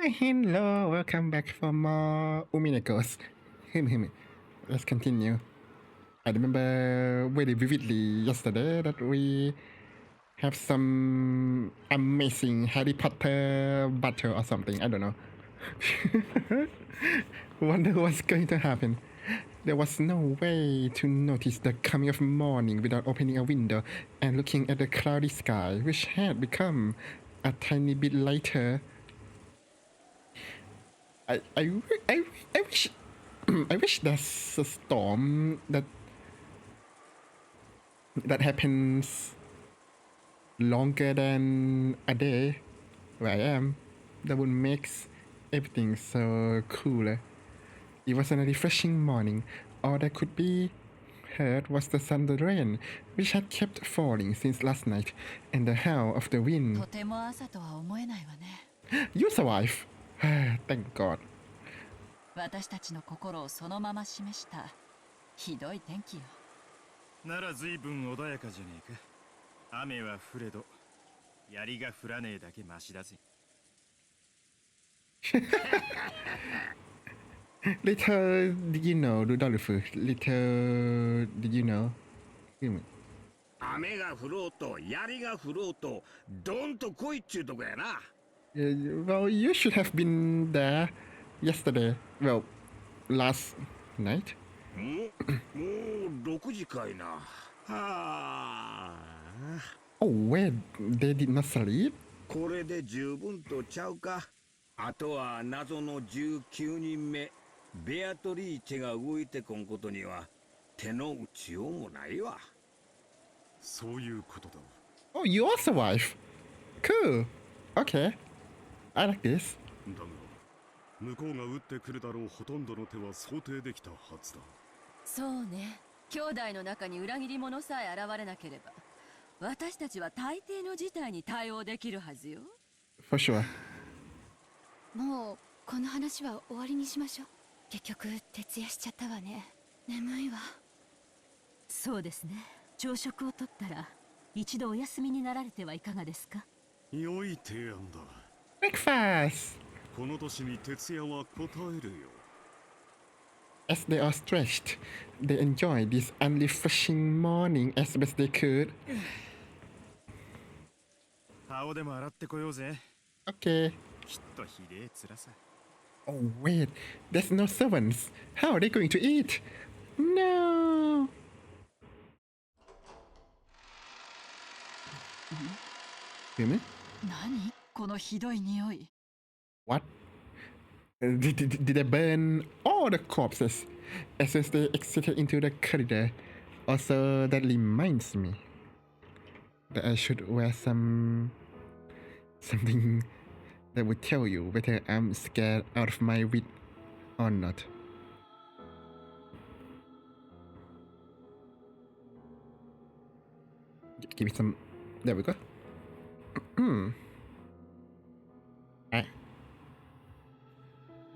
Hello, welcome back for more Uminekos. Let's continue. I remember very vividly yesterday that we have some amazing Harry Potter battle or something. I don't know. Wonder what's going to happen. There was no way to notice the coming of morning without opening a window and looking at the cloudy sky, which had become a tiny bit lighter. I wish I wish there's a storm that happens longer than a day where I am. That would make everything so cooler. It was a refreshing morning. All that could be heard was the thunder rain, which had kept falling since last night, and the howl of the wind. とても朝とは思えないわね。You survive. Thank God. 私たちの心をそのまま示したひどい天気よ。なら随分穏やかじゃねえか。雨は降れど、槍が降らねえだけマシだぜ。Little did you know, Rudolph? Little did you know? 雨が降ろうと槍が降ろうとドンと来いっちゅうとこやな。Well, you should have been there yesterday. Well, last night. もう6時かいな。はあ。Oh wait, they did not sleep? これで十分とちゃうか。あとは謎の19人目ベアトリーチェが動いてこんことには手の打ちようもないわ。そういうことだ。Oh, you also wife. Cool. Okay. I like this. だが向こうが撃ってくるだろうほとんどの手は想定できたはずだ。そうね。兄弟の中に裏切り者さえ現れなければ、私たちは大抵の事態に対応できるはずよ。For sure. もうこの話は終わりにしましょう。結局徹夜しちゃったわね。眠いわ。そうですね。朝食をとったら一度お休みになられてはいかがですか。良い提案だ。Breakfast! この年に徹夜は応えるよ。As they all stretched, they enjoyed this unrefreshing morning as best they could. 顔でも洗ってこようぜ。Okay. きっとひでえ辛さ。Oh wait, there's no servants. How are they going to eat? No! Human? 何このひどい匂い。What? Did they burn all the corpses as soon as they exited into the corridor? Also, that reminds me that I should wear something that would tell you whether I'm scared out of my wit or not. Give me some. There we go.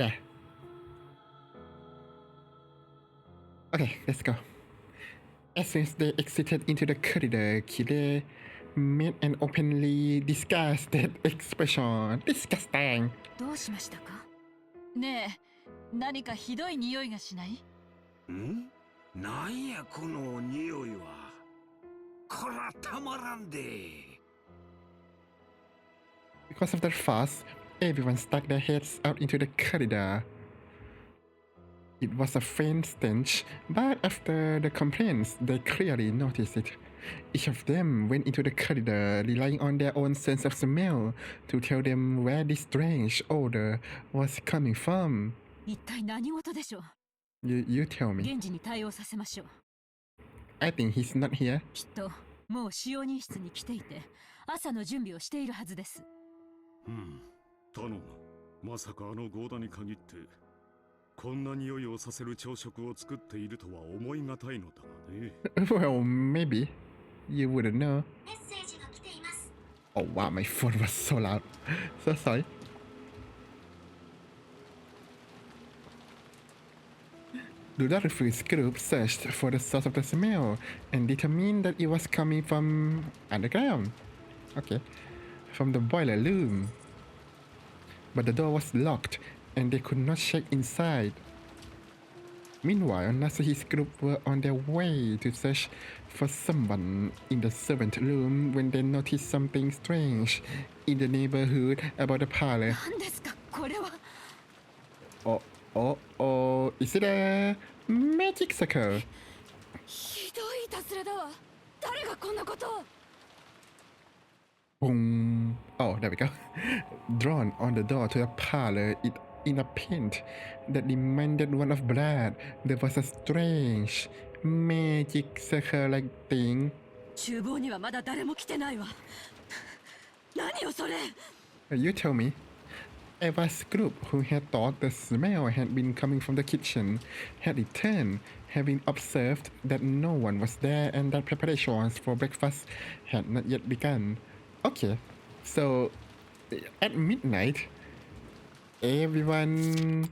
Yeah. Okay, let's go. As soon as they exited into the corridor, Kide made an openly disgusted expression. Disgusting. どうしましたか。ねえ、何かひどい匂いがしない？ん？なんやこの匂いは。こらたまらんで。Because of that fuss, everyone stuck their heads out into the corridor. It was a faint stench, but after the complaints, they clearly noticed it. Each of them went into the corridor, relying on their own sense of smell to tell them where this strange odor was coming from. 一体何事でしょう。You tell me. 現時に対応させましょう。I think he's not here. きっともう使用人室に来ていて、朝の準備をしているはずです。頼む。まさかあのゴーダに限ってこんな匂いをさせる朝食を作っているとは思いがたいのだがね。Well, maybe. You wouldn't know. メッセージが来ています。 Oh wow, my phone was so loud. So sorry. Rudolph's group searched for the source of the smell and determined that it was coming from underground. Okay. From the boiler room. but the door was locked and they could not check inside. Meanwhile, Nasuhi's group were on their way to search for someone in the servant room when they noticed something strange in the neighborhood about the parlor. 何ですかこれは。 Oh, is it a magic circle? ひどいいたずらだわ。誰がこんなことを。 Boom. Oh, there we go. Drawn on the door to the parlor in a paint that reminded one of blood, there was a strange magic circle-like thing. 厨房にはまだ誰も来てないわ。何よそれ。 You tell me. Eva's group, who had thought the smell had been coming from the kitchen, had returned, having observed that no one was there and that preparations for breakfast had not yet begun. Okay, so at midnight, everyone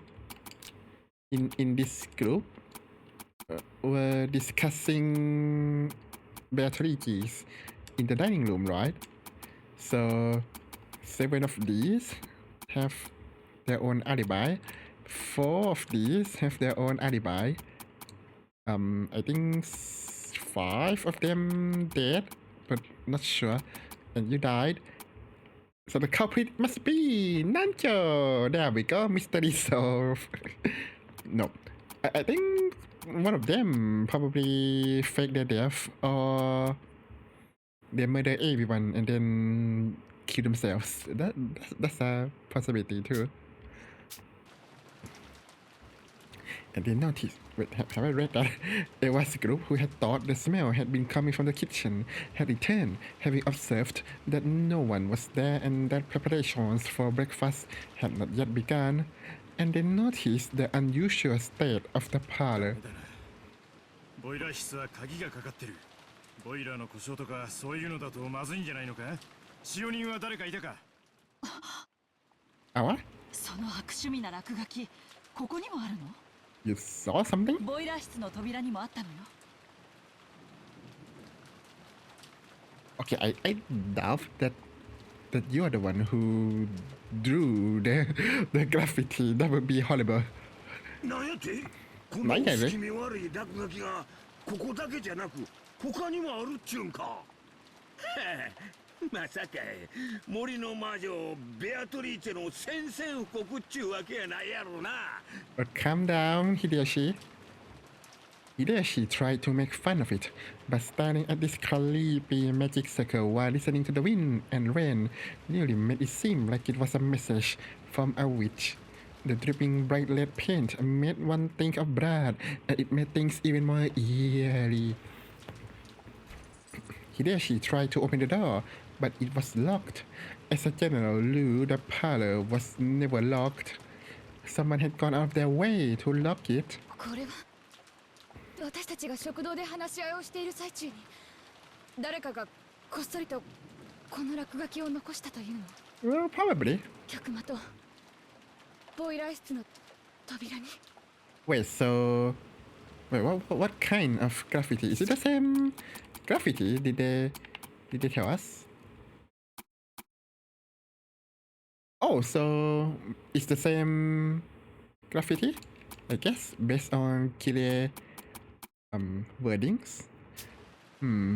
in this group were discussing Beatrices in the dining room, right? So 7 of these have their own alibi. 4 of these have their own alibi. I think 5 of them dead, but not sure. And you died. So the culprit must be Nancho. There we go. Mystery solved. No. I think one of them probably faked their death or they murder everyone and then kill themselves. That's a possibility too. And they noticed, wait, have I read that? There was a group who had thought the smell had been coming from the kitchen, had returned, having observed that no one was there and that preparations for breakfast had not yet begun, and they noticed the unusual state of the parlor. ボイラー室は鍵がかかってる。ボイラーの故障とかそういうのだとまずいんじゃないのか？使用人は誰かいたか？ What? その悪趣味な落書き、ここにもあるの？ You saw something? ボイラー室の扉にもあったのよ。 Okay, I doubt that you are the one who drew the graffiti. That would be horrible. なんやってこの薄気味悪い落書きがここだけじゃなく他にもあるっちゅうんか。まさか森の魔女ベアトリーチェの宣戦布告っちゅうわけやないやろな。 But calm down, Hideyoshi. Hideyoshi tried to make fun of it, but staring at this creepy magic circle while listening to the wind and rain nearly made it seem like it was a message from a witch. The dripping bright red paint made one think of blood, and it made things even more eerie. Hideyoshi tried to open the door, but it was locked. As a general rule, the parlor was never locked. Someone had gone out of their way to lock it. これは私たちが食堂で話し合いをしている最中に誰かがこっそりとこの落書きを残したというの。 Well, probably. 客間とボイラー室の扉に。 Wait, so... Wait, what kind of graffiti? Is it the same graffiti? Did they tell us? Oh, so it's the same graffiti, I guess, based on Kile wordings.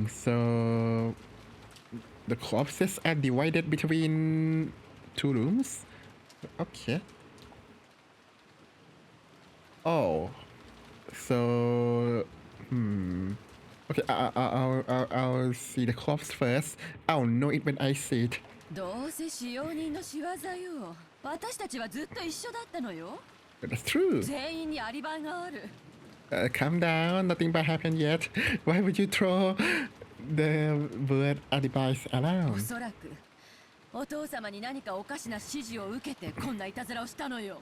So the corpses are divided between 2 rooms. Okay. Oh, so okay. I'll see the corpse first. I'll know it when I see it. どうせ使用人の仕業よ。私たちはずっと一緒だったのよ。 That's true. 全員にアリバイがある。Calm down. Nothing bad happened yet. Why would you throw the word alibis お around? そらくお父様に何かおかしな指示を受けてこんないたずらをしたのよ。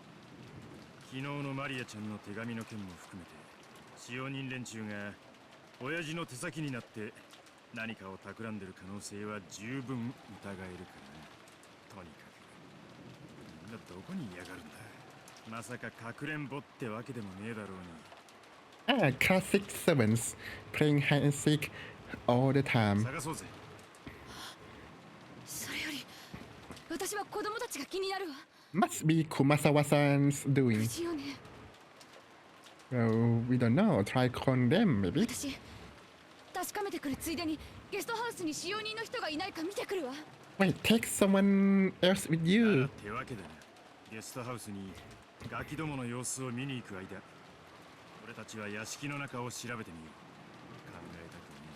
昨日のマリアちゃんの手紙の件も含めて使用人連中が親父の手先になって何かを企んでる可能性は十分疑えるからな。とにかくみんなどこにいやがるんだ。まさかかくれんぼってわけでもねえだろうに。 Classic servants playing hide and seek all the time. 探そうぜ。それより私は子供たちが気になるわ。Must be Kumasawa-san's 無 doing. 事よね。 Well, we don't know. Try calling them, maybe. 私確かめてくるついでにゲストハウスに使用人の人がいないか見てくるわ。 Wait, take someone else with you. ってわけだな。ゲストハウスにガキどもの様子を見に行く間、俺たちは屋敷の中を調べてみよう。考えたくね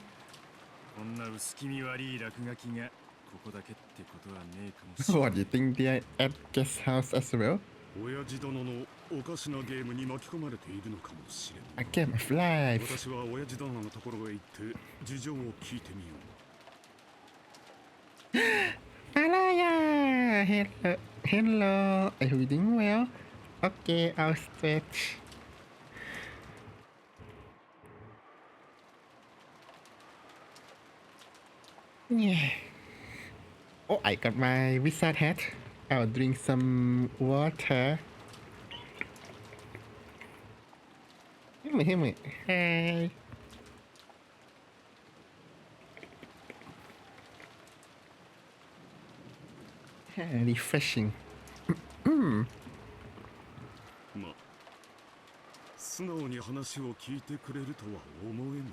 え。こんな薄気味悪い落書きがここだけってことはねえかもしれない。What, you think they're at guest house as well? 親父殿のおかしなゲームに巻き込まれているのかもしれな A い。game of life. 私は親父殿のところへ行って事情を聞いてみよう。 Alaya! Hello. Hello. Are you doing well? Okay, I'll stretch. Yeah. Oh, I got my wizard hat. I'll drink some water. Hear me. Hi. Refreshing. まあ素直に話を聞いてくれるとは思えぬがね。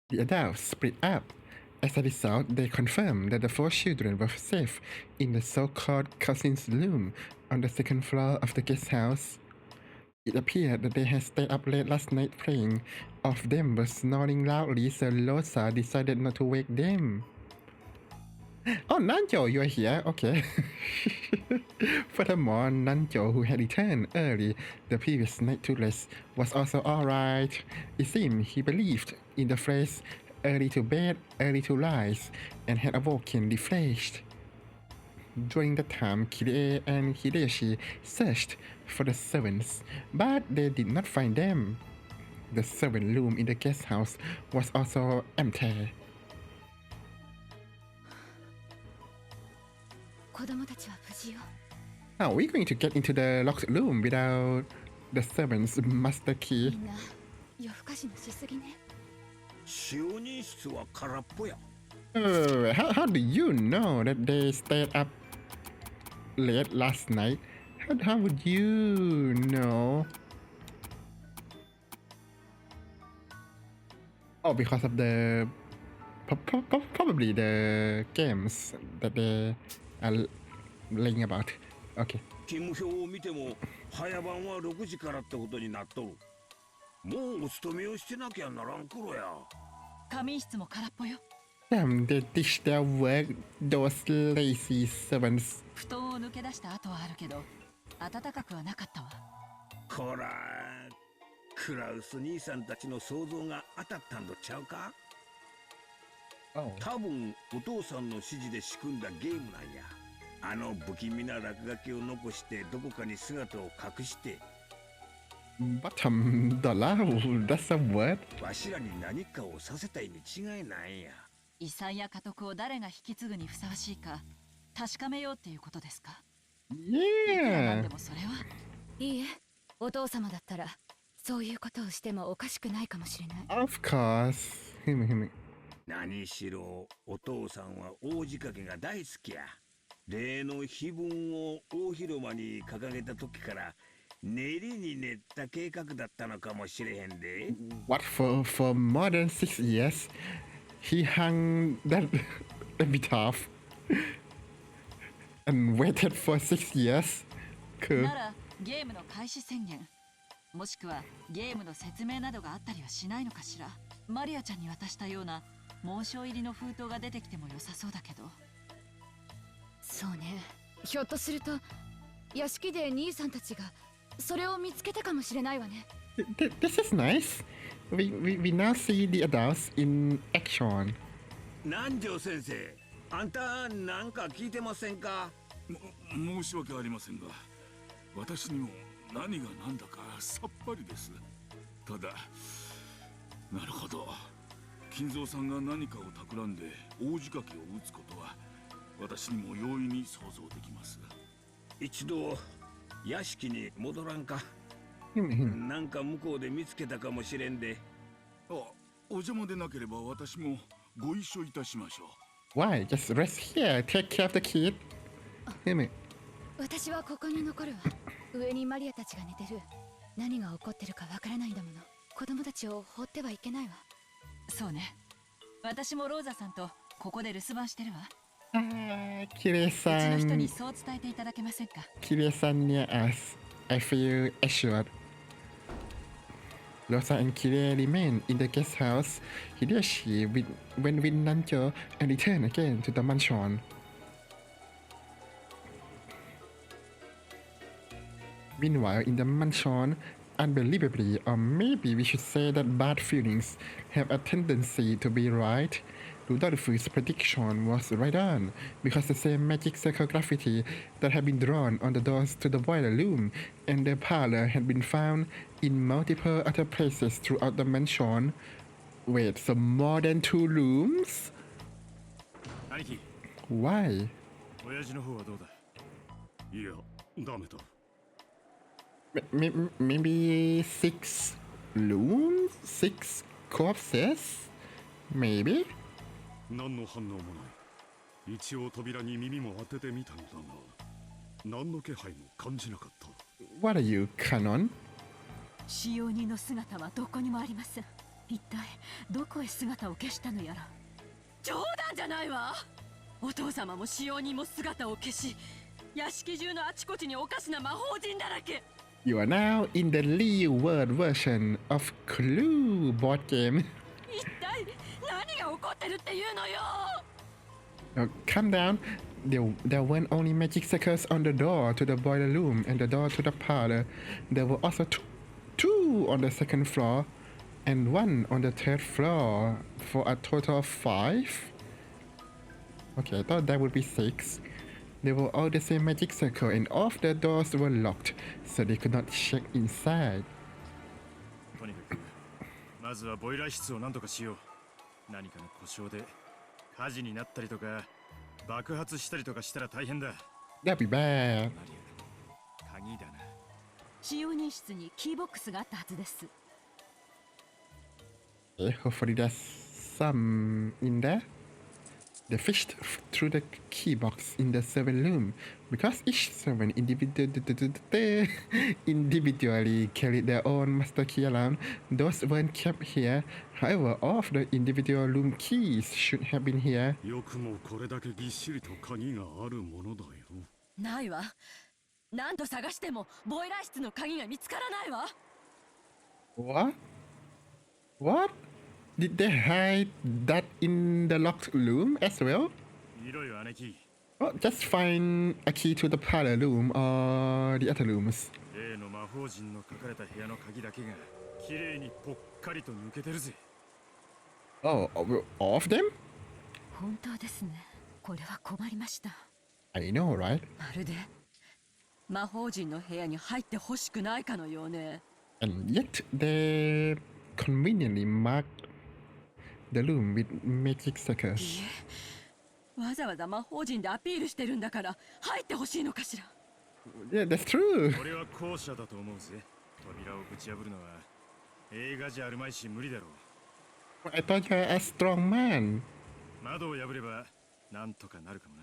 The adults split up. As a result, they confirmed that the four children were safe in the so-called cousin's room on the second floor of the guest house. It appeared that they had stayed up late last night playing. All of them were snoring loudly, so Rosa decided not to wake them. Oh, Nanjo, you are here. Okay. Furthermore, Nanjo, who had returned early the previous night to rest, was also alright. It seemed he believed in the phrase early to bed, early to rise, and had awoken refreshed. During that time, Kirie and Hideyoshi searched for the servants, but they did not find them. The servant room in the guest house was also empty. 子供たちは無事よ。 How are we going to get into the locked room without the servant's master み key? んな夜更かしのしすぎね。使用人室は空っぽや。 How do you know that they stayed up late last night? How would you know? Oh, because of the probably the games that they are laying about. Okay. 勤務表を見ても早番は6時からってことになっとる。もうお勤めをしてなきゃならん頃や。仮眠室も空っぽよ。 Damn, they ditched their work. Those lazy servants. 布団を抜け出した跡はあるけど暖かくはなかったわ。こら、クラウス兄さんたちの想像が当たったんとちゃうか。 Oh. 多分お父さんの指示で仕組んだゲームなんや。あの不気味な落書きを残してどこかに姿を隠して。 Bottom dollar? That's a word? わしらに何かをさせたいに違いないんや。遺産や家督を誰が引き継ぐにふさわしいか確かめようっていうことですか。いくらなん Yeah. でもそれは。いいえ、お父様だったらそういうことをしてもおかしくないかもしれない。 Of course. Him. 何しろお父さんは大仕掛けが大好きや。例の碑文を大広間に掲げた時から練りに練った計画だったのかもしれへんで。 What for more than 6 years? He hung that epitaph and waited for 6 years. Cool. ならゲームの開始宣言もしくはゲームの説明などがあったりはしないのかしら。マリアちゃんに渡したような紋章入りの封筒が出てきても良さそうだけど。そうね。ひょっとすると屋敷で兄さんたちがそれを見つけたかもしれないわね。 This is nice. We now see the adults in action. 南條先生、あんたなんか聞いてませんか。申し訳ありませんが、私にも何が何だかさっぱりです。ただ、なるほど。金蔵さんが何かを企んで大仕掛けを打つことは私にも容易に想像できます。一度屋敷に戻らんか。 Him. なんか向こうで見つけたかもしれんで。あ、お邪魔でなければ私もご一緒いたしましょ Why? Just rest here. Take care of the kid. ふむ。私はここに残るわ。上にマリアたちが寝てる。何が起こってるかわからないんだもの。子供たちを放ってはいけないわ。そうね。私もローザさんとここで留守番してるわ。あー、キレイうちさの人にん。そう伝えていただけませんか。キレイさん near us. I feel assured. Rosa and Kire remain in the guest house. Hideyoshi went with Nanjo and returned again to the mansion. Meanwhile, in the mansion, unbelievably, or maybe we should say that bad feelings have a tendency to be right. Rudolph's prediction was right on, because the same magic circle graffiti that had been drawn on the doors to the boiler room and the parlor had been found in multiple other places throughout the mansion. Wait, so more than 2 rooms? 兄貴、 Why? 親父の方はどうだ。いやダメだ。 Maybe 6 rooms? 6 corpses? Maybe? 何の反応もない。一応扉に耳も当ててみたのだが、何の気配も感じなかった。 What are you, Canon? 使用人の姿はどこにもありません。一体どこへ姿を消したのやら。冗談じゃないわ。お父様も使用人も姿を消し、屋敷中のあちこちにおかしな魔法陣だらけ。 You are now in the real world version of Clue board game. 一体何が起こってるっていうのよ。 Now, calm down. There weren't only magic circles on the door to the boiler room and the door to the parlor. There were also two on the second floor and 1 on the third floor for a total of 5. Okay, I thought that would be 6. They were all the same magic circle and all of the doors were locked, so they could not check inside. とにかくまずはボイラー室を何とかしよう。何かの故障で火事になったりとか爆発したりとかしたら大変だ。 That'd be bad. マリア、鍵だな。使用人室にキーボックスがあったはずです。 Okay, hopefully there's some in there. They fished through the key box in the servant room because each servant individually carried their own master key around. Those weren't kept here. However, all of the individual room keys should have been here. よくもこれだけぎっしりと鍵があるものだよ。ないわ。何度探してもボイラー室の鍵が見つからないわ。 What? What? Did they hide that in the locked room as well? 見ろよ姉貴。 Well, just find a key to the parlor room or the other rooms. 例の魔法陣の書かれた部屋の鍵だけが綺麗にぽっかりと抜けてるぜ。 Oh, all of them? 本当ですね。これは困りました。 I know, right? まるで魔法陣の部屋に入ってほしくないかのようね。 And yet they conveniently marked the room with magic circles. いえ、わざわざ魔法陣でアピールしてるんだから入ってほしいのかしら。 Yeah, that's true. 俺は後者だと思うぜ。扉をぶち破るのは映画じゃあるまいし無理だろう。 I thought you're a strong man. 窓を破ればなんとかなるかもな。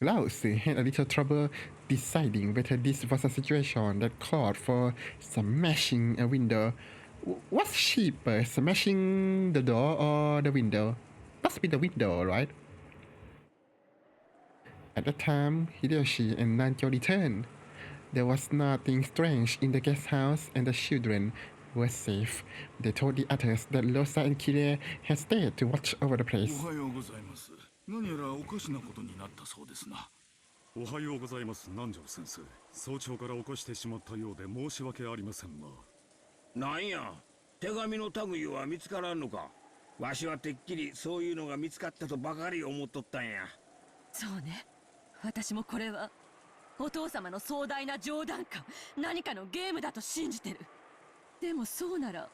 Laozi had a little trouble deciding whether this was a situation that called for smashing a window. What's cheaper, smashing the door or the window? Must be the window, right? At that time, Hideyoshi and Nanjo returned. There was nothing strange in the guest house and the children were safe. They told the others that Rosa and Kire had stayed to watch over the place. おはようございます。何やらおかしなことになったそうですな。おはようございます、南條先生。早朝から起こしてしまったようで申し訳ありませんが。なんや、手紙の類は見つからんのか。わしはてっきりそういうのが見つかったとばかり思っとったんや。そうね。私もこれはお父様の壮大な冗談か何かのゲームだと信じてる。でもそうなら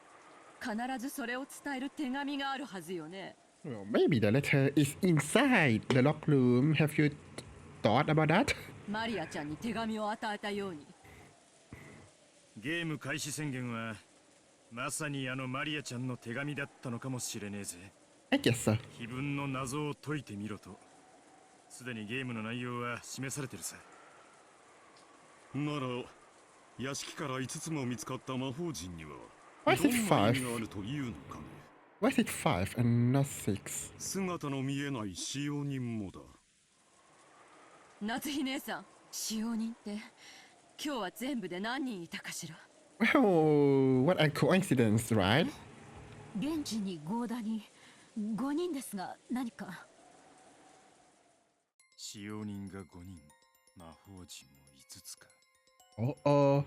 必ずそれを伝える手紙があるはずよね。 Well, maybe the letter is inside the locked room. Have you thought about that? マリアちゃんに手紙を与えたように。ゲーム開始宣言はまさにあのマリアちゃんの手紙だったのかもしれねえぜ。I guess so. 碑文の謎を解いてみろと。すでにゲームの内容は示されてるさ。なら屋敷から5つも見つかった魔法陣には Why is ど it んな意 5? 味があるというのかね。 Why is it 5 and not 6? 姿の見えない使用人もだ。夏日姉さん、使用人って今日は全部で何人いたかしら。 Oh, what a coincidence, right? 現地にゴーダに5人ですが何か。使用人が5人、魔法陣も5つか。 Oh,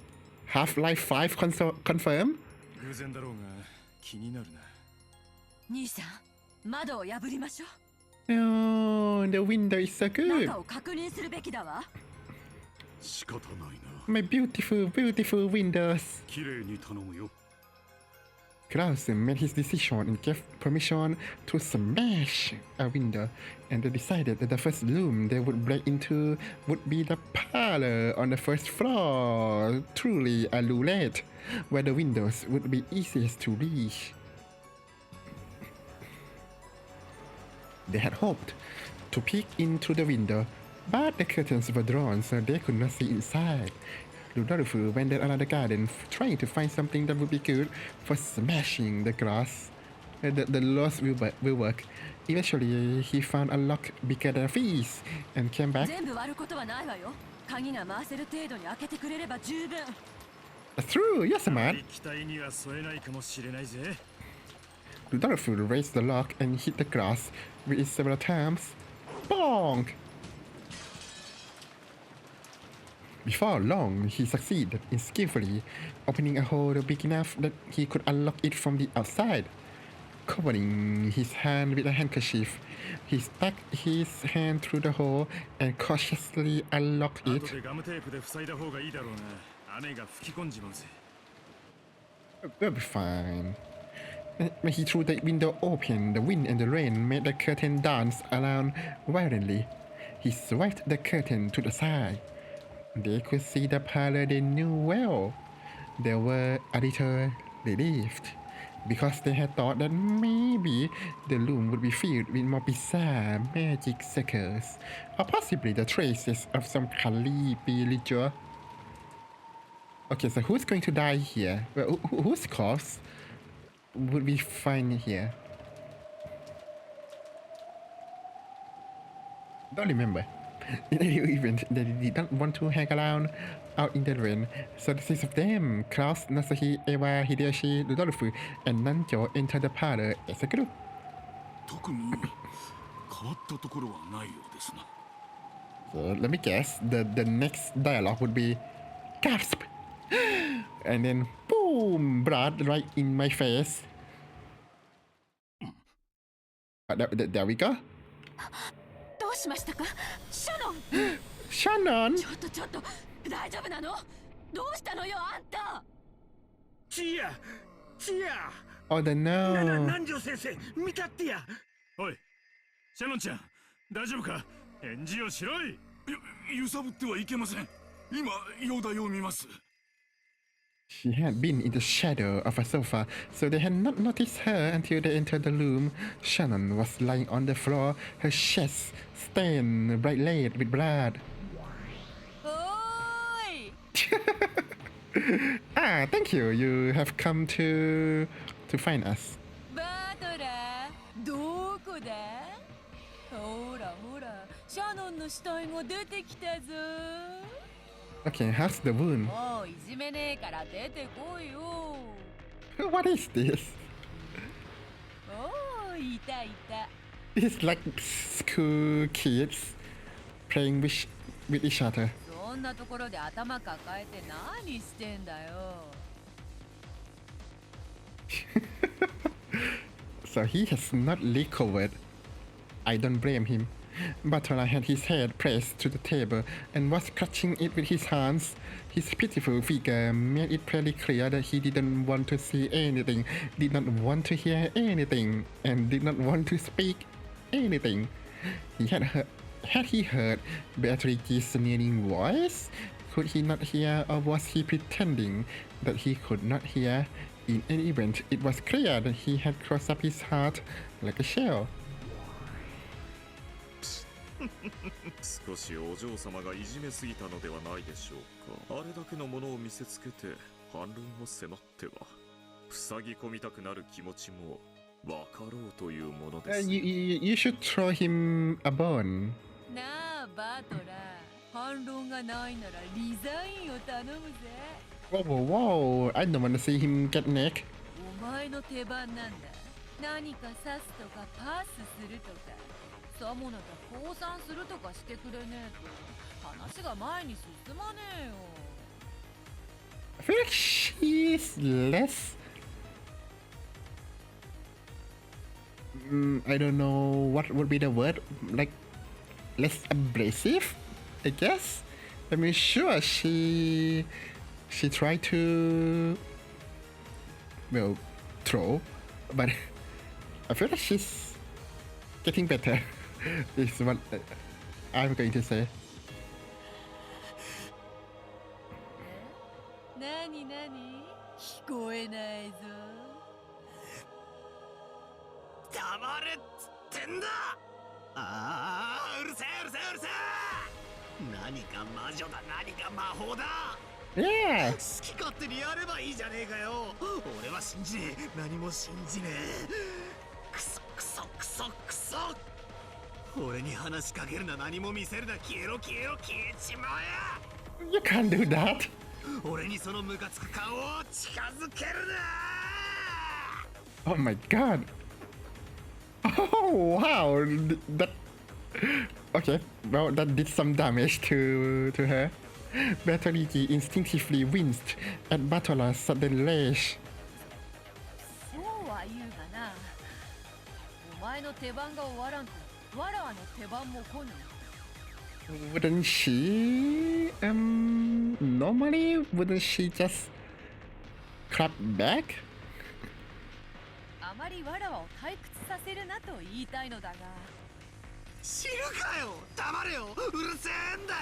Half-Life 5 confirm? 偶然だろうが気になるな。兄さん、窓を破りましょう。 Oh, the window is so good. 中を確認するべきだわ。仕方ないな。 My beautiful, beautiful windows. 綺麗に頼むよ。 Klaus made his decision and gave permission to smash a window, and they decided that the first room they would break into would be the parlor on the first floor, truly a roulette, where the windows would be easiest to reach. They had hoped to peek into the window, but the curtains were drawn so they could not see inside. Rudolph wandered around the garden, trying to find something that would be good for smashing the glass. The loss will work. Eventually, he found a lock bigger than a fist and came back. 全部割ることはないわよ。鍵が回せる程度に開けてくれれば十分。 That's true, you're あ smart. り期待には添えないかもしれないぜ。 Rudolph raised the lock and hit the glass with it several times. Bonk! Before long, he succeeded in skillfully opening a hole big enough that he could unlock it from the outside. Covering his hand with a handkerchief, he stuck his hand through the hole and cautiously unlocked 後 it. でガムテープで塞いだ方がいいだろうな。雨が吹き込んじまうぜ。 We'll be fine. When he threw the window open, the wind and the rain made the curtain dance around violently. He swiped the curtain to the side. They could see the parlor they knew well. They were a little relieved, because they had thought that maybe the room would be filled with more bizarre magic circles, or possibly the traces of some creepy ritual. Okay, so who's going to die here? Well, whose corpse would we find here? Don't remember. In any event, they did not want to hang around out in the rain, so the six of them, Klaus, Nasahi, Eva, Hideyoshi, Rudolph, and Nanjo entered the parlor as a group. 特に変わったところはないようですな。 So let me guess, the next dialogue would be gasp! And then boom! Blood right in my face. There we go. どうしましたか、シャノン。 Shannon! ちょっと大丈夫なの？どうしたのよあんた。チアチア Oh, the no. 南條先生見たってや。おい、シャノンちゃん、大丈夫か？返事をしろい。揺さぶってはいけません。今容体を見ます。 She had been in the shadow of a sofa, so they had not noticed her until they entered the room. Shannon was lying on the floor, her chest stained bright red with blood. おーい。Ah, thank you. You have come to find us. バトラー、どこだ？ほらほら、シャノンの死体が出てきたぞ。 Okay, how's the wound? もういじめねえから出てこいよ。 What is this? おー、いたいた。 It's like school kids playing with each other. そんなところで頭抱えて何してんだよ。 So he has not recovered. I don't blame him. Batola had his head pressed to the table and was clutching it with his hands. His pitiful figure made it pretty clear that he didn't want to see anything, did not want to hear anything, and did not want to speak anything. Had he heard Beatrice's sneering voice? Could he not hear, or was he pretending that he could not hear? In any event, it was clear that he had closed up his heart like a shell. 少しお嬢様がいじめすぎたのではないでしょうか。あれだけのものを見せつけて反論を迫っては塞ぎ込みたくなる気持ちも分かろうというものです。You should throw him a bone. なあバトラー、反論がないならリザインを頼むぜ。 Whoa, whoa, whoa! I don't want to see him get neck. お前の手番なんだ。何か刺すとかパスするとか、さもなきゃ降参するとかしてくれねえと話が前に進まねえよ。 I feel like she's less. I don't know what would be the word. Like less abrasive, I guess. I mean, sure, she tried to throw, but I feel like she's getting better. Is what I'm going to say. なになに聞こえないぞ。黙れっつってんだ。ああ、うるせえうるせえうるせえ。何か魔女だ、何か魔法だ。 Yeah. 好き勝手にやればいいじゃねえかよ。俺は信じねえ、何も信じねえ。クソクソクソクソ。俺に話しかけるな、何も見せるな、消えろ消えろ消えちまえ。 You can't do that. 俺にそのムカつく顔を近づけるな。 Oh my god. Oh wow. That. Okay. Well, that did some damage to her. Bertoligi instinctively winced at Batola's sudden rage. そうは言うがな。お前の手番が終わらんと、わらわの手番も来ぬ。 Wouldn't she? Normally, wouldn't she just clap back? あまりわらわを退屈させるなと言いたいのだが。知るかよ、黙れよ、うるせえんだよ。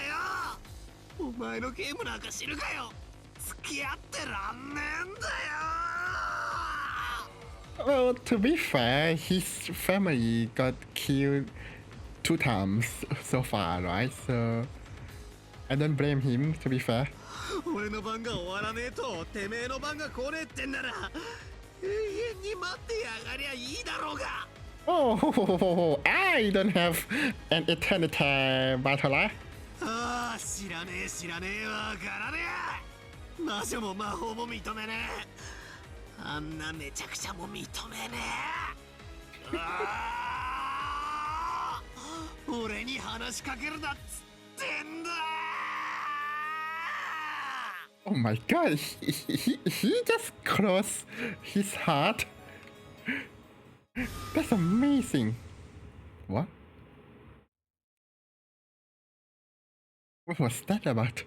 お前のゲームなんか知るかよ。付き合ってらんねえんだよ。 Well, to be fair, his family got killed 2 times so far, right? So I don't blame him, to be fair. 俺の番が終わらねえとてめえの番が来ねえってんなら永遠に待ってやがりゃいいだろうが。 Oh, I don't have an eternity, Batola. ああ、知らねえ知らねえわからねえ。魔女も魔法も認めねえ。あんなめちゃくちゃも認めねえ。ああ、俺に話しかけるなっつってんだ。 Oh my god, he just closed his heart. That's amazing. What? What was that about?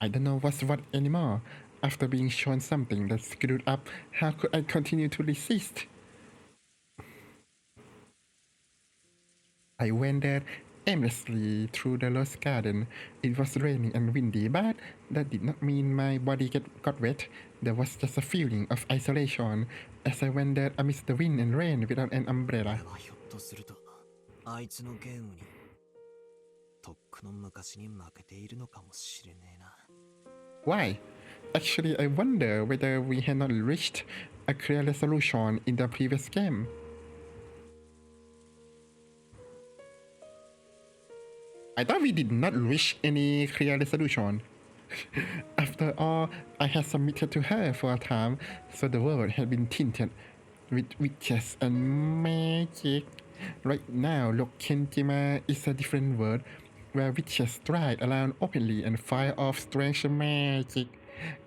I don't know what's what anymore. After being shown something that screwed up, how could I continue to resist? I wandered aimlessly through the lost garden. It was raining and windy, but that did not mean my body got wet. There was just a feeling of isolation as I wandered amidst the wind and rain without an umbrella. ひょっとするとあいつのゲームにとっくの昔に負けているのかもしれねえな。 Why? Actually, I wonder whether we had not reached a clear resolution in the previous game. I thought we did not reach any clear resolution. After all, I had submitted to her for a time, so the world had been tinted with witches and magic. Right now, Lokenjima is a different world, where witches stride around openly and fire off strange magic.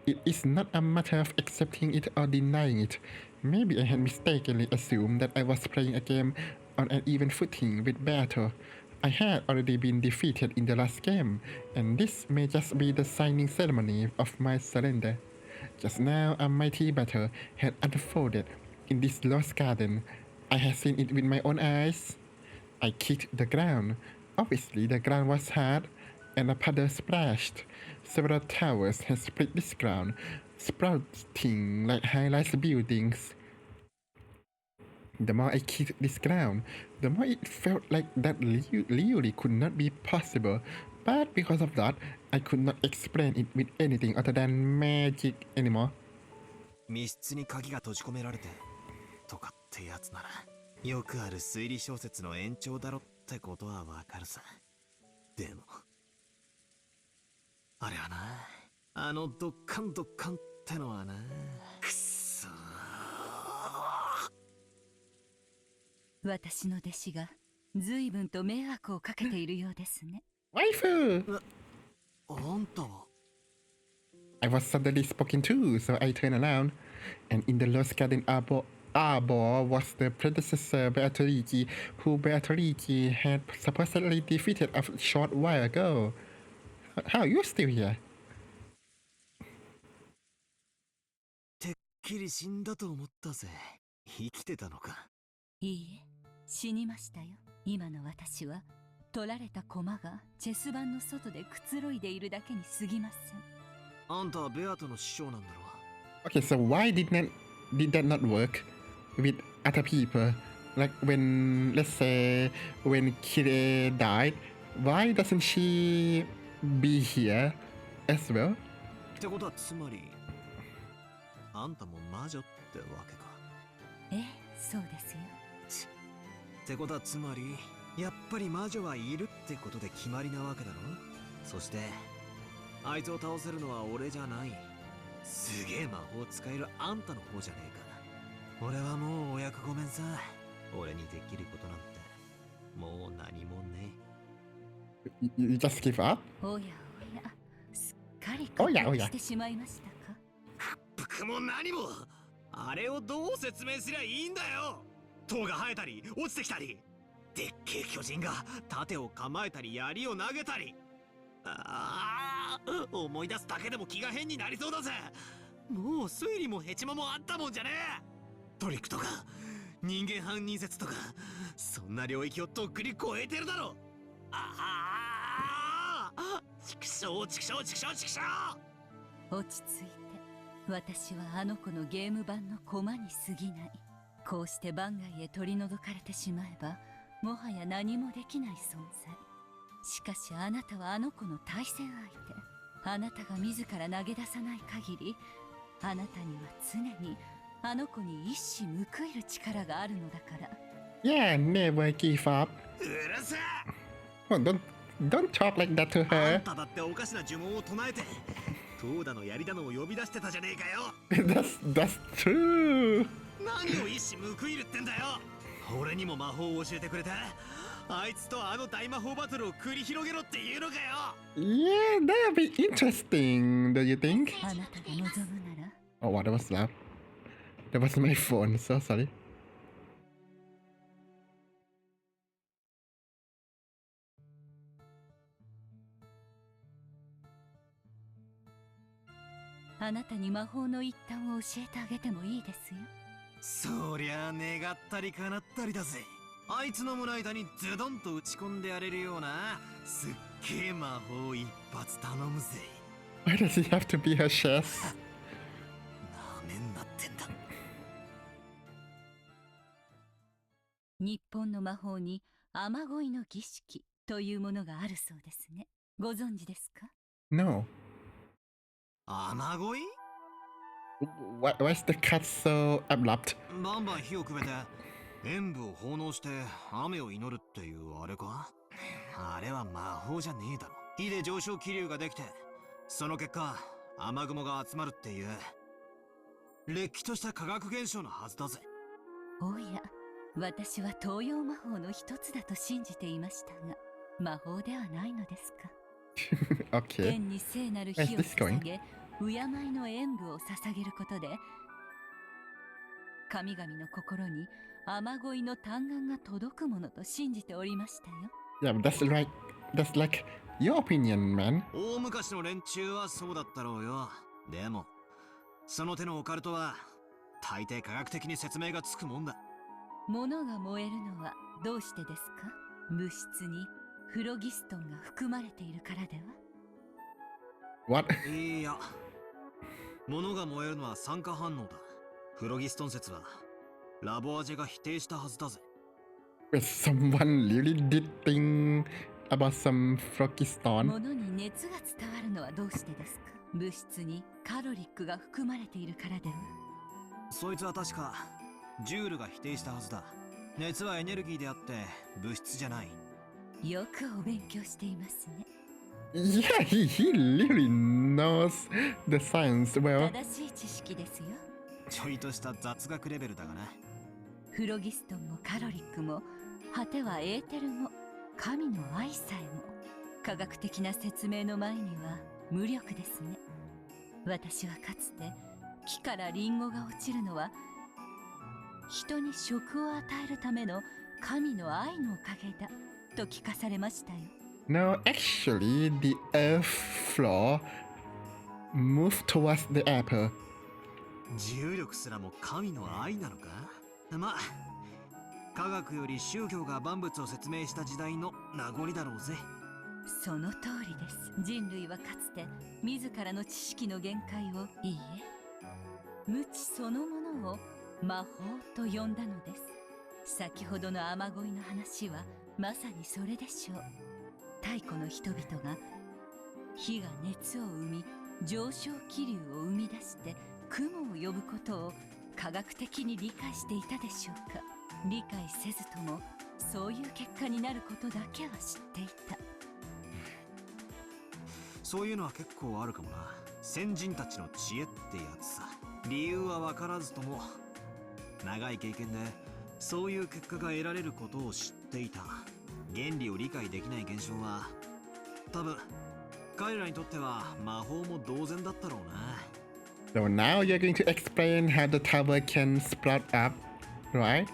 It is not a matter of accepting it or denying it. Maybe I had mistakenly assumed that I was playing a game on an even footing with battle. I had already been defeated in the last game, and this may just be the signing ceremony of my surrender. Just now, a mighty battle had unfolded in this lost garden. I had seen it with my own eyes. I kicked the ground. Obviously, the ground was hard and a puddle splashed. Several towers had split this ground, sprouting like high-rise buildings. The more I kicked this ground, the more it felt like that really could not be possible. But because of that, I could not explain it with anything other than magic anymore. 密室に鍵が閉じ込められてとかってやつならよくある推理小説の延長だろってことはわかるさ。でもあれはな、あのドッカンってのはな、くっそー。私の弟子が随分と迷惑をかけているようですね。Waifu! あんたは I was suddenly spoken to, so I turned around, and in the Lost Garden Arbor was the predecessor Beatrice, who Beatrice had supposedly defeated a short while ago. How are you still here? てっきり死んだと思ったぜ。生きてたのか。いいえ、死にましたよ。今の私は取られた駒がチェス盤の外でくつろいでいるだけに過ぎません。あんたはベアトの師匠なんだろう。 Okay, so why did that not work with other people? Like when, let's say, when Kire died, why doesn't she be here as well? ってことはつまりあんたも魔女ってわけか。ええ、そうですよ。ってことはつまりやっぱり魔女はいるってことで決まりなわけだろ。そしてあいつを倒せるのは俺じゃない。すげえ魔法使えるあんたの方じゃねえか。俺はもうお役ごめんさ。俺にできることなんてもう何もねえ。You just give up? おやおや、すっかり降伏してしまいましたか。僕も何も。あれをどう説明すりゃいいんだよ。塔が生えたり落ちてきたり、でっけえ巨人が盾を構えたり槍を投げたり。ああ、思い出すだけでも気が変になりそうだぜ。もう推理もヘチマもあったもんじゃねえ。トリックとか人間犯人説とかそんな領域をとっくに超えてるだろ。ああ、ちくしょうちくしょうちくしょうちくしょう。落ち着いて、私はあの子のゲーム版の駒に過ぎない。こうして番外へ取り除かれてしまえばもはや何もできない存在。しかしあなたはあの子の対戦相手。あなたが自ら投げ出さない限り、あなたには常にあの子に一矢報いる力があるのだから。Yeah, never give up. うるせえ。 Oh, don't talk like that to あ her. んただっておかしな呪文を唱えて塔だの槍だのを呼び出してたじゃねえかよ。That's true. 何を一矢報いるってんだよ。俺にも魔法を教えてくれた。あいつとあの大魔法バトルを繰り広げろっていうのかよ。 Yeah, that'll be interesting, do you think? あなたが望むなら。 Oh, what was that? That was my phone, so sorry. あなたに魔法の一端を教えてあげてもいいですよ。そりゃあ願ったり叶ったりだぜ。あいつの胸板にズドンと打ち込んでやれるようなすっげえ魔法一発頼むぜ。 Why does he have to be her chef? なめんなってんだ。日本の魔法に雨乞いの儀式というものがあるそうですね。ご存知ですか？ No. 雨乞い？ Why is the cut so abrupt? バンバン火をくべて塩分を奉納して雨を祈るっていうあれか？あれは魔法じゃねえだろ。火で上昇気流ができてその結果雨雲が集まるっていうれっきとした化学現象のはずだぜ。おや、私は東洋魔法の一つだと信じていましたが、魔法ではないのですか。Okay. 天に聖なる火を Where's this going? 捧げ、敬いの演舞を捧げることで、神々の心に雨乞いの嘆願が届くものと信じておりましたよ。Yeah, but that's like your opinion, man. 大昔の連中はそうだったろうよ。でもその手のオカルトは大抵科学的に説明がつくもんだ。物が燃えるのはどうしてですか？物質にフロギストンが含まれているからでは？ What? いや、物が燃えるのは酸化反応だ。フロギストン説はラボアジェが否定したはずだぜ。Wait, someone really did think about some phlogiston? 物に熱が伝わるのはどうしてですか？物質にカロリックが含まれているからでは？そいつは確かジュールが否定したはずだ。熱はエネルギーであって物質じゃない。よくお勉強していますね。Yeah, he really knows the science well. 正しい知識ですよ。ちょいとした雑学レベルだがな。フロギストンもカロリックも、果てはエーテルも、神の愛さえも、科学的な説明の前には無力ですね。私はかつて木からリンゴが落ちるのは人に食を与えるための神の愛のおかげだと聞かされましたよ。No, actually, the earth floor moved towards the apple. 重力すらも神の愛なのか？まあ、科学より宗教が万物を説明した時代の名残だろうぜ。その通りです。人類はかつて自らの知識の限界を、いいえ、無知そのものを魔法と呼んだのです。先ほどの雨乞いの話はまさにそれでしょう。太古の人々が火が熱を生み上昇気流を生み出して雲を呼ぶことを科学的に理解していたでしょうか。理解せずともそういう結果になることだけは知っていた。そういうのは結構あるかもな。先人たちの知恵ってやつさ。理由は分からずとも長い経験でそういう結果が得られることを知っていた。原理を理解できない現象は多分彼らにとっては魔法も同然だったろうな。So now you're going to explain how the tower can sprout up, right?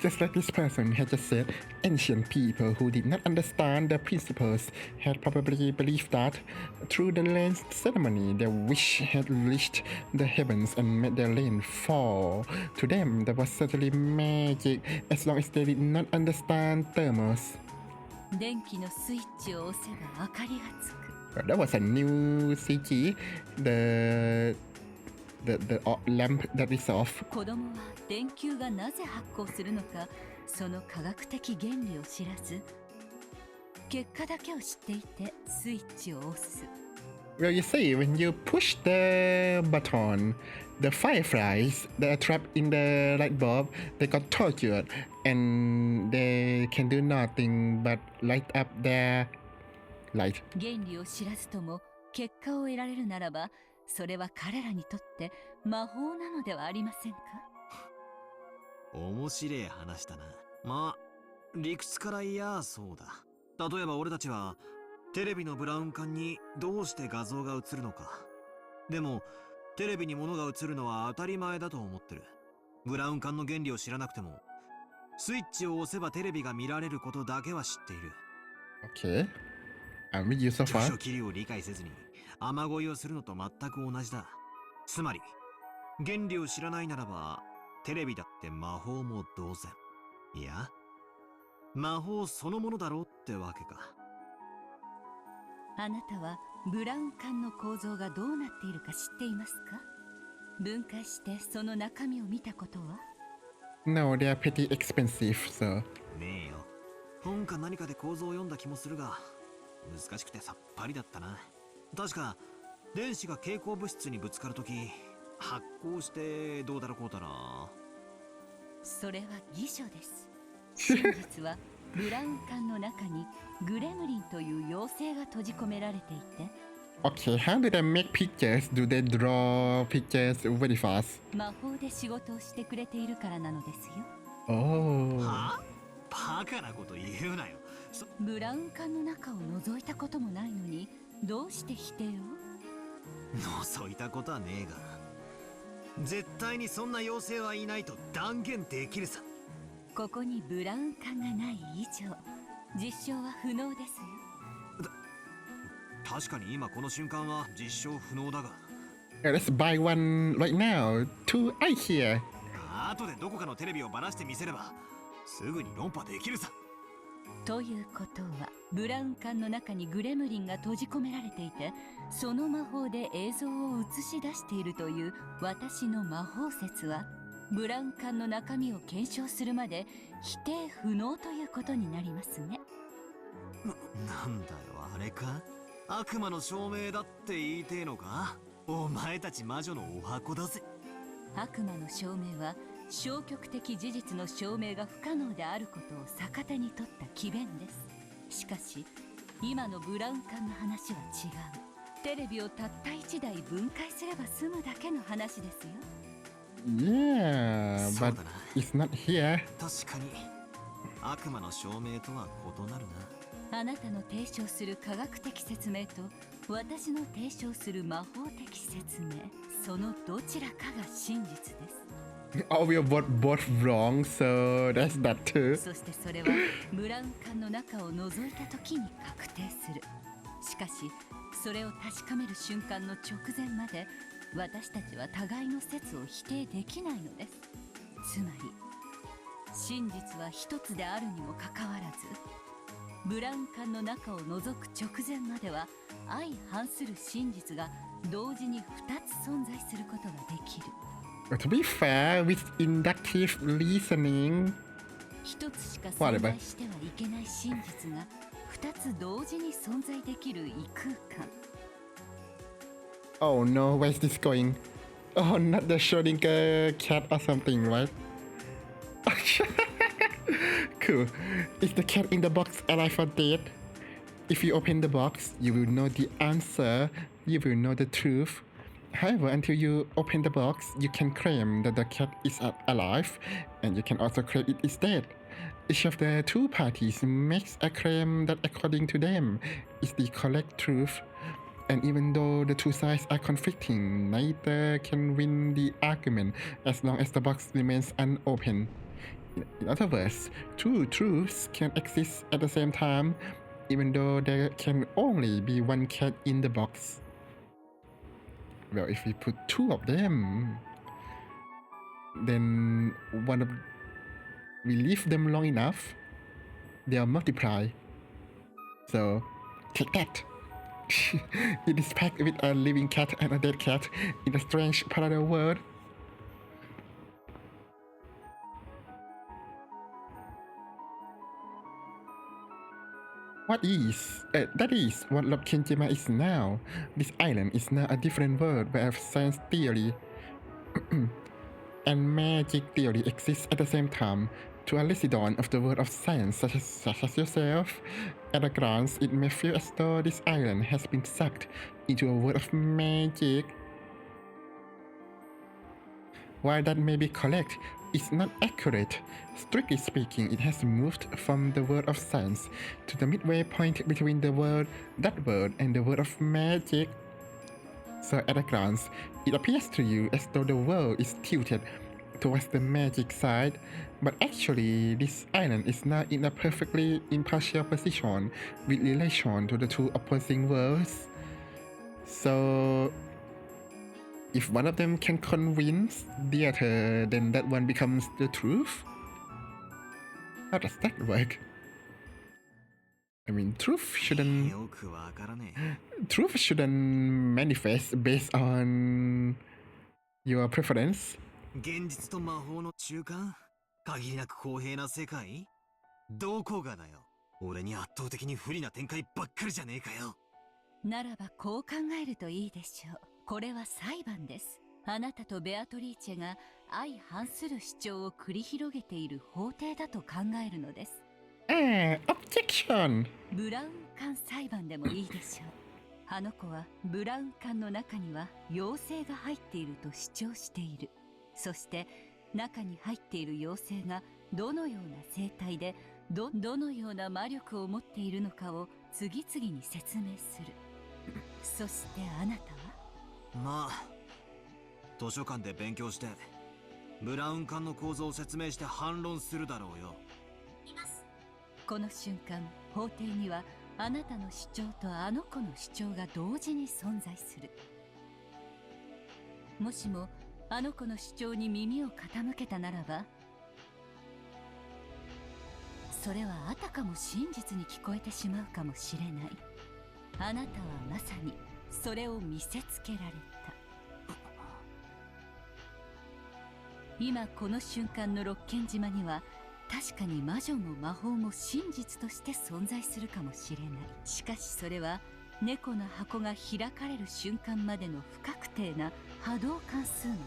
Just like this person had just said, ancient people who did not understand the principles had probably believed that through the rain ceremony their wish had reached the heavens and made their rain fall. To them, that was certainly magic as long as they did not understand thermos. 電気のスイッチを押せば明かりがつく。That was a new CG. The lamp that is off. 子供は電球がなぜ発光するのか、その科学的原理を知らず、結果だけを知っていてスイッチを押す。Well, you see, when you push the button, the fireflies that are trapped in the light bulb, they got tortured and they can do nothing but light up their light. 原理を知らずとも結果を得られるならば、それは彼らにとって魔法なのではありませんか？面白い話だな。まあ、理屈から言やそうだ。例えば俺たちはテレビのブラウン管にどうして画像が映るのか。でもテレビに物が映るのは当たり前だと思ってる。ブラウン管の原理を知らなくてもスイッチを押せばテレビが見られることだけは知っている。 Okay. I'm with you so 上 far. 昇気流を理解せずに雨乞いをするのと全く同じだ。つまり原理を知らないならばテレビだって魔法も同然。いや魔法そのものだろうってわけか。あなたはブラウン管の構造がどうなっているか知っていますか？分解してその中身を見たことは？ No, they are pretty expensive, so. ねえよ。本か何かで構造を読んだ気もするが難しくてさっぱりだったな。確か電子が蛍光物質にぶつかるとき発光してどうだろこうだら。それは偽書です。真実はブラウン管の中にグレムリンという妖精が閉じ込められていて、 Okay, how do they make pictures? Do they draw pictures very fast? 魔法で仕事をしてくれているからなのですよ。 Oh. はあ？バカなこと言うなよ。ブラウン管の中を覗いたこともないのにどうして否定を？覗いたことはねえが絶対にそんな妖精はいないと断言できるさ。ここにブラウン管がない以上実証は不能ですよ。確かに今この瞬間は実証不能だが。Let's buy one right now. 2 I here. 後でどこかのテレビをばらしてみせればすぐに論破できるさ。ということはブラウン管の中にグレムリンが閉じ込められていて、その魔法で映像を映し出しているという私の魔法説は、ブラウン管の中身を検証するまで否定不能ということになりますね。なんだよあれか、悪魔の証明だって言いてえのか。お前たち魔女のお箱だぜ。悪魔の証明は消極的事実の証明が不可能であることを逆手に取った詭弁です。しかし今のブラウン管の話は違う。テレビをたった1台分解すれば済むだけの話ですよ。Yeah, そう but だな。 it's not here. 確かに悪魔の証明とは異なるな。あなたの提唱する科学的説明と私の提唱する魔法的説明、そのどちらかが真実です。Oh, we are both wrong, so that's that too. そしてそれはブラウン管の中を覗いた時に確定する。しかしそれを確かめる瞬間の直前まで私たちは互いの説を否定できないのです。つまり真実は一つであるにもかかわらず、ブラウン管の中を覗く直前までは相反する真実が同時に2つ存在することができる。To be fair, with inductive reasoning, 一つしか存在してはいけない真実が2つ同時に存在できる異空間。oh no, where's this going? Oh, not the Schrodinger cat or something, right? Cool. Is the cat in the box alive or dead? If you open the box, you will know the answer, you will know the truth. However, until you open the box, you can claim that the cat is alive, and you can also claim it is dead. Each of the two parties makes a claim that according to them is the correct truth. And even though the two sides are conflicting, neither can win the argument as long as the box remains unopened. In other words, two truths can exist at the same time, even though there can only be one cat in the box. Well, if we put two of them, then we leave them long enough, they'll multiply. So, take that. It is packed with a living cat and a dead cat in a strange parallel world. That is what Lord Kenjima is now. This island is now a different world where science theory and magic theory exist at the same time. To a resident of the world of science such as yourself, at a glance it may feel as though this island has been sucked into a world of magic. While that may be correct, it's not accurate. Strictly speaking, it has moved from the world of science to the midway point between that world and the world of magic. So at a glance, it appears to you as though the world is tilted towards the magic side, but actually this island is now in a perfectly impartial position with relation to the two opposing worlds. So if one of them can convince the other, then that one becomes the truth? How does that work? I mean, truth shouldn't manifest based on your preference. 現実と魔法の中間、限りなく公平な世界。どこがだよ。俺に圧倒的に不利な展開ばっかりじゃねえかよ。ならばこう考えるといいでしょう。これは裁判です。あなたとベアトリーチェが相反する主張を繰り広げている法廷だと考えるのです。Objection! ブラウン管裁判でもいいでしょう。あの子はブラウン管の中には妖精が入っていると主張している。そして中に入っている妖精がどのような生態でどのような魔力を持っているのかを次々に説明する。そしてあなたはまあ図書館で勉強してブラウン管の構造を説明して反論するだろうよ。この瞬間法廷にはあなたの主張とあの子の主張が同時に存在する。もしもあの子の主張に耳を傾けたならば、それはあたかも真実に聞こえてしまうかもしれない。あなたはまさにそれを見せつけられた。今この瞬間の六軒島には確かに魔女も魔法も真実として存在するかもしれない。しかしそれは猫の箱が開かれる瞬間までの不確定な波動関数の世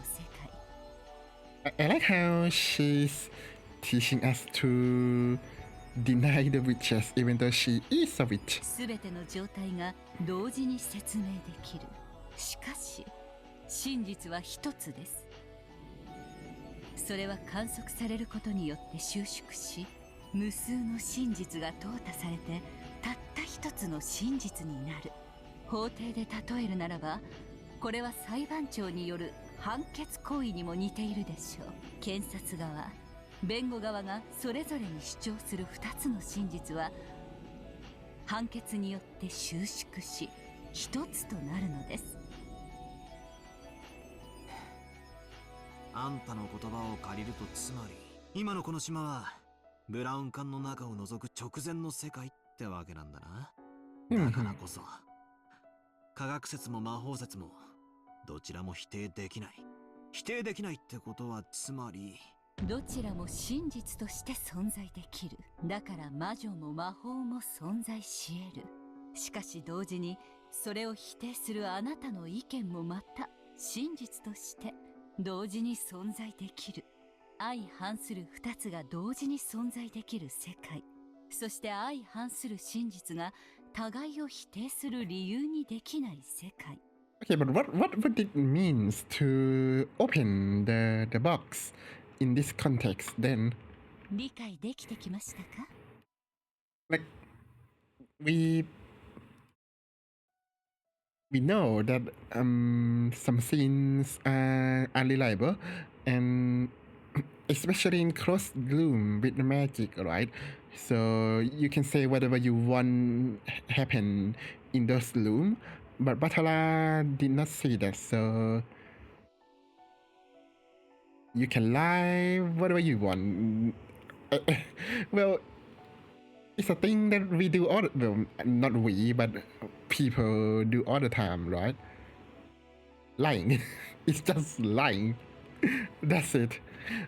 界。I like how she's teaching us to deny the witches even though she is a witch. すべての状態が同時に説明できる。しかし真実は一つです。それは観測されることによって収縮し、無数の真実が淘汰されてたった一つの真実になる。法廷で例えるならば、これは裁判長による判決行為にも似ているでしょう。検察側、弁護側がそれぞれに主張する2つの真実は判決によって収縮し一つとなるのです。あんたの言葉を借りると、つまり今のこの島はブラウン管の中を覗く直前の世界ってわけなんだな。だからこそ科学説も魔法説もどちらも否定できない。否定できないってことはつまりどちらも真実として存在できる。だから魔女も魔法も存在し得る。しかし同時にそれを否定するあなたの意見もまた真実として同時に存在できる。相反する2つが同時に存在できる世界。そして相反する真実が互いを否定する理由にできない世界。Okay, but what would it means to open the box in this context then? 理解できてきましたか？ Like we know that some scenes are unreliable, and especially in closed room with the magic, right? So you can say whatever you want happen in those room, but Batala did not see that, so you can lie whatever you want. Well, it's a thing that we do all, well, not we, but people do all the time, right? Lying. It's just lying. That's it.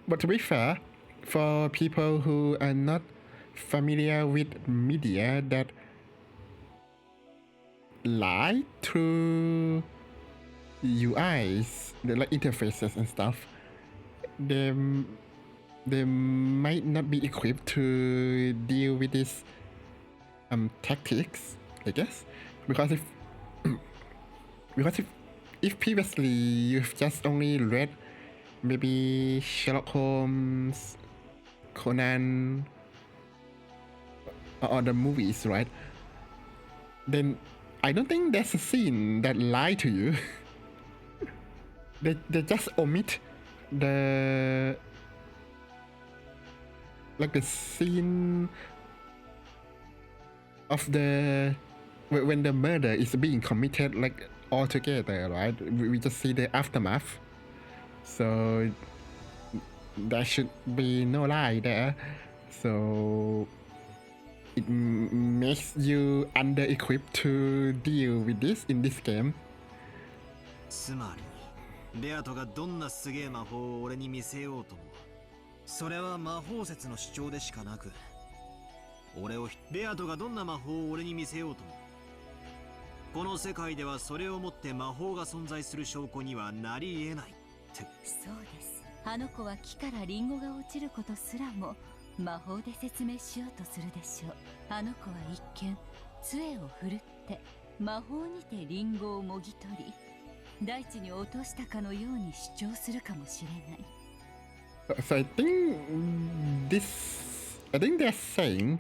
But to be fair, for people who are not familiar with media that lie through UIs, like interfaces and stuff, they might not be equipped to deal with these tactics, I guess, because if previously you've just only read maybe Sherlock Holmes, Conan, or the movies, right? Then I don't think there's a scene that lie to you. they just omit the scene of the when the murder is being committed, like all together, right? We just see the aftermath, so there should be no lie there. So it makes you under-equipped to deal with this in this game. つまりベアトがどんなすげえ魔法を俺に見せようとも、それは魔法説の主張でしかなく、ベアトがどんな魔法を俺に見せようとも、この世界ではそれをもって魔法が存在する証拠にはなり得ないって。そうです。あの子は木からリンゴが落ちることすらも魔法で説明しようとするでしょう。あの子は一見杖を振るって魔法にてリンゴをもぎ取り大地に落としたかのように主張するかもしれない。So I think they're saying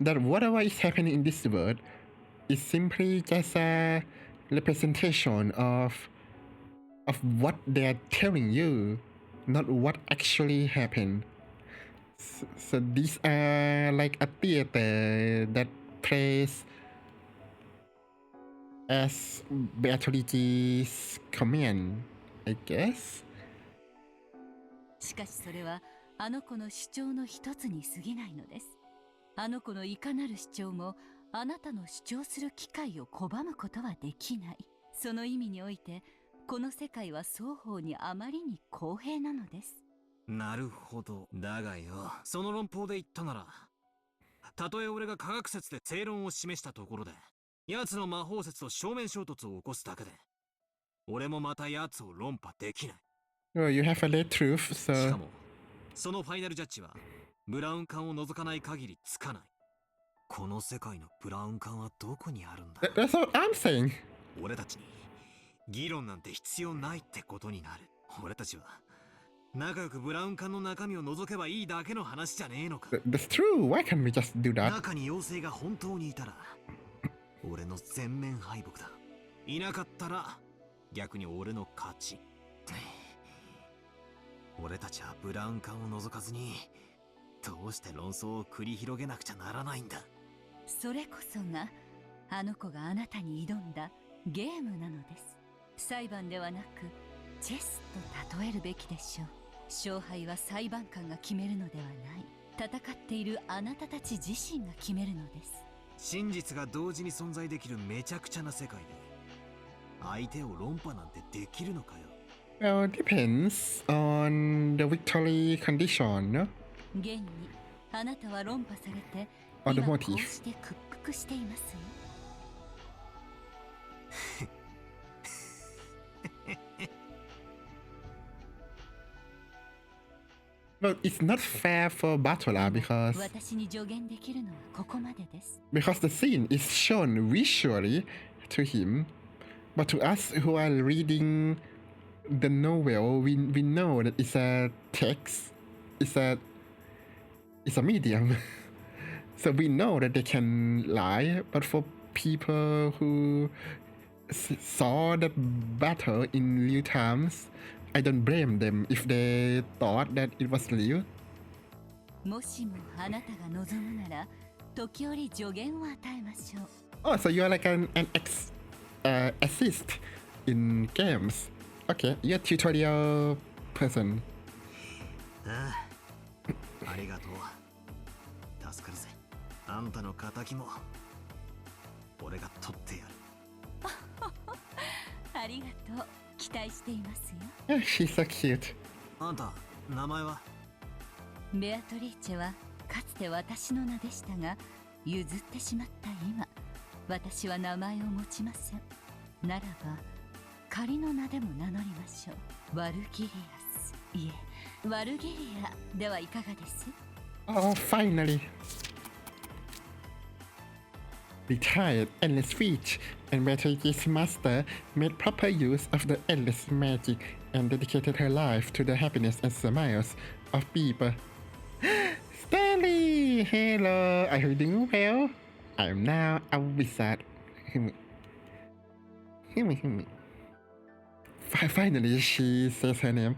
that whatever is happening in this world is simply just a representation of what they're telling you, not what actually happened. So these are like a theater that plays as Beatrice's command, I guess. しかしそれはあの子の主張の一つに過ぎないのです。あの子のいかなる主張もあなたの主張する機会を拒むことはできない。その意味においてこの世界は双方にあまりに公平なのです。なるほど。だがよ、その論法で言ったなら、たとえ俺が科学説で正論を示したところで、奴の魔法説と正面衝突を起こすだけで、俺もまた奴を論破できない。Well, you have a late truth, しか so も、そのファイナルジャッジは、ブラウン管を除かない限りつかない。この世界のブラウン管はどこにあるんだ？ that's what I'm saying. 俺たちに議論なんて必要ないってことになる。俺たちは仲良くブラウン管の中身を除けばいいだけの話じゃねえのか。 That's true. Why can't we just do that? 中に妖精が本当にいたら俺の全面敗北だ。いなかったら逆に俺の勝ち。俺たちはブラウン管を除かずにどうして論争を繰り広げなくちゃならないんだ。それこそがあの子があなたに挑んだゲームなのです。裁判ではなくチェスと例えるべきでしょう。勝敗は裁判官が決めるのではない。戦っているあなたたち自身が決めるのです。真実が同時に存在できるめちゃくちゃな世界で相手を論破なんてできるのかよ。 Well, depends on the victory condition, no? 現にあなたは論破されて Or the 今こう motive. して屈服していますよ。Well, it's not fair for Batola 私に助言できるのはここまでです。 because the scene is shown visually to him, but to us who are reading the novel, we know that it's a text, it's a medium. So we know that they can lie, but for people who saw that battle in real times, I don't blame them if they thought that it was real. もしもあなたが望むなら時折助言を与えましょう。 Oh, so you're like an assist in games. Okay, you're a tutorial person. ああ、ありがとう。助かるぜ。あんたの仇も俺が取ってやる。ありがとう。期待していますよ。 Yeah, she's so cute. あんた、名前は？ベアトリーチェはかつて私の名でしたが、譲ってしまった今、私は名前を持ちません。ならば仮の名でも名乗りましょう。ワルギリアス、いえ、ワルギリアではいかがです？ Oh, finally. Retired endless reach and Beatrice's master made proper use of the endless magic and dedicated her life to the happiness and smiles of people. Stanley! Hello, are you doing well? I am now a wizard. Finally, she says her name.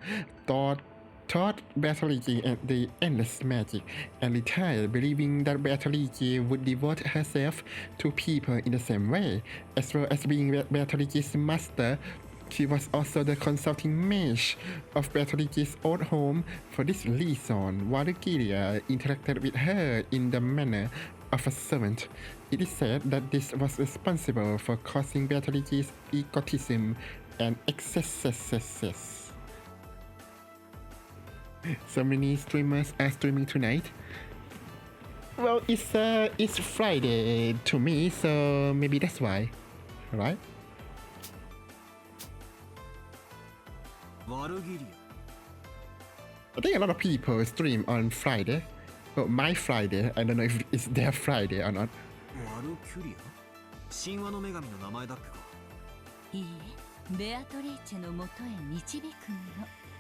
Taught Beatrice the endless magic and retired, believing that Beatrice would devote herself to people in the same way. As well as being Beatrice's master, she was also the consulting mage of Beatrice's old home. For this reason, Valkyria interacted with her in the manner of a servant. It is said that this was responsible for causing Beatrice's egotism and excesses. So many streamers are streaming tonight. Well, it's Friday to me, so maybe that's why, right? ワルギリ I think a lot of people stream on Friday. Well, my Friday. I don't know if it's their Friday or not. ア。ワルキュリア？神話の女神の名前だっけか？いいえ、ベアトリーチェのもとへ導くの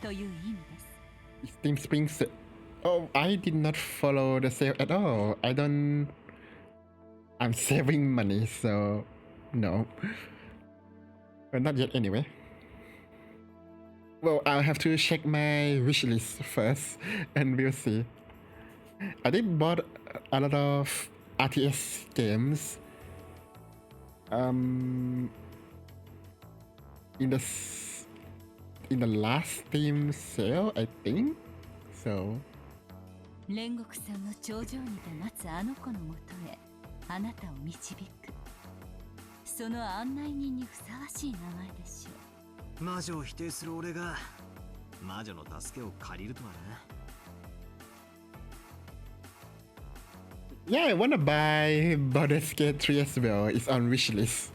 という意味です。Steam Springs. Oh, I did not follow the sale at all. I'm saving money, so no. But not yet anyway. Well, I'll have to check my wish list first, and we'll see. I did bought a lot of RTS games. In the last Steam sale, I think. So 煉獄さんの頂上にて待つあの子のもとへあなたを導く。その案内人にふさわしい名前でしょう。魔女を否定する俺が魔女の助けを借りるとはな。Yeah, I wanna buy Baldur's Gate 3 as well. It's on wishlist.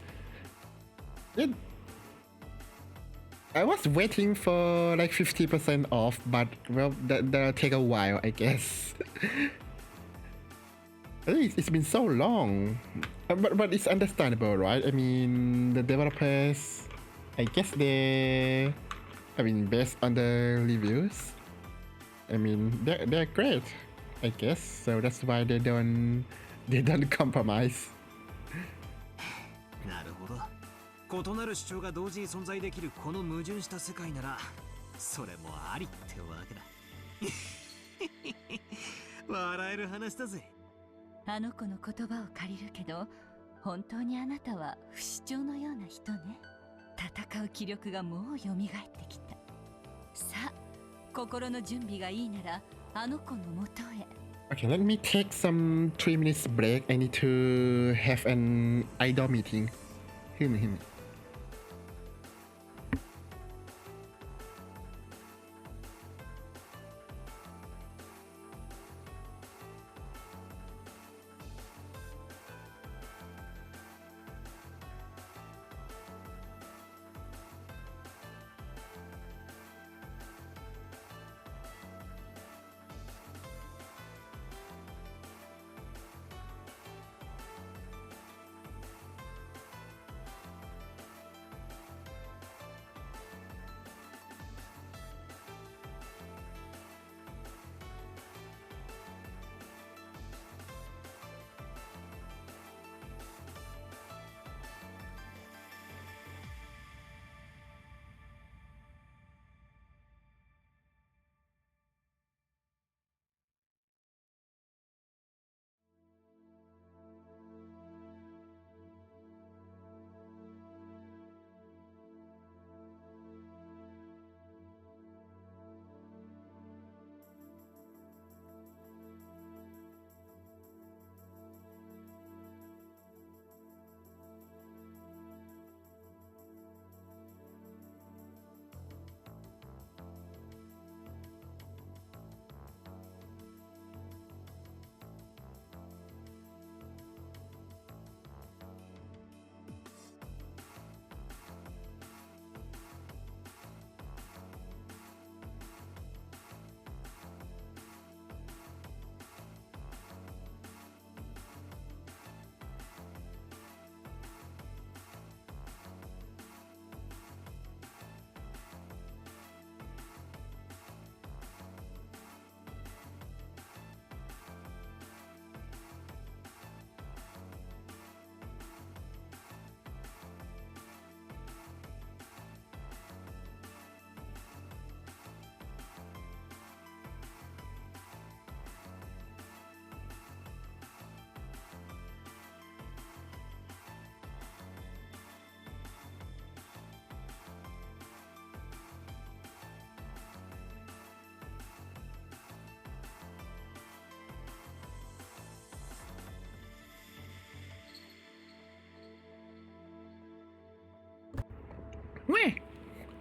I was waiting for like 50% off, but well, that'll take a while, I guess. It's been so long, but it's understandable, right? I mean, the developers, I guess based on the reviews, I mean, they're great, I guess. So that's why they don't compromise. なるほど。異なる主張が同時に存在できるこの矛盾した世界なら、それもありってわけだ。笑える話だぜ。あの子の言葉を借りるけど、本当にあなたは不死鳥のような人ね。戦う気力がもう蘇ってきた。さあ、心の準備がいいならあの子のもとへ。Okay, let me take some 3 minutes break. I need to have an idol meeting. Hear me.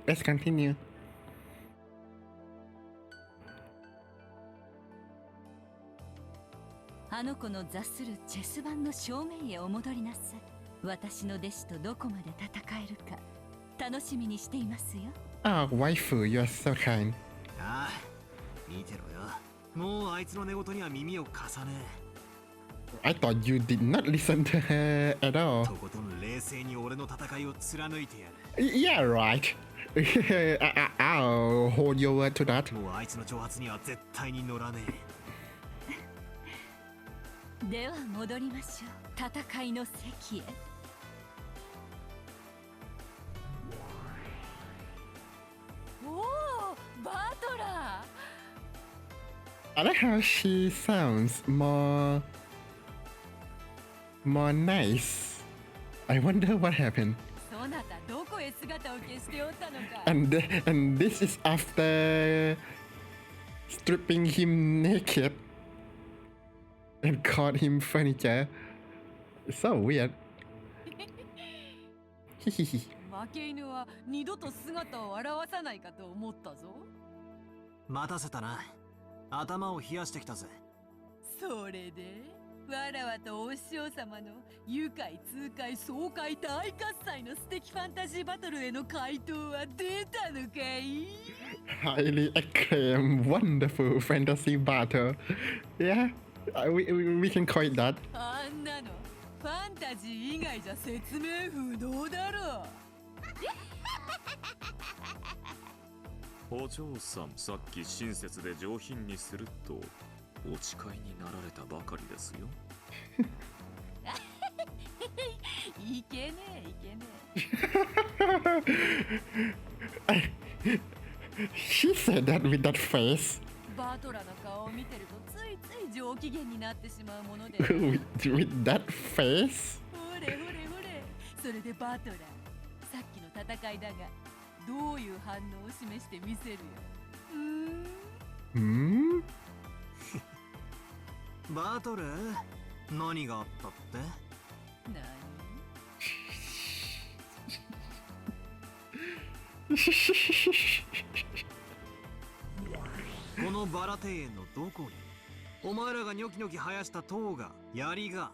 Let's continue. あの子の座するチェス盤の正面へお戻りなさい。私の弟子とどこまで戦えるか楽しみにしていますよ。Oh, waifu, you are so kind. ああ、見てろよ。もうあいつの寝言には耳を貸さねえ。I thought you did not listen to her at all. とことん冷静に俺の戦いを貫いてやる。Yeah, right. I'll hold your word to that. もうあいつの挑発には絶対に乗らねえ。では戻りましょう。戦いの席へ。おお、バトラー。I like how she sounds more nice. I wonder what happened. そなたどこへ姿を消しておったのか。And this is after stripping him naked and called him furniture. It's so weird. 負け犬は二度と姿を現さないかと思ったぞ。待たせたな。頭を冷やしてきたぜ。それでわらわとお師匠様の愉快痛快爽快大喝采の素敵ファンタジーバトルへの回答は出たのかい？ Highly acclaimed, wonderful fantasy battle. Yeah, we can call it that. あんなのファンタジー以外じゃ説明不能だろ。お嬢さん、さっき親切で上品にするとお誓いになられたばかりですよ。いけねえいけね She said that with that face. え。バトラの顔を見てるとついつい上機嫌になってしまうもので。with that face? ほれほれほれ。それでバトラ、さっきの戦いだがどういう反応を示してみせるよ。Hmm? バトル何があったって？何？このバラ庭園のどこにお前らがニョキニョキ生やした塔が槍が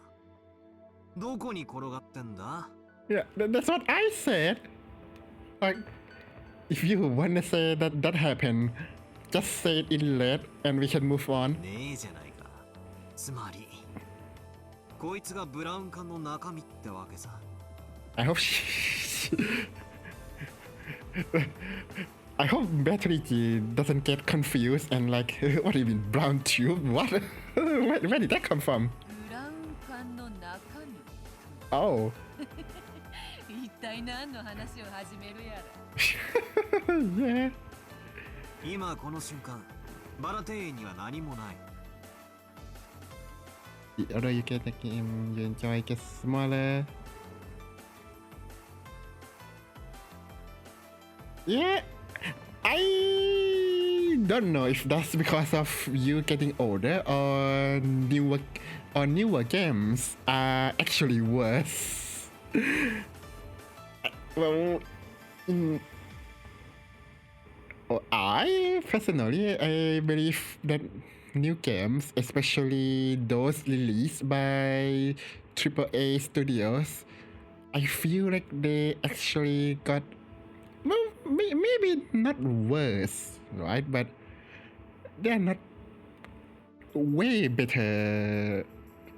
どこに転がってんだ？ Yeah, that's what I said. Like, if you wanna say that that happened, just say it in red and we can move on. ねえじゃないか。つまりこいつがブラウン管の中身ってわけさ。I hope she... I hope Battery G doesn't get confused and like, what do you mean, brown tube? What? Where did that come from? ブラウン管の中身。 Oh. 一体何の話を始めるやら。Yeah. 今この瞬間バラ庭園には何もない。 Although you get the game, you enjoy it gets smaller. Yeah, I don't know if that's because of you getting older or newer games are actually worse. Well, I personally I believe that new games, especially those released by AAA studios, I feel like they actually got, well, maybe not worse, right? But they're not way better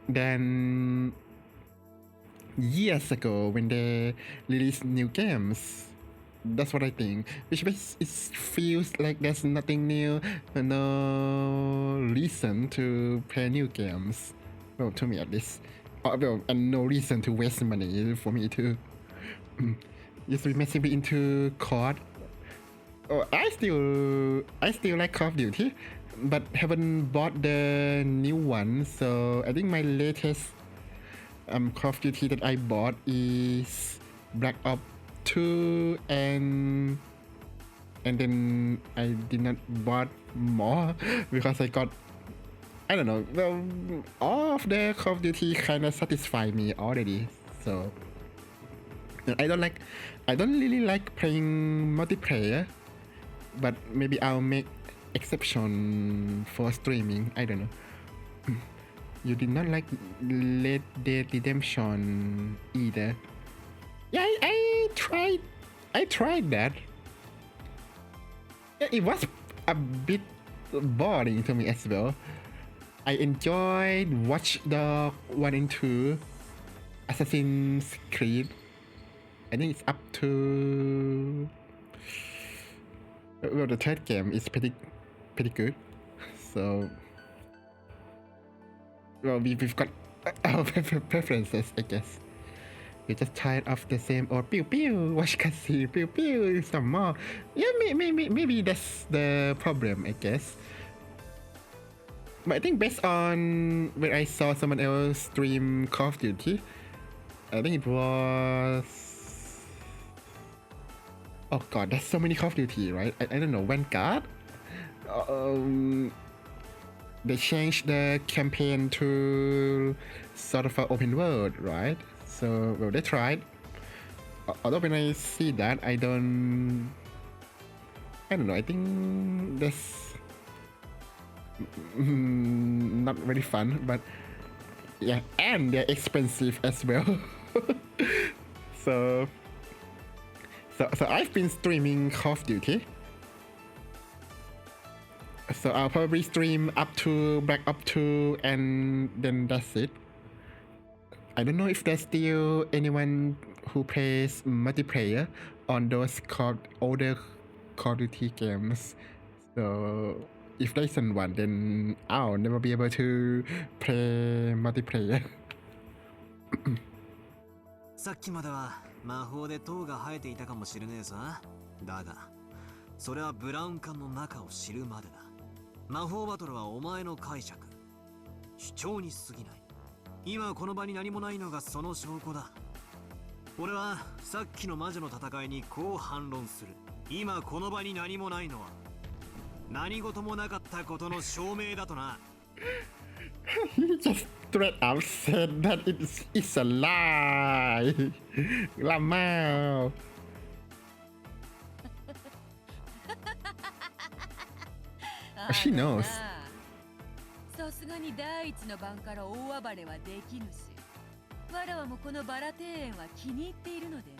than years ago when they released new games. That's what I think. Which makes it feels like there's nothing new, no reason to play new games. Well, to me at least. Well, and no reason to waste money for me to used to be massively into COD. Oh, I still like Call of Duty, but haven't bought the new one. So I think my latest Call of Duty that I bought is Black Ops 2, and then I did not bought more because I got, I don't know, well, all of the Call of Duty kind of satisfy me already. So I don't really like playing multiplayer, but maybe I'll make exception for streaming. I don't know. You did not like Red Dead Redemption either. Yeah, I tried that. Yeah, it was a bit boring to me as well. I enjoyed Watch Dogs 1 and 2, Assassin's Creed. I think it's up to, well, the third game is pretty good. So, well, we've got our preferences, I guess. We're just tired of the same old pew pew, watch cutscene, pew pew, some more. Yeah, maybe that's the problem, I guess. But I think based on when I saw someone else stream Call of Duty, I think it was, oh god, there's so many Call of Duty, right? I don't know, Vanguard? they changed the campaign to sort of an open world, right? So well, they tried. Although when I see that, I don't know. I think that's not very fun, but yeah, and they're expensive as well. so I've been streaming Call of Duty. So I'll probably stream up to Black Ops 2 and then that's it. I don't know if there's still anyone who plays multiplayer on those older Call of Duty games. So if there isn't one, then I'll never be able to play multiplayer. さっきまでは魔法で塔が生えていたかもしれねえさ。だがそれはブラウン管の中を知るまでだ。魔法バトルはお前の解釈、主張に過ぎない。今この場に何もないのがその証拠だ。俺はさっきの魔女の戦いにこう反論する。今この場に何もないのは何事もなかったことの証明だとな。He just straight up said that it's a lie. Lamau. She knows. さすがに第一の晩から大暴れはできぬし、わらわもこのバラ庭園は気に入っているのでな。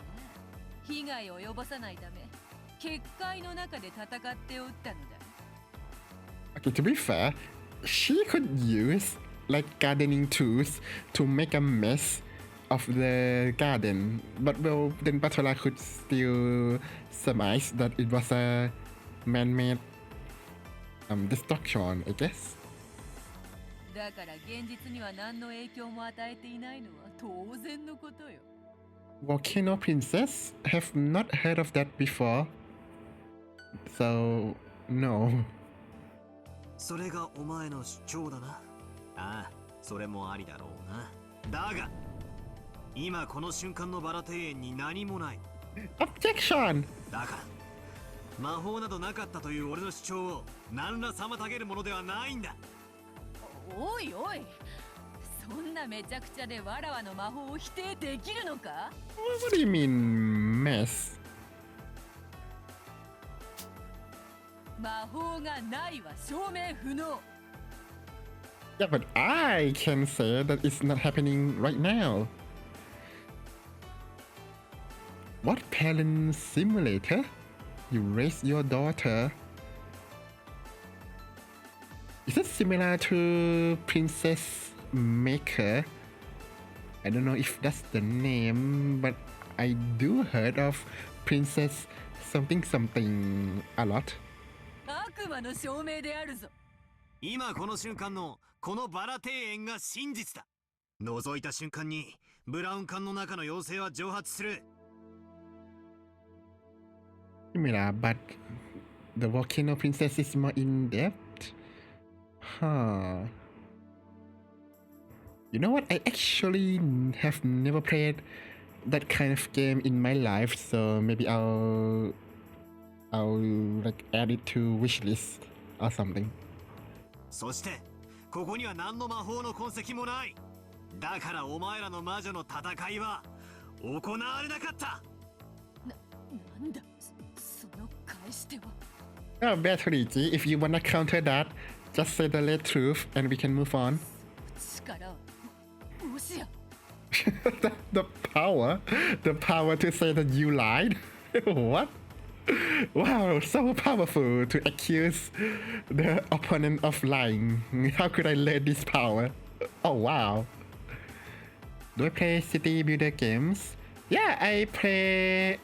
被害を及ぼさないため、結界の中で戦っておったのだ。Okay, to be fair, she could use like gardening tools to make a mess of the garden, but well, then Batola could still surmise that it was a man-made destruction, I guess. だから現実には何の影響も与えていないのは当然のことよ。Volcano Princess? Have not heard of that before. So, no. それがお前の主張だな。ああ、それもありだろうな。だが今この瞬間のバラ庭園に何もない。 Objection! だから魔法などなかったという俺の主張を何ら妨げるものではないんだ。おいおい、そんなめちゃくちゃでわらわの魔法を否定できるのか？ What do you mean, mess? 魔法がないは証明不能。 Yeah, but I can say that it's not happening right now. What parent simulator? You raise your daughter. Is it similar to Princess Maker? I don't know if that's the name, but I do heard of Princess something something a lot. 悪魔の証明であるぞ。今この瞬間のこのバラ庭園が真実だ。覗いた瞬間にブラウン管の中の妖精は蒸発する。Similar, but the Volcano Princess is more in depth. Huh. You know what? I actually have never played that kind of game in my life, so maybe I'll like add it to wishlist or something. そしてここには何の魔法の痕跡もない。だからお前らの魔女の戦いは行われなかった。なんだ、その返しては。Oh, Beatrice, if you wanna counter that, just say the late truth and we can move on. 力、もしや。the power to say that you lied? What? Wow, so powerful to accuse the opponent of lying. How could I let this power? Oh wow. Do I play city builder games? Yeah, I play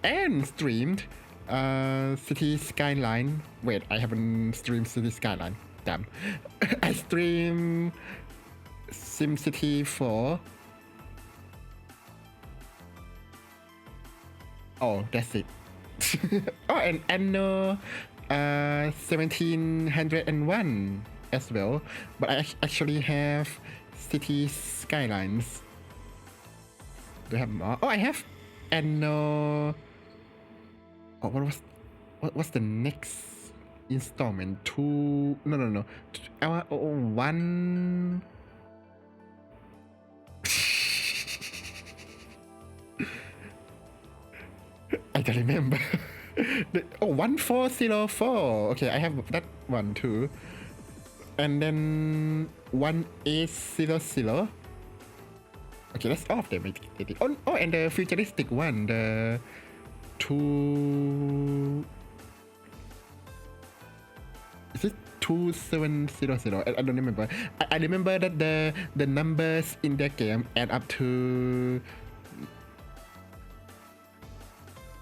and streamed City Skyline. Wait, I haven't streamed City Skyline. Damn. I stream SimCity 4. Oh, that's it. Oh, and Anno 1701 as well. But I actually have City Skylines. Do I have more? Oh, I have Anno. Oh, what was the next installment. Two, no. One. I don't remember. 1404. Okay, I have that one too. And then 1800. Okay, that's all of them. Oh, and the futuristic one, the two. Is it 2700? I don't remember. I remember that the numbers in the game add up to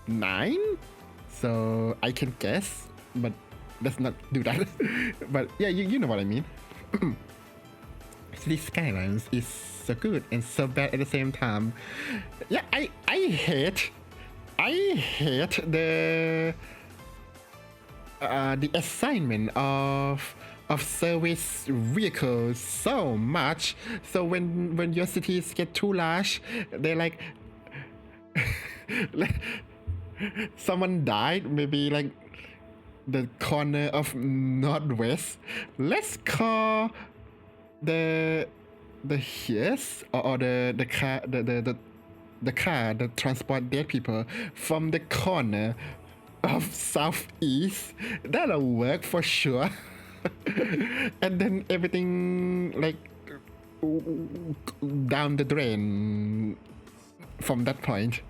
9, so I can guess, but let's not do that. But yeah, you know what I mean. City Skylines is so good and so bad at the same time. Yeah, I hate the assignment of service vehicles so much. So when your cities get too large, they're like someone died, maybe like the corner of Northwest. Let's call the hearse or the car the car that transport dead people from the corner of Southeast. That'll work for sure. And then everything like down the drain from that point.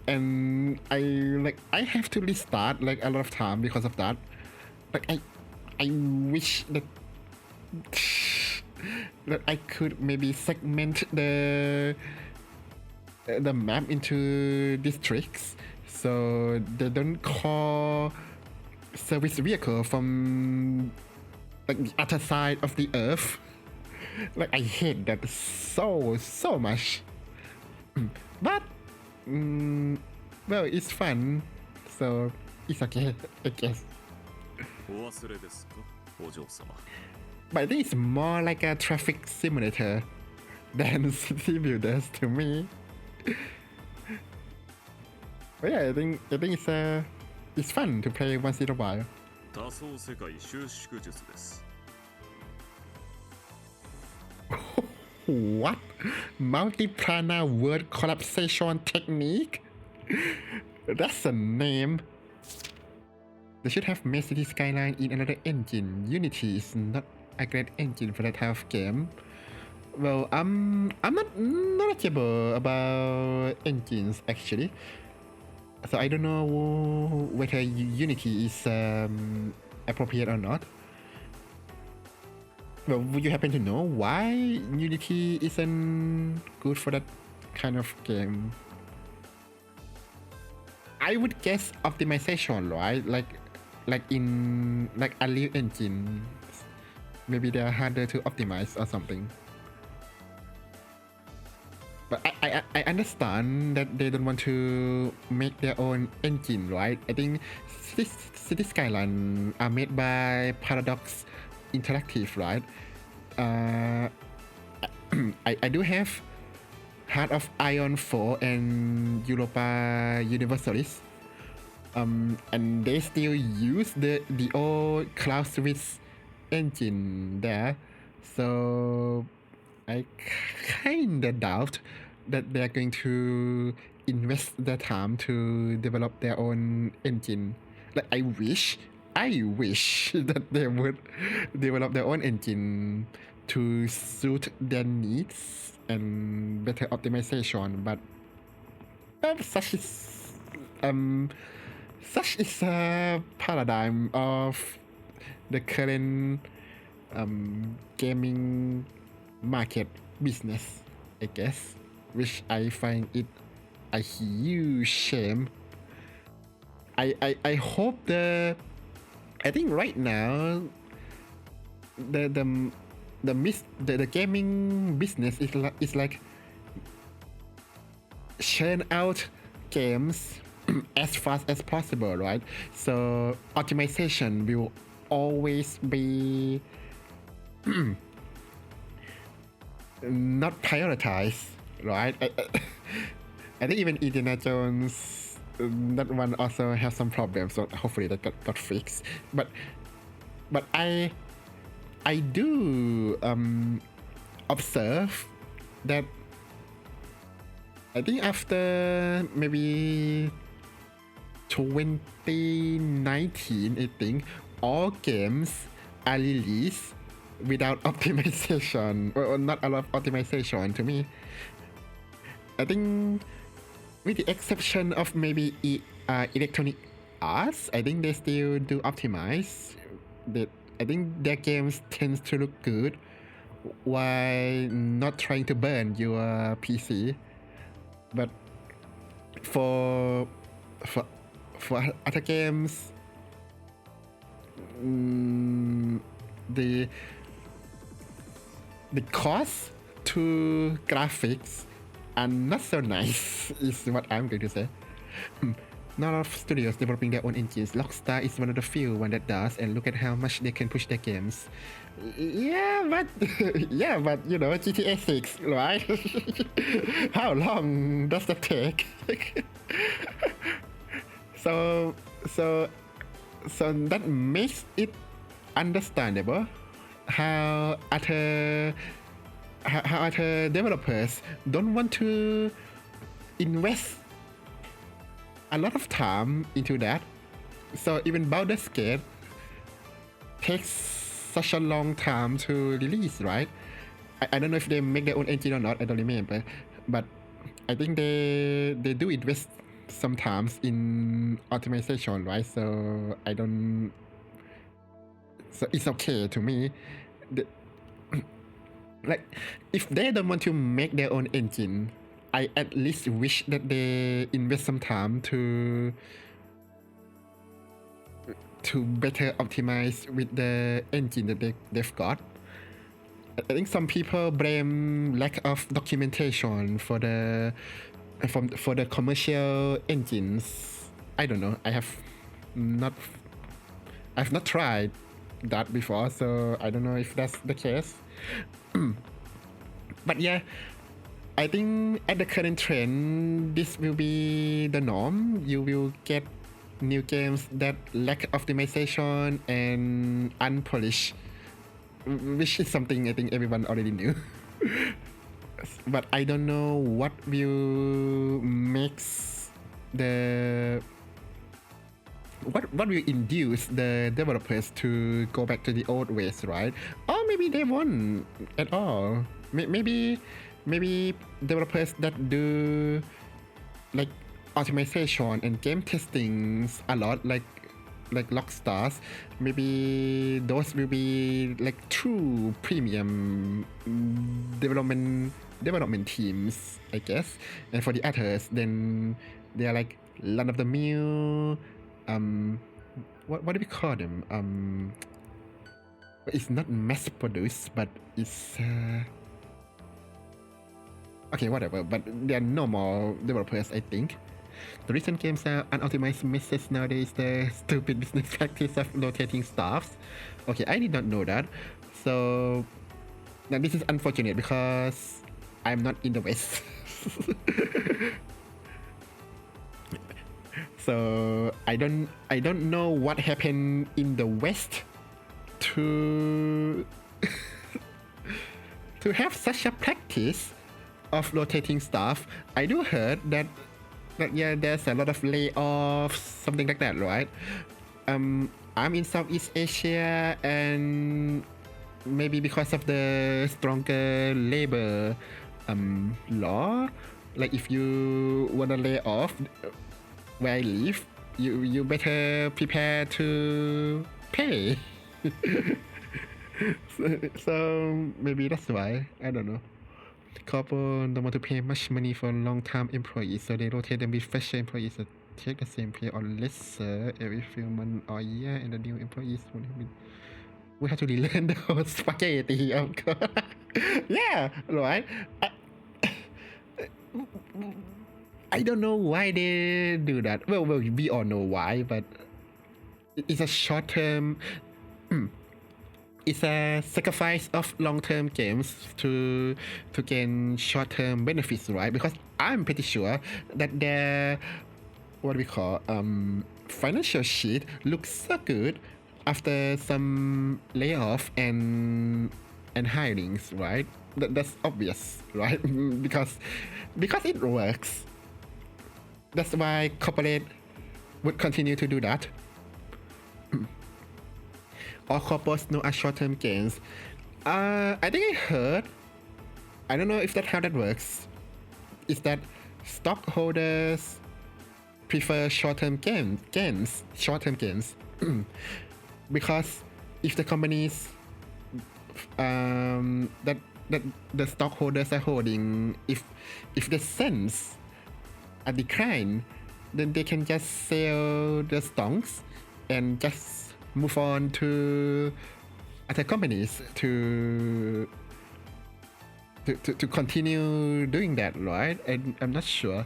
And I have to restart like a lot of time because of that. Like I wish that I could maybe segment the map into districts so they don't call service vehicle from like the other side of the earth. Like I hate that so much. But well, it's fun, so it's okay, I guess. お忘れですか、お嬢様。 But I think it's more like a traffic simulator than city builders to me. But yeah, I think it's fun to play once in a while. 多層世界収縮術です。 What? Multiplanar word collapsation technique? That's a name. They should have made City Skyline in another engine. Unity is not a great engine for that type of game. Well, I'm not knowledgeable about engines actually, so I don't know whether Unity is appropriate or not. Well, would you happen to know why Unity isn't good for that kind of game? I would guess optimization, right? Like in like Unreal Engine, maybe they're harder to optimize or something. But I understand that they don't want to make their own engine, right? I think City Skyline are made by Paradox Interactive, right? I do have Heart of Iron 4 and Europa Universalis, and they still use the old Cloud Swiss engine there, so I kinda doubt that they're going to invest their time to develop their own engine. Like I wish that they would develop their own engine to suit their needs and better optimization, but such is a paradigm of the current gaming market business, I guess, which I find it a huge shame. I hope I think right now the gaming business is like churn out games as fast as possible, right? So optimization will always be not prioritized, right? I think even Indiana Jones, that one also has some problems, so hopefully that got fixed. But but I do observe that I think after maybe 2019, I think all games are released without optimization, or not a lot of optimization to me. I think with the exception of maybe Electronic Arts, I think they still do optimize. I think their games tends to look good while not trying to burn your PC. But for other games, the cost to graphics are not so nice is what I'm going to say. Not a lot of studios developing their own engines. Rockstar is one of the few one that does, and look at how much they can push their games. Yeah, but you know, GTA 6, right? How long does that take? so that makes it understandable how other developers don't want to invest a lot of time into that. So even Baldur's Gate takes such a long time to release, right? I don't know if they make their own engine or not, I don't remember, but I think they do invest sometimes in optimization, right? So it's okay to me. Like, if they don't want to make their own engine, I at least wish that they invest some time to better optimize with the engine that they've got. I think some people blame lack of documentation for the commercial engines. I don't know. I've not tried that before, so I don't know if that's the case. But yeah, I think at the current trend, this will be the norm. You will get new games that lack optimization and unpolished, which is something I think everyone already knew. But I don't know what will makes what will induce the developers to go back to the old ways, right? Or maybe they won't at all. Maybe developers that do like optimization and game testing a lot, like Rockstars, maybe those will be like true premium development teams, I guess. And for the others, then they are like run of the mill. What do we call them? It's not mass produced, but it's okay, whatever. But they are normal developers, I think. The recent games are unoptimized messes nowadays. The stupid business practice of rotating staffs. Okay, I did not know that. So now this is unfortunate because I'm not in the West. So I don't know what happened in the West to have such a practice of rotating staff. I do heard that yeah, there's a lot of layoffs, something like that, right? I'm in Southeast Asia, and maybe because of the stronger labor law, like if you wanna lay off where I live, you better prepare to pay. so maybe that's why. I don't know. Corporate don't want to pay much money for long-term employees, so they rotate them with fresher employees that take the same pay or lesser every few months or year, and the new employees we have to relearn the whole spaghetti of course. Yeah, right. I don't know why they do that. Well, we all know why, but it's a short-term. It's a sacrifice of long-term games to gain short-term benefits, right? Because I'm pretty sure that their financial sheet looks so good after some layoff and hirings, right? That's obvious, right? because it works. That's why corporate would continue to do that. All corporates know are short-term gains. I think I heard. I don't know if that's how that works. Is that stockholders prefer short-term gains, because if the companies that the stockholders are holding, if they sense a decline, then they can just sell the stocks and just move on to other companies to continue doing that, right? I'm not sure.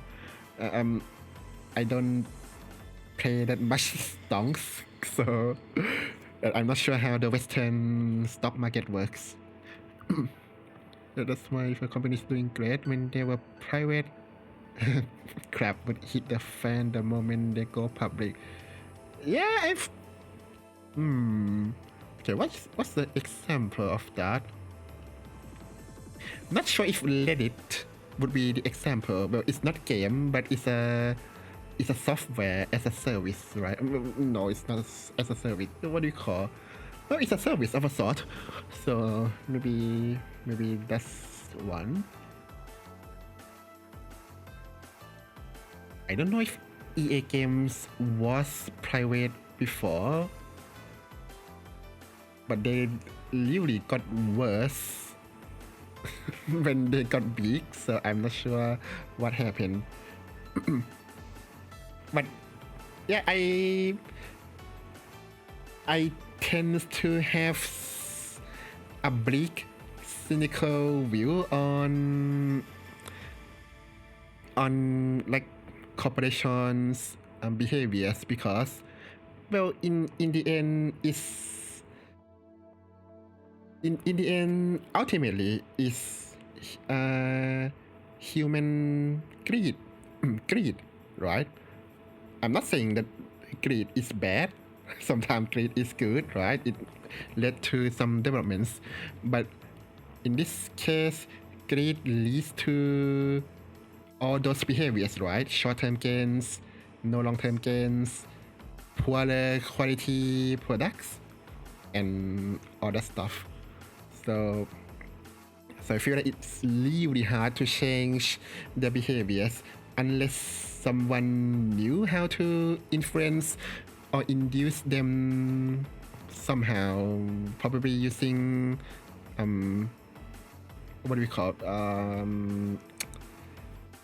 I don't pay that much stocks, so I'm not sure how the Western stock market works. That's why if a company is doing great when they were private, crap would hit the fan the moment they go public. Yeah, okay, what's the example of that? Not sure if Reddit would be the example. Well, it's not game, but it's a software as a service, right? No, it's not as a service. What do you call? Well, it's a service of a sort. So maybe that's one. I don't know if EA Games was private before, but they really got worse when they got big, so I'm not sure what happened. But yeah, I tend to have a bleak, cynical view on like corporations behaviors, because, well, in the end is in the end ultimately is human greed, right? I'm not saying that greed is bad. Sometimes greed is good, right? It led to some developments, but in this case, greed leads to all those behaviors, right? Short-term gains, no long-term gains, poorer quality products, and all that stuff. So I feel like it's really hard to change their behaviors unless someone knew how to influence or induce them somehow, probably using what do we call it?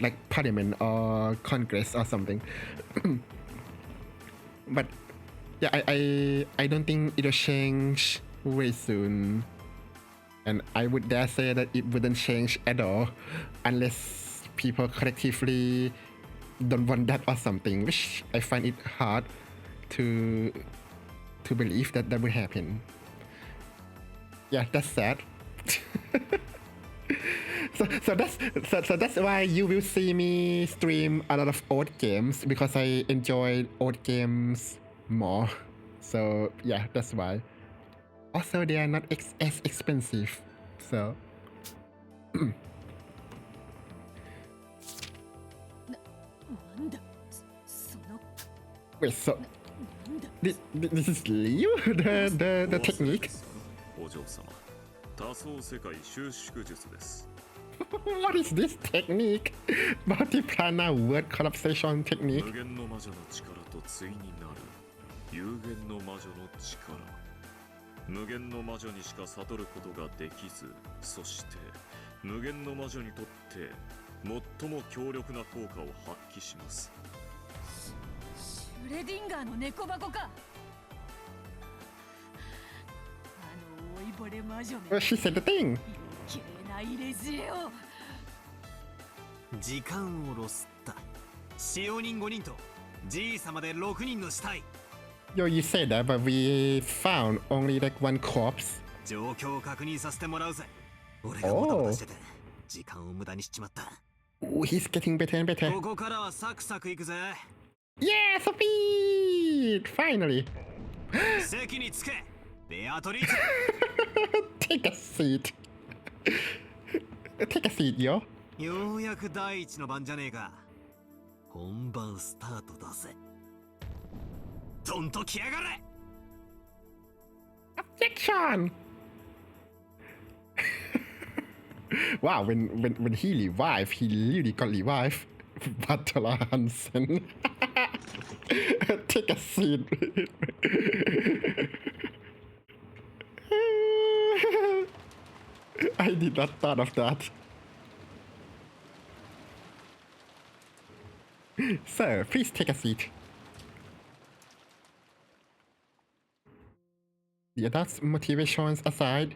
Like parliament or congress or something. But yeah, I don't think it'll change very soon, and I would dare say that it wouldn't change at all unless people collectively don't want that or something, which I find it hard to believe that would happen. Yeah, that's sad. So that's why you will see me stream a lot of old games, because I enjoy old games more. So yeah, that's why. Also, they are not as expensive, so. Wait, so this is Liu, the technique? What is this technique? Multi-planar word collapsation technique? 無限の魔女にしか悟ることができず、そして無限の魔女にとって最も強力な効果を発揮します。シュレディンガーの猫箱か。老いぼれ魔女め。She said the thing. 綺麗な入れ知恵を。時間をロスった。使用人5人とじいさまで6人の死体。 Yo, you said that, but we found only like one corpse. 状況を確認させてもらうぜ。俺がもたもたしてて時間を無駄にしちまった。Oh, he's getting better and better. ここからはサクサクいくぜ。Yeah, speed! Finally. 席につけベアトリー Take a seat. Take a seat, yo. ようやく第一の番じゃねえか。本番スタートだぜ。どんと来やがれ。 Objection! Wow, when he revived, he literally got revived. Batala Hansen. Take a seat. I did not thought of that. Sir, please take a seat. The adults' motivations aside,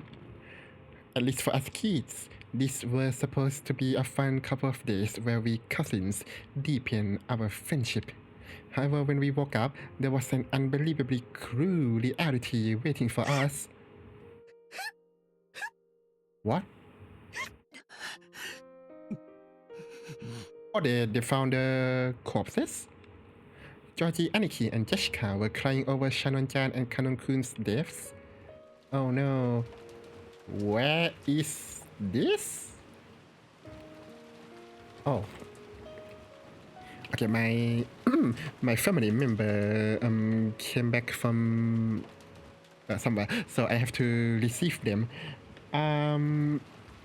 at least for us kids, this was supposed to be a fun couple of days where we cousins deepen our friendship. However, when we woke up, there was an unbelievably cruel reality waiting for us. What? Oh, they found the corpses? Georgie, Aniki, and Jessica were crying over Shannon-chan and Kanon-kun's deaths. Oh no. Where is this? Oh. Okay, my my family member came back from somewhere, so I have to receive them.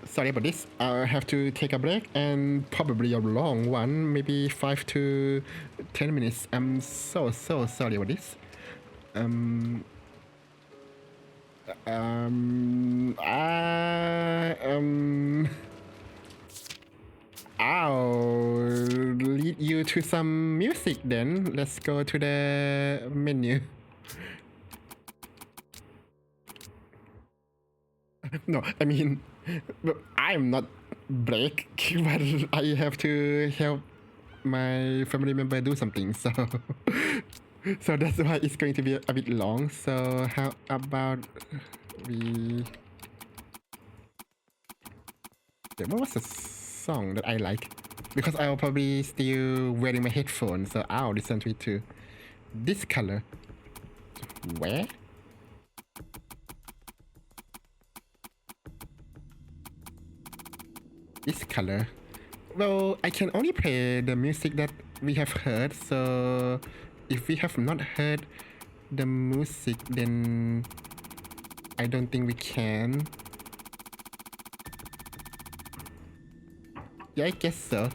Sorry about this. I'll have to take a break, and probably a long one, maybe 5 to 10 minutes. I'm so sorry about this. I'll lead you to some music then. Let's go to the menu. No, I mean, I'm not break, but I have to help my family member do something, so so that's why it's going to be a bit long. So how about we... Okay, what was the song that I like? Because I'll probably still wearing my headphones, so I'll listen to it too. This color. Where? This color. Well, I can only play the music that we have heard, so if we have not heard the music, then I don't think we can. Yeah, I guess so.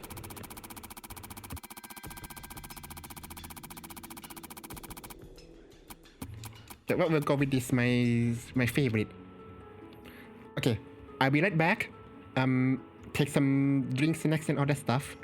Okay, well, we'll go with this, my favorite. Okay, I'll be right back. Take some drinks, snacks, and all that stuff.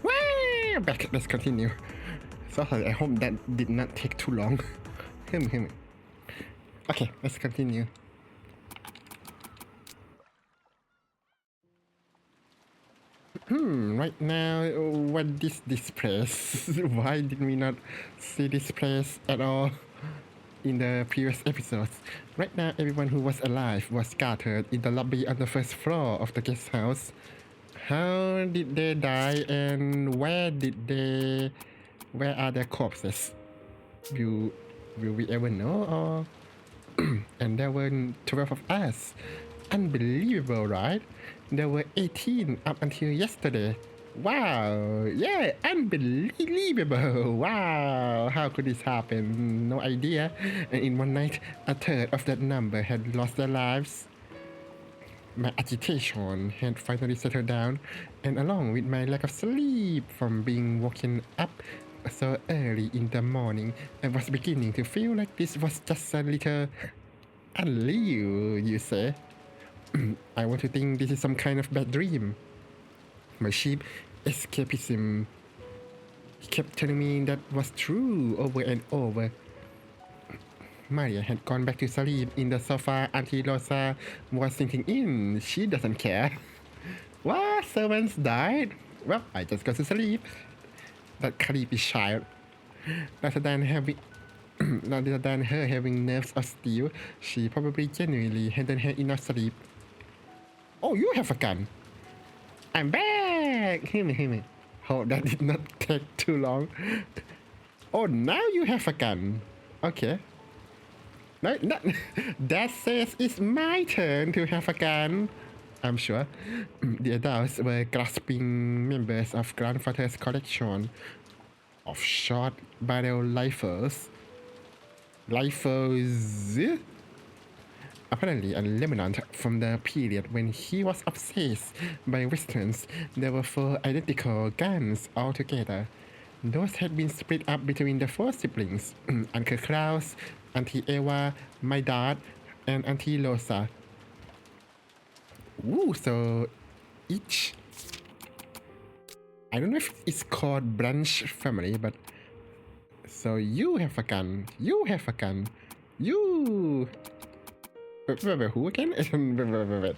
Well, back. Let's continue. Sorry, I hope that did not take too long. Okay, let's continue. Right now, what is this place? Why did we not see this place at all in the previous episodes? Right now, everyone who was alive was scattered in the lobby on the first floor of the guest house. How did they die and where are their corpses? Will we ever know, or and there were 12 of us. Unbelievable, right? There were 18 up until yesterday. Wow, yeah, unbelievable. Wow, how could this happen? No idea. And in one night, a third of that number had lost their lives. My agitation had finally settled down, and along with my lack of sleep from being woken up so early in the morning, I was beginning to feel like this was just a little unreal, you say? I want to think this is some kind of bad dream. My cheap escapism kept telling me that was true over and over. Maria had gone back to sleep in the sofa. Auntie Rosa was sinking in. She doesn't care. What? Servants died? Well, I just go to sleep. That creepy child. Rather than her having nerves of steel, she probably genuinely hadn't had enough sleep. Oh, you have a gun. I'm back. Hear me. Oh, that did not take too long. Oh, now you have a gun. Okay. No, that says it's my turn to have a gun. I'm sure. The adults were grasping members of grandfather's collection of short barrel rifles. Apparently a remnant from the period when he was obsessed by westerns. There were 4 identical guns altogether. Those had been split up between the 4 siblings, Uncle Klaus, Auntie Eva, my dad, and Auntie Rosa. Ooh, so each... I don't know if it's called branch family, but... So you have a gun, you have a gun, you... Wait, who again? Wait.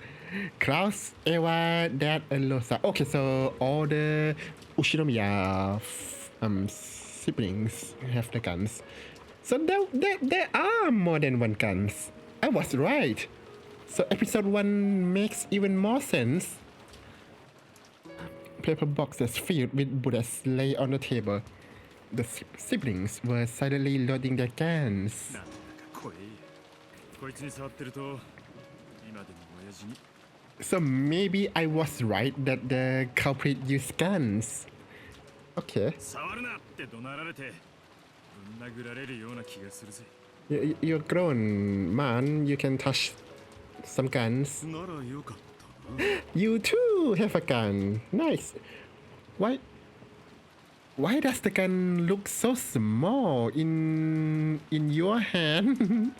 Klaus, Eva, Dad, and Rosa. Okay, so all the Ushinomiya siblings have the guns. So there are more than one guns. I was right. So episode 1 makes even more sense. Paper boxes filled with bullets lay on the table. The siblings were silently loading their guns. So maybe I was right that the culprit used guns. Okay. You're grown, man. You can touch some guns. You too have a gun. Nice. Why does the gun look so small in your hand?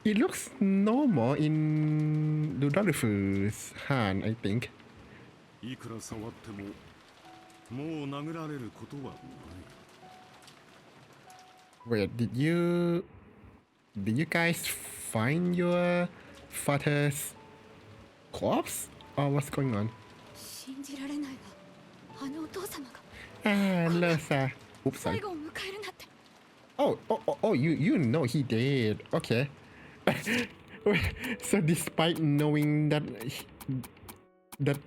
It looks normal in Rudolph's hand, I think. Wait, did you guys find your father's corpse? Or what's going on? Rosa. Oops, sorry. Oh, you know he did. Okay. So despite knowing that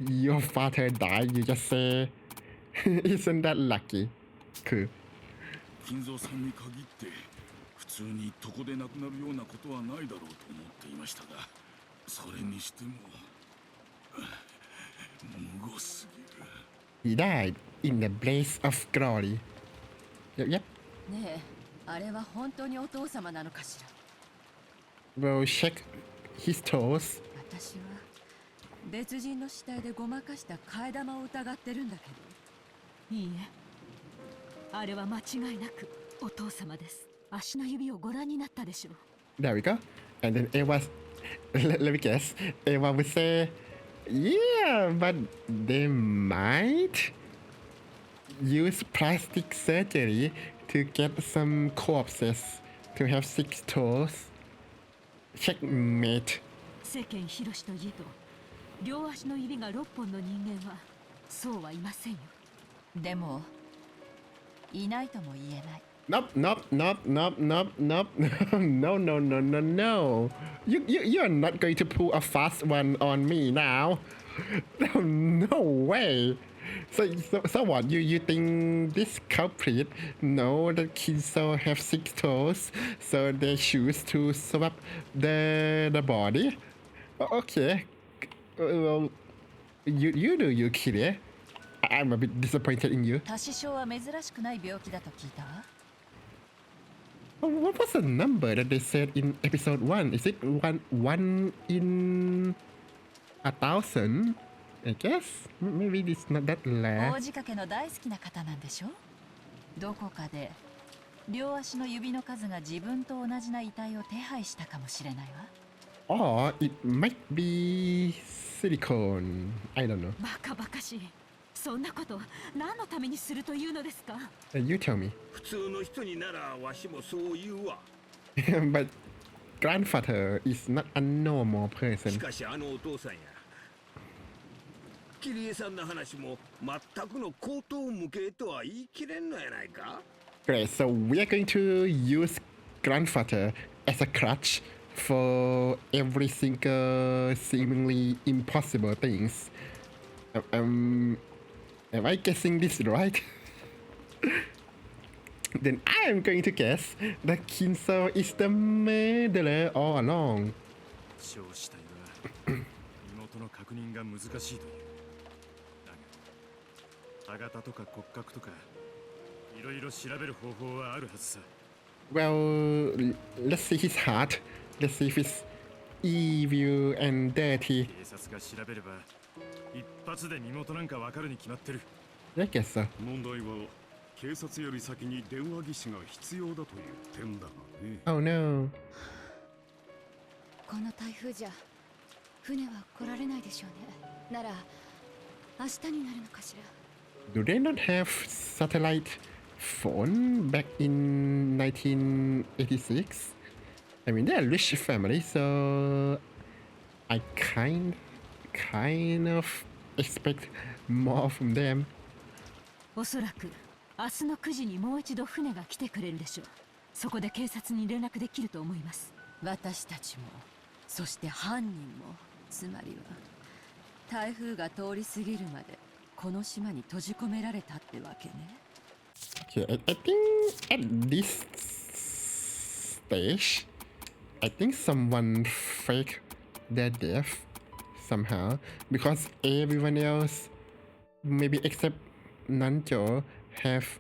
your father died, you just say, isn't that lucky? Cool. 金蔵さんに限って普通に床で亡くなるようなことはないだろうと思っていましたが、それにしてもむごすぎる。 He died in the blaze of glory. Yep. ねえ、あれは本当にお父様なのかしら。 We'll check his toes. 私は別人の死体でごまかした替え玉を疑ってるんだけど。いいえ、あれは間違いなくお父様です。足の指をご覧になったでしょう。 There we go. And then Eva, let me guess. Eva would say, yeah, but they might use plastic surgery to get some corpses to have 6 toes. Checkmate. 世間広しといえど、両足の指が6本の人間はそうはいませんよ。でもいないとも言えない。 Nope, nope, nope, nope, nope, nope. No, no, no, no, no. You are not going to pull a fast one on me now. No way. So what? You think this culprit know that Kinso have 6 toes, so they choose to swap the body? Okay. Well, you do, you kid. I'm a bit disappointed in you. 多子症は珍しくない病気だと聞いたわ。 What was the number that they said in episode 1? Is it one in 1,000? I guess. Maybe it's not that 王 rare. 子掛けの大好きな方なんでしょ。どこかで両足の指の数が自分と同じな遺体を手配したかもしれないわ。 Or it might be silicone. I don't know. バカバカしい。そんなこと何のためにするというのですか。 You tell me. 普通の人にならわしもそう言うわ。 But grandfather is not a normal し person. かしあのお父さんや桐江さんの話も全くの口頭無形とは言い切れんのやないか。 Great. So we are going to use grandfather as a crutch for every single seemingly impossible things. Am I guessing this right? Then I am going to guess that Kinso is the murderer all along. 死傷死体は身元の確認が難しいという。だが歯型とか骨格とかいろいろ調べる方法はあるはずさ。 Well, let's see his heart. Let's see if it's evil and dirty. 警察が調べれば一発で身元なんかわかるに決まってる。 I guess so. 問題は警察より先に電話技師が必要だという点だがね。 Oh no. この台風じゃ船は来られないでしょうね。なら明日になるのかしら。 Do they not have satellite phone back in 1986? I mean, they're a rich family, so I kind of expect more from them. おそらく明日の9時にもう一度船が来てくれるでしょう。そこで警察に連絡できると思います。私たちも、そして犯人も、つまりは台風が通り過ぎるまでこの島に閉じ込められたってわけね。 Okay, I think at this stage, I think someone faked their death somehow because everyone else, maybe except Nanjo, have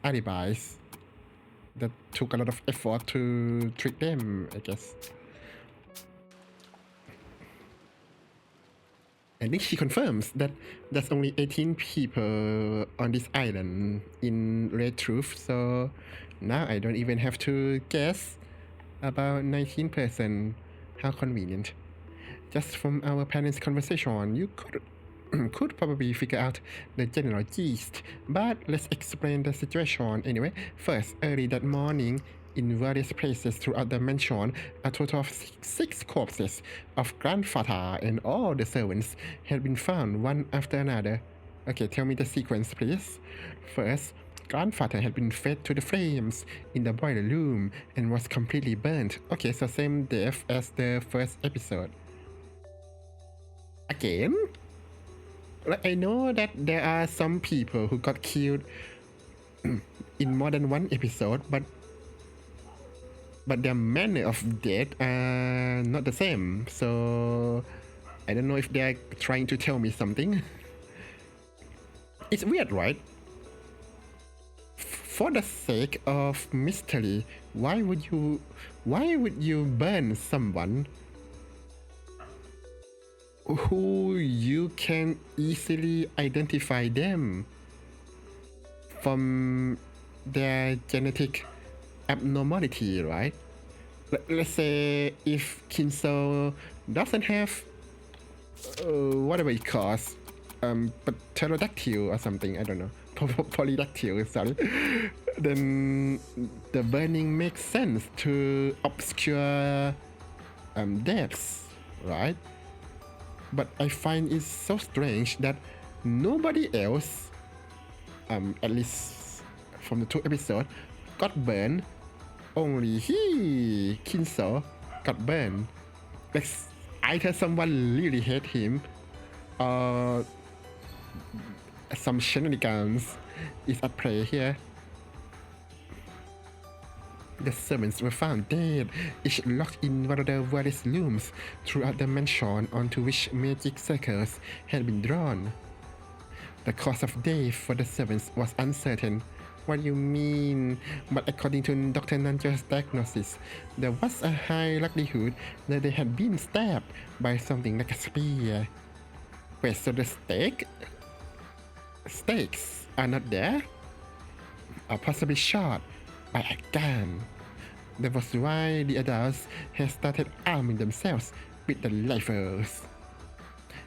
alibis that took a lot of effort to trick them, I guess. I think she confirms that there's only 18 people on this island in Red Truth, so now I don't even have to guess about 19%. How convenient. Just from our parents' conversation, you could probably figure out the general gist, but let's explain the situation anyway. First, early that morning, in various places throughout the mansion, a total of 6 corpses of grandfather and all the servants had been found one after another. Okay, tell me the sequence, please. First, grandfather had been fed to the flames in the boiler room and was completely burnt. Okay, so same death as the first episode. Again? Like, I know that there are some people who got killed in more than one episode, but their manner of death are not the same. So I don't know if they're trying to tell me something. It's weird, right? for the sake of mystery, why would you burn someone who you can easily identify them from their genetic abnormality, right? Let's say if Kinso doesn't have whatever it calls, pterodactyl or something, I don't know, polydactyl, sorry, then the burning makes sense to obscure deaths, right? But I find it so strange that nobody else, at least from the 2 episodes, got burned. Only Kinso, got burned. Like, either someone really hate him, or some shenanigans is at play here. The servants were found dead, each locked in one of the various looms throughout the mansion onto which magic circles had been drawn. The cause of death for the servants was uncertain. What do you mean? But according to Dr. Nanjo's diagnosis, there was a high likelihood that they had been stabbed by something like a spear. Wait, so the stakes are not there? Or possibly shot by a gun. That was why the adults had started arming themselves with the rifles.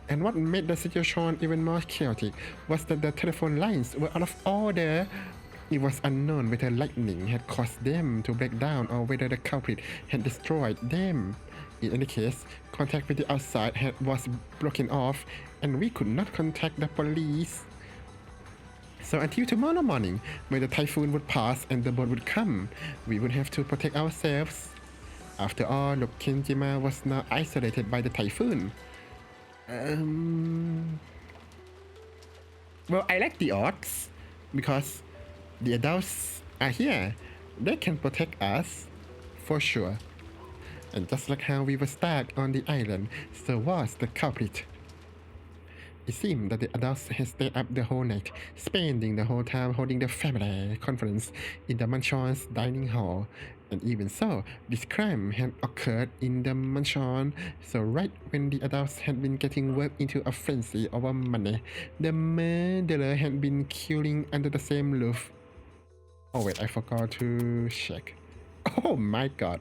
And what made the situation even more chaotic was that the telephone lines were out of order. It was unknown whether lightning had caused them to break down or whether the culprit had destroyed them. In any case, contact with the outside was broken off and we could not contact the police. So until tomorrow morning, when the typhoon would pass and the boat would come, we would have to protect ourselves. After all, look, Kenjima was now isolated by the typhoon. Well, I like the odds because the adults are here. They can protect us for sure. And just like how we were stuck on the island, so was the culprit. It seemed that the adults had stayed up the whole night, spending the whole time holding the family conference in the mansion's dining hall. And even so, this crime had occurred in the mansion, so right when the adults had been getting worked into a frenzy over money, the murderer had been killing under the same roof. Oh wait, I forgot to check. Oh my god.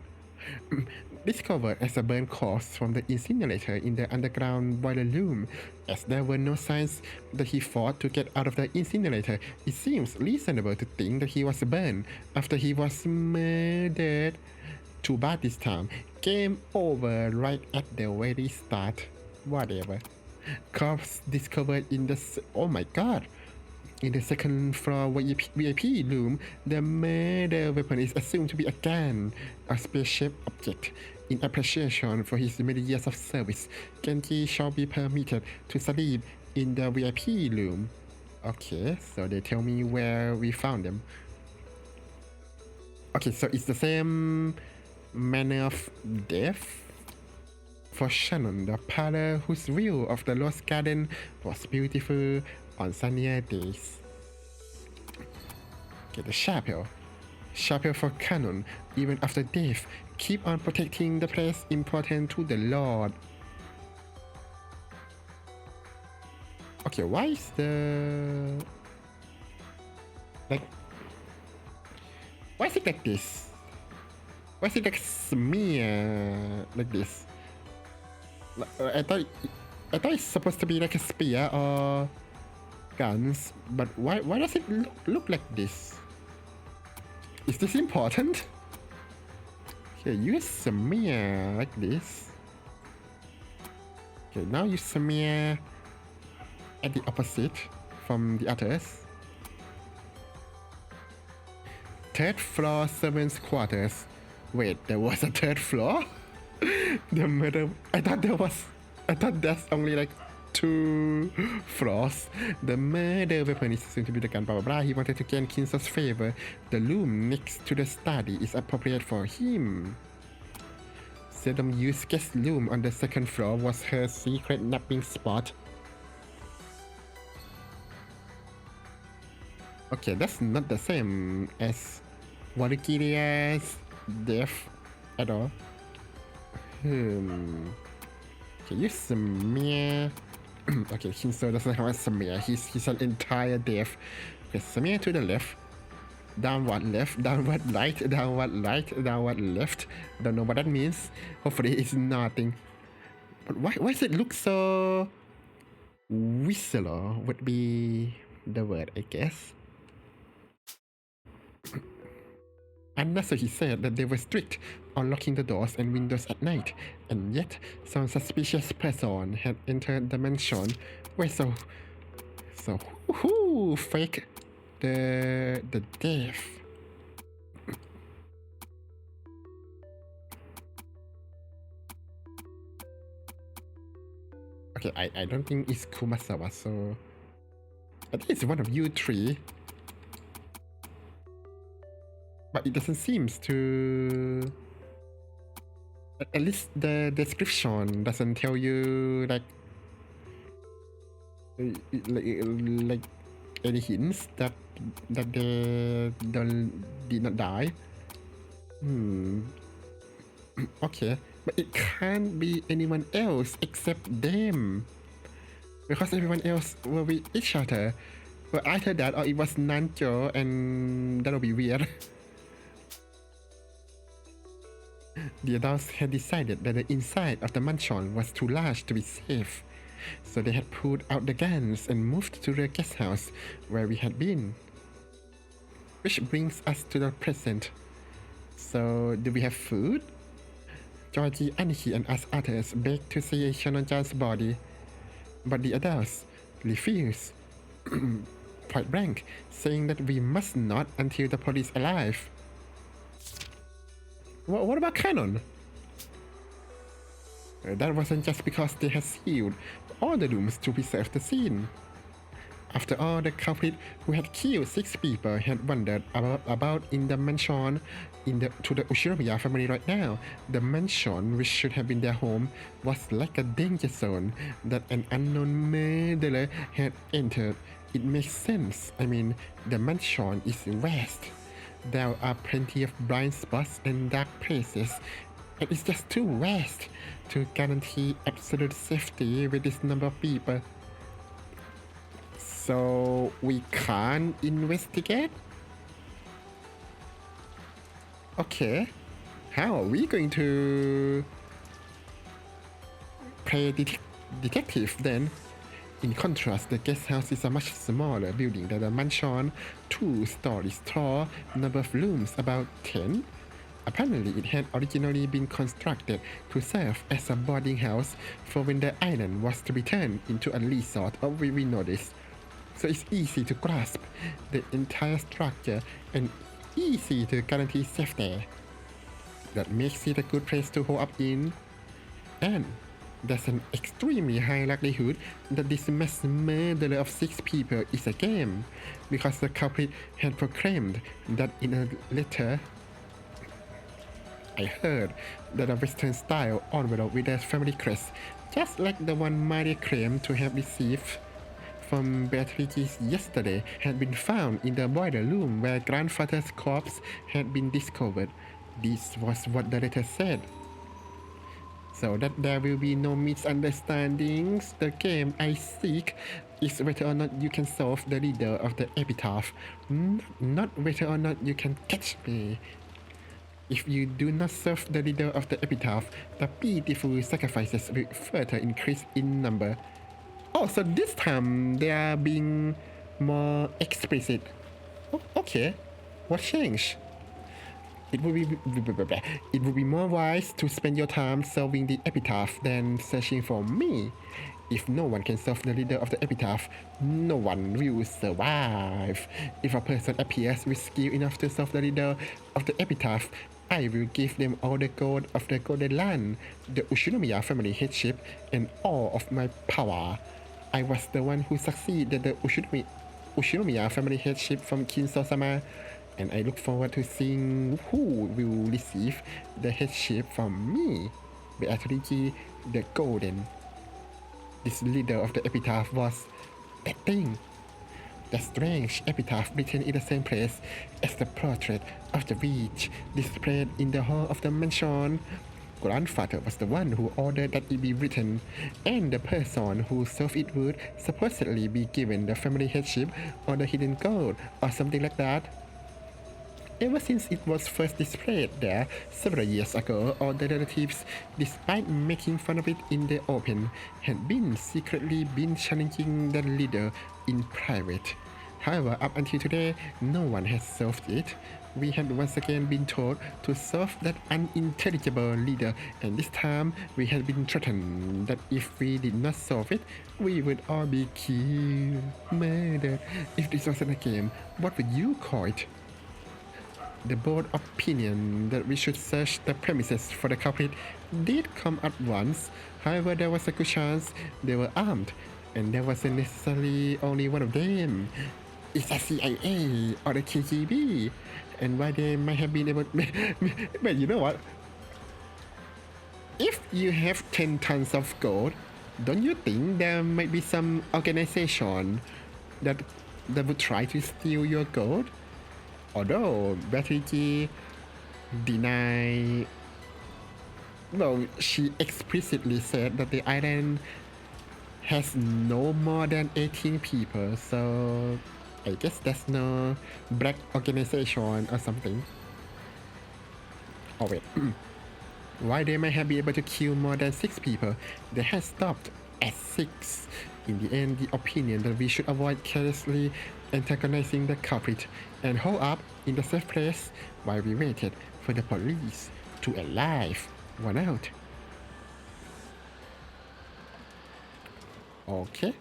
Discovered as a burn corpse from the incinerator in the underground boiler room. As there were no signs that he fought to get out of the incinerator, it seems reasonable to think that he was burned after he was murdered. Too bad this time. Game over right at the very start. Whatever. Corpse discovered in the... Oh my god! In the second floor VIP room, the murder weapon is assumed to be a gun, a spaceship object. In appreciation for his many years of service, Genji shall be permitted to sleep in the VIP room. Okay, so they tell me where we found them. Okay, so it's the same manner of death for Shannon, the parlor whose view of the Lost Garden was beautiful on sunnier days. Okay, the chapel. Chapel for Canon, even after death, keep on protecting the place important to the Lord. Okay, why is the... like... why is it like this? Why is it like smear like this? I thought it's supposed to be like a spear or guns, but why does it look like this? Is this important? Okay, you smear like this. Okay, now you smear at the opposite from the others. Third floor servants' quarters. Wait, there was a third floor? The murder... I thought that's only like 2 floors. The murder weapon is assumed to be the gun, blah blah blah. He wanted to gain Kinso's favor. The room next to the study is appropriate for him. Seldom used guest room on the second floor was her secret napping spot. Okay, that's not the same as Valkyria's death at all. Okay, you smear. Okay, Kinso doesn't have a smear. He's an entire death. Okay, smear to the left. Downward left, downward right, downward right, downward left. Don't know what that means. Hopefully it's nothing. But why does it look so whistler would be the word, I guess. And that's what he said that they were strict on locking the doors and windows at night, and yet some suspicious person had entered the mansion. Wait, so who fake the death? Okay, I don't think it's Kumasawa, so I think it's one of you three. But it doesn't seem to... At least the description doesn't tell you like any hints that they did not die. Okay, but it can't be anyone else except them, because everyone else were with each other. Well, either that or it was Nanjo, and that'll be weird. The adults had decided that the inside of the mansion was too large to be safe, so they had pulled out the guns and moved to the guest house where we had been. Which brings us to the present. So, do we have food? Georgie, Aniki, and us others begged to see Shonojan's body, but the adults refused, point blank, saying that we must not until the police arrive. What about Canon? That wasn't just because they had sealed all the rooms to preserve the scene. After all, the culprit who had killed 6 people had wandered about in the mansion to the Ushinomiya family right now. The mansion, which should have been their home, was like a danger zone that an unknown murderer had entered. It makes sense. I mean, the mansion is vast. There are plenty of blind spots and dark places, and it's just too vast to guarantee absolute safety with this number of people. So we can't investigate? Okay, how are we going to play detective then? In contrast, the guest house is a much smaller building than the mansion, 2 stories tall, number of rooms about 10. Apparently, it had originally been constructed to serve as a boarding house for when the island was to be turned into a resort, or we know this. So it's easy to grasp the entire structure and easy to guarantee safety. That makes it a good place to hold up in. And there's an extremely high likelihood that this mass murder of 6 people is a game, because the culprit had proclaimed that in a letter. I heard that a Western-style envelope with a family crest, just like the one Maria claimed to have received from Beatrice yesterday, had been found in the boiler room where grandfather's corpse had been discovered. This was what the letter said. So that there will be no misunderstandings, the game I seek is whether or not you can solve the riddle of the epitaph, not whether or not you can catch me. If you do not solve the riddle of the epitaph, the pitiful sacrifices will further increase in number. Oh, so this time they are being more explicit. Okay, what changed? It would be more wise to spend your time solving the epitaph than searching for me. If no one can solve the riddle of the epitaph, no one will survive. If a person appears with skill enough to solve the riddle of the epitaph, I will give them all the gold of the Golden Land, the Ushinomiya family headship, and all of my power. I was the one who succeeded the Ushinomiya family headship from Kinso-sama, and I look forward to seeing who will receive the headship from me, Beatrice the Golden. This leader of the epitaph was that thing. The strange epitaph written in the same place as the portrait of the witch displayed in the hall of the mansion. Grandfather was the one who ordered that it be written, and the person who solved it would supposedly be given the family headship or the hidden gold or something like that. Ever since it was first displayed there several years ago, all the relatives, despite making fun of it in the open, had been secretly challenging the leader in private. However, up until today, no one has solved it. We had once again been told to solve that unintelligible leader, and this time we had been threatened that if we did not solve it, we would all be killed, murdered. If this wasn't a game, what would you call it? The board opinion that we should search the premises for the culprit did come at once. However, there was a good chance they were armed, and there wasn't necessarily only one of them. It's a CIA or the KGB, and why they might have been able. But you know what? If you have 10 tons of gold, don't you think there might be some organization that would try to steal your gold? Although Battery denied, well, she explicitly said that the island has no more than 18 people, so I guess that's no black organization or something. Oh wait, why they might have been able to kill more than 6 people? They had stopped at 6. In the end, the opinion that we should avoid carelessly antagonizing the culprit and hold up in the safe place while we waited for the police to arrive. One out. Okay.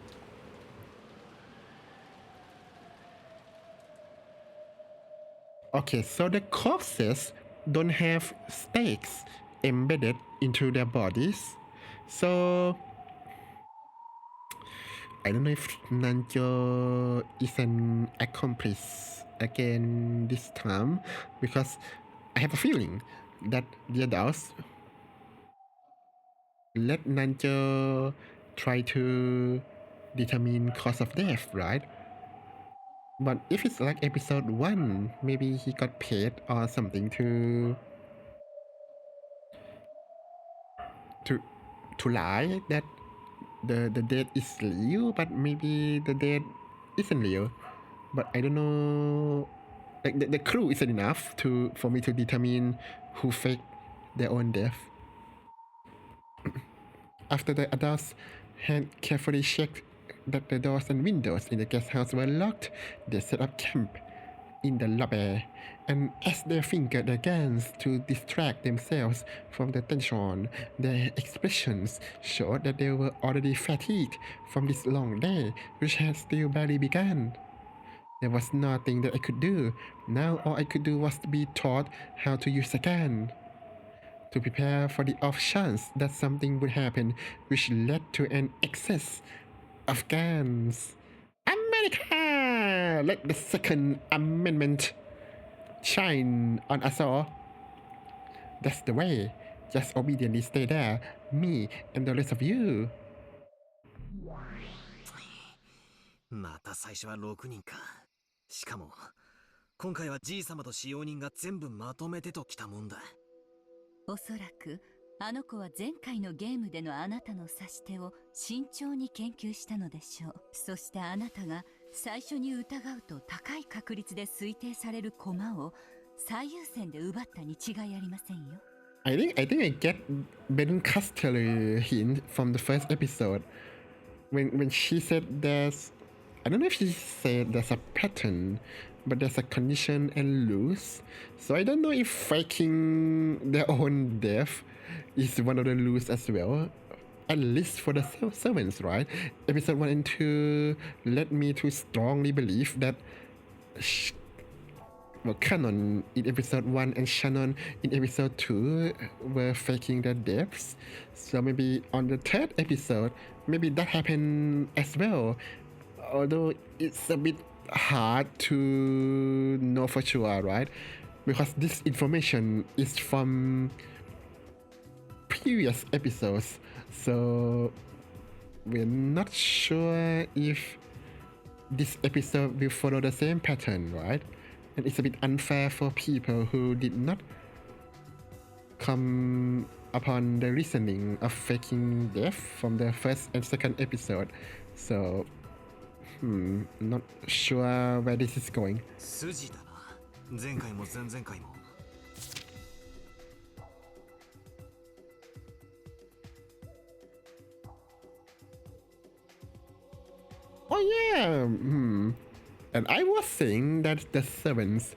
Okay, so the corpses don't have stakes embedded into their bodies. So I don't know if Nanjo is an accomplice again this time, because I have a feeling that the adults let Nanjo try to determine cause of death, right? But if it's like episode 1, maybe he got paid or something to lie that the death is real, but maybe the death isn't real. But I don't know, like the clue isn't enough for me to determine who faked their own death. After the adults had carefully checked that the doors and windows in the guest house were locked, they set up camp in the lobby, and as they fingered their guns to distract themselves from the tension, their expressions showed that they were already fatigued from this long day, which had still barely begun. There was nothing that I could do. Now all I could do was to be taught how to use a gun, to prepare for the off chance that something would happen, which led to an excess of guns. America! Let the Second Amendment shine on us all. That's the way. Just obediently stay there, me and the rest of you. また最初は6人か。しかも今回はじい様と使用人が全部まとめてときたもんだ。おそらくあの子は前回のゲームでのあなたの指し手を慎重に研究したのでしょう。そしてあなたが最初に疑うと高い確率で推定される駒を最優先で奪ったに違いありませんよ。I think I get Ben Castelli hint from the first episode when she said I don't know if she said there's a pattern, but there's a condition and lose. So I don't know if faking their own death is one of the lose as well. At least for the servants, right? Episode 1 and 2 led me to strongly believe that Canon in episode 1 and Shannon in episode 2 were faking their deaths. So maybe on the 3rd episode, maybe that happened as well. Although it's a bit hard to know for sure, right? Because this information is from previous episodes, so we're not sure if this episode will follow the same pattern, right? And it's a bit unfair for people who did not come upon the reasoning of faking death from the first and second episode. So, not sure where this is going. 筋だな。前回も前々回も。Oh yeah, and I was saying that the servants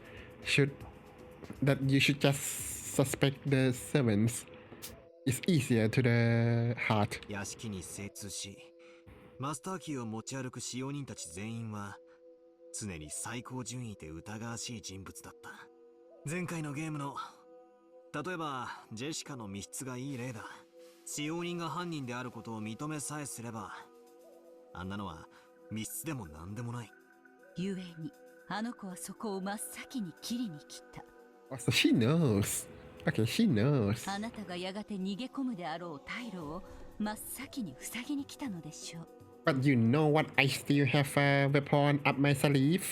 that you should just suspect the servants. It's easier to the heart. 屋敷に精通し、マスターキーを持ち歩く使用人たち全員は常に最高順位で疑わしい人物だった。前回のゲームの例えばジェシカの密室がいい例だ。使用人が犯人であることを認めさえすれば、あんなのは密室でも何でもない。故にあの子はそこを真っ先に切りに来た。Oh, so she knows. Okay, she knows. あなたがやがて逃げ込むであろう退路を真っ先に塞ぎに来たのでしょう。But you know what? I still have a weapon up my sleeve.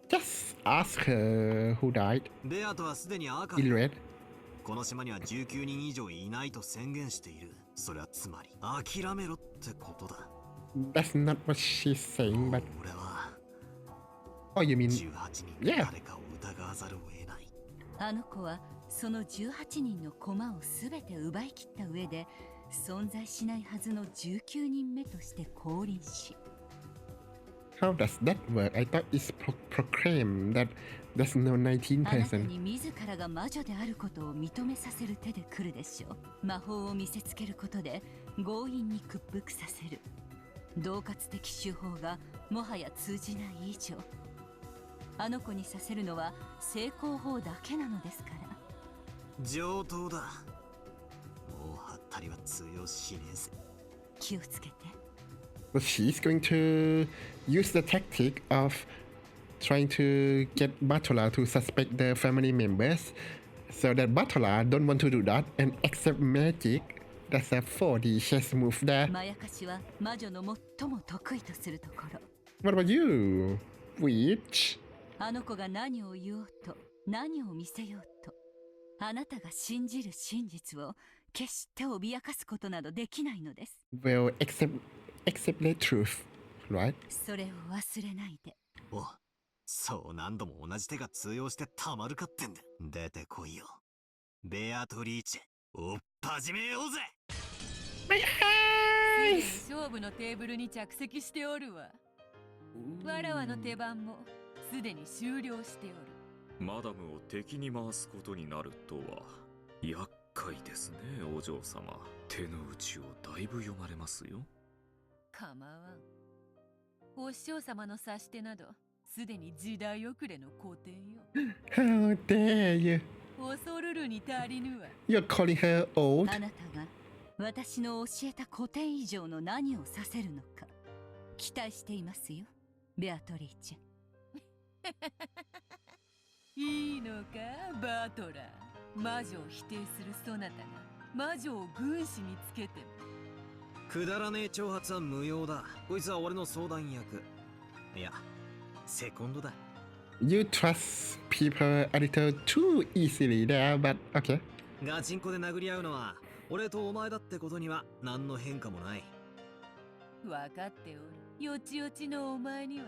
Just ask her who died. ベアとはすでに赤。Illred. この島には19人以上いないと宣言している。それはつまり諦めろってことだ。That's not what she's saying, but 俺は oh, you mean 18人 yeah. 誰かを疑わざるを得ない。あの子はその18人の駒をすべて奪い切った上で存在しないはずの19人目として降臨し。How does that work? I thought it's proclaimed that there's no 19 あなた person. に自らが魔女であることを認めさせる手で来るでしょう。魔法を見せつけることで強引に屈服させる。恫喝的手法がもはや通じない以上、あの子にさせるのは成功法だけなのですから。上等だ。もうハッタリは通用しねえぜ。気をつけて。But she's going to use the tactic of trying to get Batola to suspect the family members so that Batola don't want to do that and accept magic. That's a 4D chess move there. まやかしは魔女の最も得意とするところ。What about you, witch? あの子が何を言おうと何を見せようと、あなたが信じる真実を決して脅かすことなどできないのです。Well, accept the truth, right? それを忘れないで。お、そう何度も同じ手が通用してたまるかってんだ。出てこいよ。ベアトリーチェ、おっ始めようぜ。勝負のテーブルに着席しておるわ。わらわの手番もすでに終了しておる。マダムを敵に回すことになるとは厄介ですね、お嬢様。手の内をだいぶ読まれますよ。構わん。お師匠様の指し手などすでに時代遅れの古典よ。 How dare you? 恐るるに足りぬわ。 You're calling her old? あなたが私の教えた古典以上の何をさせるのか期待していますよ、ベアトリーチェ。いいのか、バトラー。魔女を否定するそなたが魔女を軍師につけても。くだらねえ挑発は無用だ。こいつは俺の相談役。いや、セコンドだ。You trust people a little too easily there, but okay. ガチンコで殴り合うのは俺とお前だってことには何の変化もない。分かっておる。よちよちのお前には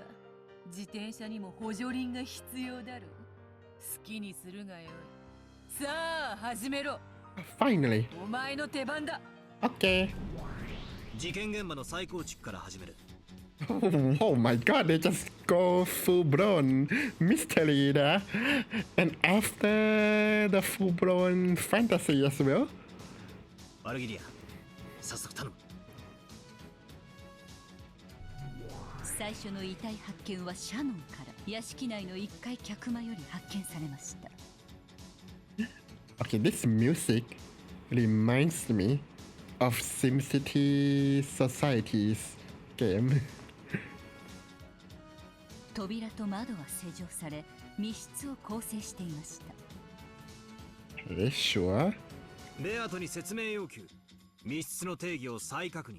自転車にも補助輪が必要だろう。好きにするがよい。さあ始めろ。 Finally. お前の手番だ。 Okay. 事件現場の再構築から始める。Oh my god, they just go full blown mystery there. And after the full blown fantasy as well. アルギリア、早速頼む。最初の遺体発見はシャノンから屋敷内の一階客間より発見されました。 Okay, this music reminds me of SimCity Society's game. 扉と窓は施錠され密室を構成していました。 Are you sure? ベアトに説明要求。密室の定義を再確認。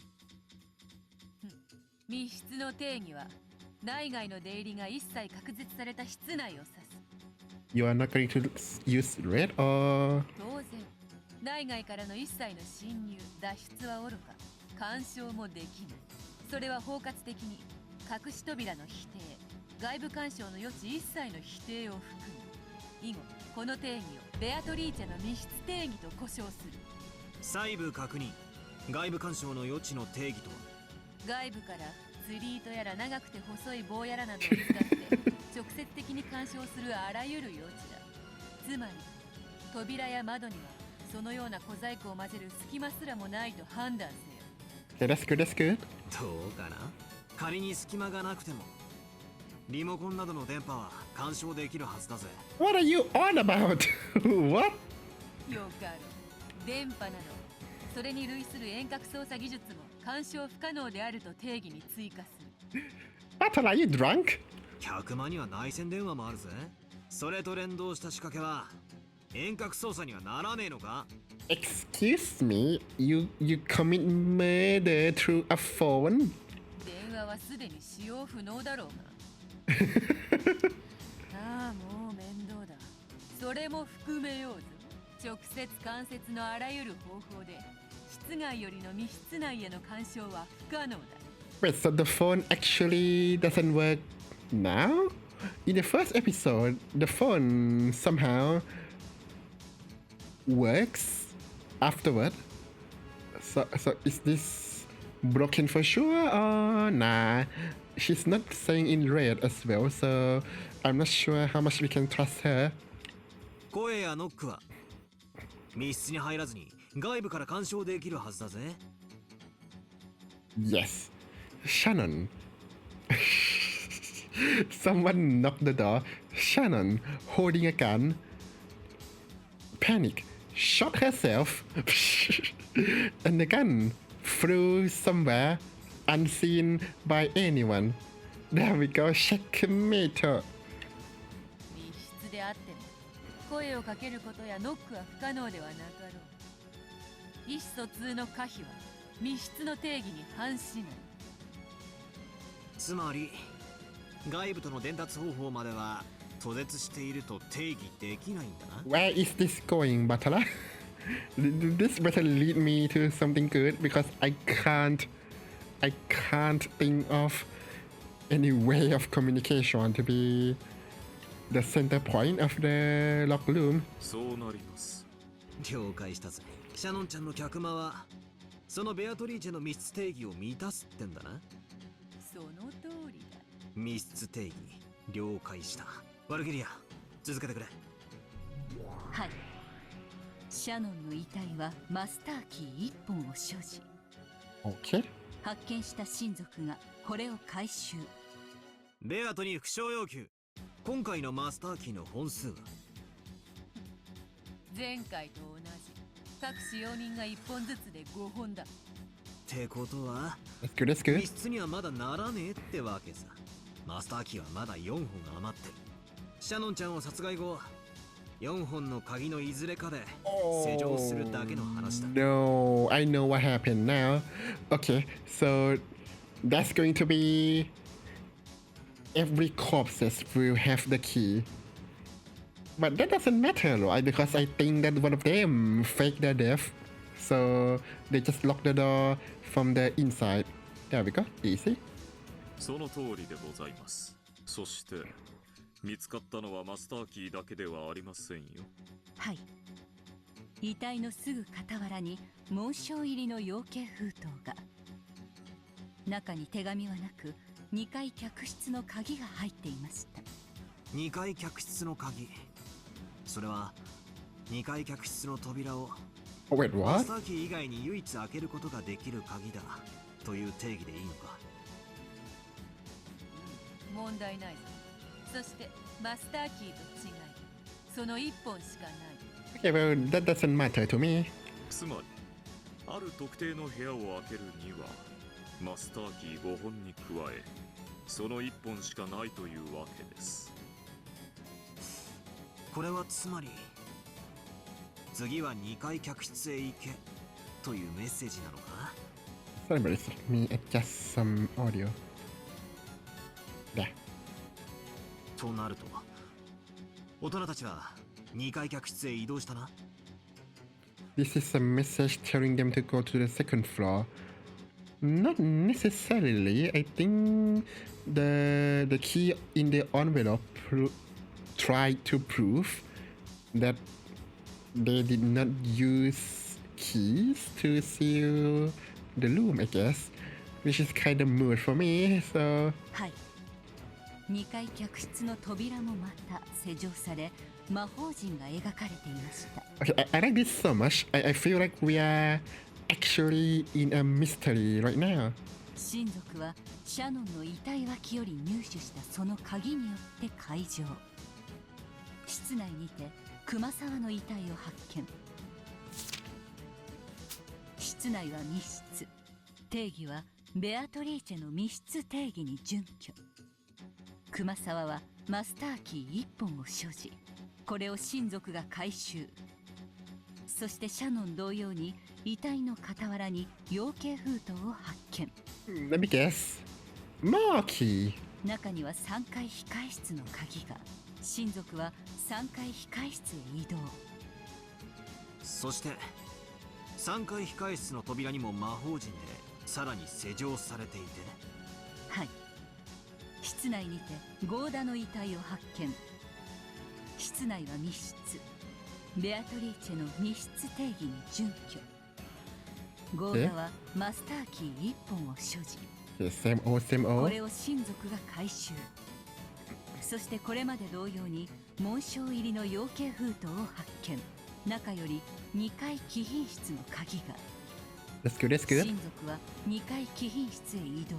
密室の定義は内外の出入りが一切隔絶された室内を指す。 You are not going to use red or 当然内外からの一切の侵入脱出はおろか干渉もできない。それは包括的に隠し扉の否定、外部干渉の余地一切の否定を含む。以後この定義をベアトリーチェの密室定義と呼称する。細部確認。外部干渉の余地の定義とは？外部から釣り糸やら長くて細い棒やらなどを使って直接的に干渉するあらゆる余地だ。つまり扉や窓にはそのような小細工を混ぜる隙間すらもないと判断せよ。 Okay, that's good, that's good. どうかな。仮に隙間がなくてもリモコンなどの電波は干渉できるはずだぜ。 What are you on about? What? よかる。電波などそれに類する遠隔操作技術も干渉不可能であると定義に追加する。 Battle, are you drunk? 100万には内線電話もあるぜ。それと連動した仕掛けは遠隔操作にはならねえのか？ Excuse me, you commit murder through a phone? 電話はすでに使用不能だろうが。ああ、もう面倒だ。それも含めようぞ。直接間接のあらゆる方法で室外よりの密室内への干渉は不可能だ。 Wait, so the phone actually doesn't work now? In the first episode, the phone somehow works afterward. So is this broken for sure or nah? She's not saying in red as well, so I'm not sure how much we can trust her. 声やノックは密室に入らずに外部から干渉できるはずだぜ。 Yes. Shannon. Someone knocked the door. Shannon, holding a gun, panic, shot herself, and the gun flew somewhere unseen by anyone. There we go, checkmate. 密室であっても声をかけることやノックは不可能ではなかろう。意思疎通の可否は密室の定義に反しない。つまり外部との伝達方法までは途絶していると定義できないんだな。 Where is this going, Batala? This better lead me to something good because I can't think of any way of communication to be the center point of the locker room. そうなります。了解したぜ。シャノンちゃんの客間はそのベアトリーチェの密室定義を満たすってんだな。その通りだ。密室定義了解した。ワルキリア続けてくれ。はい。シャノンの遺体はマスターキー1本を所持。 Okay. 発見した親族がこれを回収。ベアトに復唱要求。今回のマスターキーの本数は？前回と同じ。各使用人が1本ずつで5本だ。ってことは That's good, that's good. 密室にはまだならねえってわけさ。マスターキーはまだ4本余ってる。シャノンちゃんを殺害後4本の鍵のいずれかで施錠するだけの話だ。 No, I know what happened now. Okay, so that's going to be every corpses will have the key. But that doesn't matter, right? Because I think that one of them faked their death. So they just lock the door from the inside. There we go. Easy. その通りでございます。そして見つかったのはマスターキーだけではありませんよ。はい。遺体のすぐ傍らに紋章入りの養鶏封筒が。中に手紙はなく2階客室の鍵が入っていました。2階客室の鍵。それは2階客室の扉を Oh, wait, マ what? スターキー以外に唯一開けることができる鍵だという定義でいいのか？問題ないぞ。そしてマスターキーと違いその1本しかない。 Okay, well, that doesn't matter to me. つまりある特定の部屋を開けるにはマスターキー5本に加えその1本しかないというわけです。これはつまり次は2階客室へ行けというメッセージなのか？ Sorry, but let me adjust some audio. Yeah. となると大人たちは2階客室へ移動したな。 This is a message telling them to go to the second floor. Not necessarily. I think the key in the envelope tried to prove that they did not use keys to seal the room, I guess, which is kind of mood for me. So はい。2階客室の扉もまた施錠され、魔法陣が描かれていました。 okay, I like this so much. I feel like we are actually in a mystery right now. 親族はシャノンの遺体脇より入手したその鍵によって解錠。室内にて熊沢の遺体を発見。室内は密室。定義はベアトリーチェの密室定義に準拠。熊沢はマスターキー1本を所持。これを親族が回収。そしてシャノン同様に遺体の傍らに養鶏封筒を発見。 Let me guess. More key. 中には3階控え室の鍵が。親族は3階控え室へ移動。そして3階控え室の扉にも魔法陣でさらに施錠されていて、はい。室内にてゴーダの遺体を発見。室内は密室。ベアトリーチェの密室定義に準拠。ゴーダはマスターキー1本を所持。 Same old, same こ old. れを親族が回収。そしてこれまで同様に紋章入りの養鶏封筒を発見。中より2階貴賓室の鍵が。 That's good, that's good. 親族は2階貴賓室へ移動。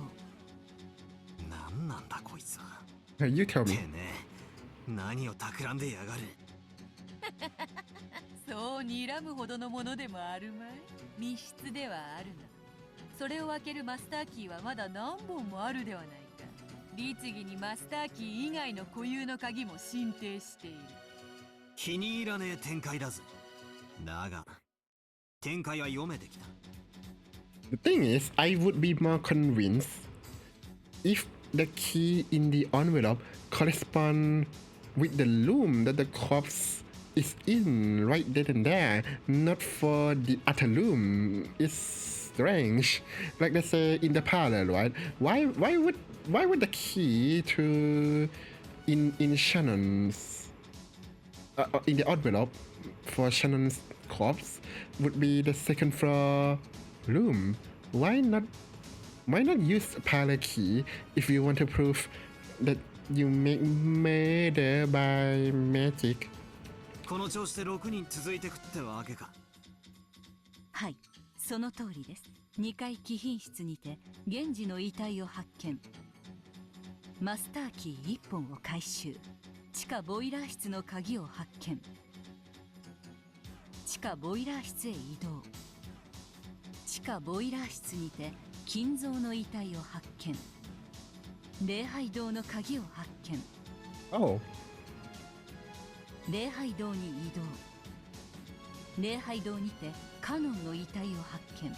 何なんだこいつは。 You tell て me. ねえ、何を企んでやがる。そう睨むほどのものでもあるまい。密室ではあるが、それを開けるマスターキーはまだ何本もあるではないか。律儀にマスターキー以外の固有の鍵も申請している。気に入らねえ展開だぜ。だが展開は読めてきた。 The thing is, I would be more convinced if the key in the envelope correspond with the room that the corpse is in right then and there, not for the other room. It's strange. Like they say in the parlor, right? Why would the key to in Shannon's in the envelope for Shannon's corpse would be the second floor room? Why not use a parlor key if you want to prove that you make murder by magic? この調子で6人続いてくってわけか。はい、その通りです。2階貴賓室にて源氏の遺体を発見。マスターキー1本を回収。地下ボイラー室の鍵を発見。地下ボイラー室へ移動。地下ボイラー室にて金蔵の遺体を発見。礼拝堂の鍵を発見。 Oh. 礼拝堂に移動。礼拝堂にてカノンの遺体を発見。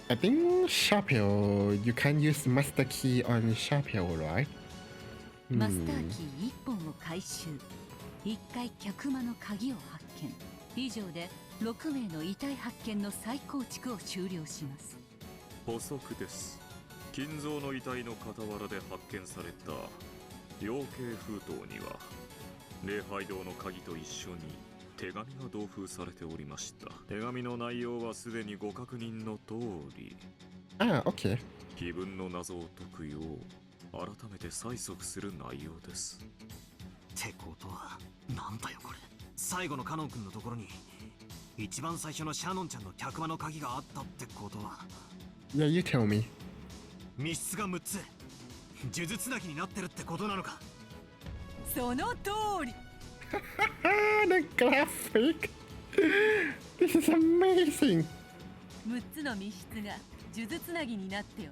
I think Chapel, you can't use master key on Chapel, right? マスターキー1本を回収。1階客間の鍵を発見。以上で6名の遺体発見の再構築を終了します。補足です。金蔵の遺体の傍らで発見された養鶏封筒には礼拝堂の鍵と一緒に手紙が同封されておりました。手紙の内容はすでにご確認の通り、 Ah, okay. 碑文の謎を解くよう改めて催促する内容です。ってことはなんだよこれ。最後のカノン君のところに一番最初のシャノンちゃんの客間の鍵があったってことは、 Yeah, you tell me. 密室が6つ数珠つなぎになってるってことなのか。その通り。 Ah, the graphic! This is amazing! 6つの密室が数珠つなぎになっておる。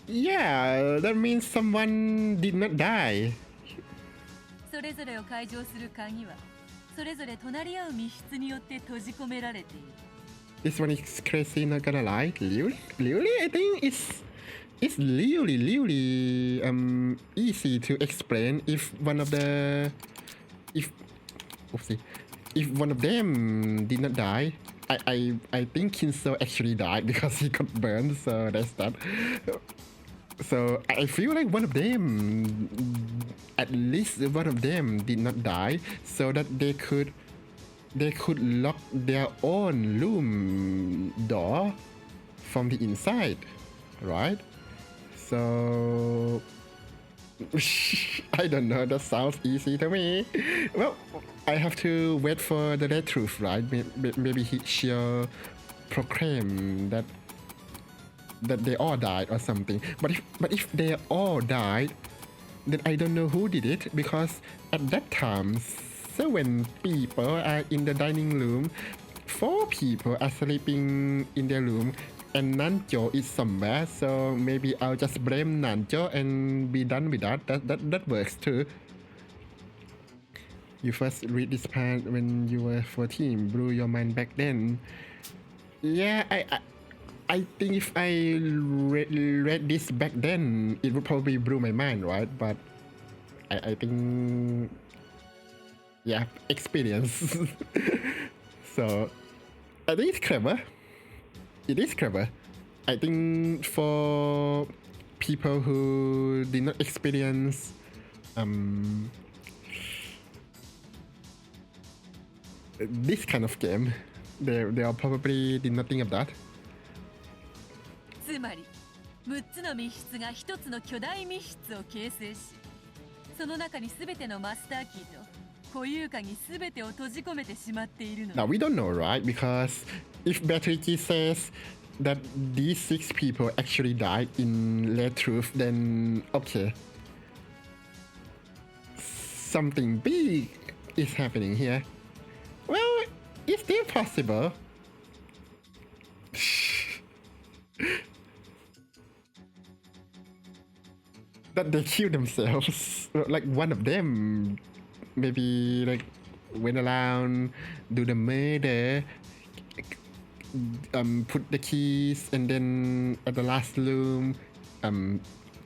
Yeah, that means someone did not die. それぞれを解錠する鍵はそれぞれ隣り合う密室によって閉じ込められている。This one is crazy, not gonna lie. Really, I think it's really easy to explain if one of the if oopsie, if one of them did not die. I think Kinso actually died because he got burned, so that's that. So I feel like one of them, at least one of them did not die, so that they could lock their own loom door from the inside, right? So I don't know, that sounds easy to me. Well, I have to wait for the red truth, right? Maybe she'll proclaim that they all died or something. But if they all died, then I don't know who did it, because at that time 7 people are in the dining room, 4 people are sleeping in their room, and Nanjo is somewhere, so maybe I'll just blame Nanjo and be done with that. That works too. You first read this part when you were 14, blew your mind back then. Yeah, I think if I read this back then, it would probably blew my mind, right? But I think, yeah, experience. So I think it's clever. It is clever. I think for people who did not experience this kind of game, they are probably did not think of that. つまり6つの密室が1つの巨大密室を形成し、その中に全てのマスターキーと固有鍵全てを閉じ込めてしまっているの。 Now we don't know, right? Because if Beatrice says that these 6 people actually died in Red Truth, then okay, something big is happening here. Well, it's still possible. That they kill themselves. Like one of them maybe like went around, do the murder, put the keys, and then at the last room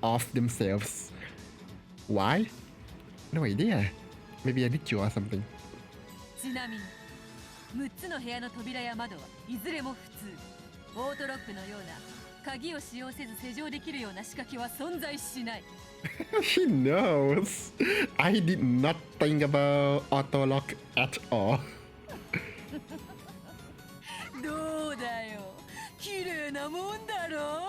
off themselves. Why? No idea. Maybe a ritual or something. ちなみに6つの部屋の扉や窓はいずれも普通。オートロックのような鍵を使用せず施錠できるような仕掛けは存在しない。He knows. I did not think about auto lock at all. どうだよ、綺麗なもんだろ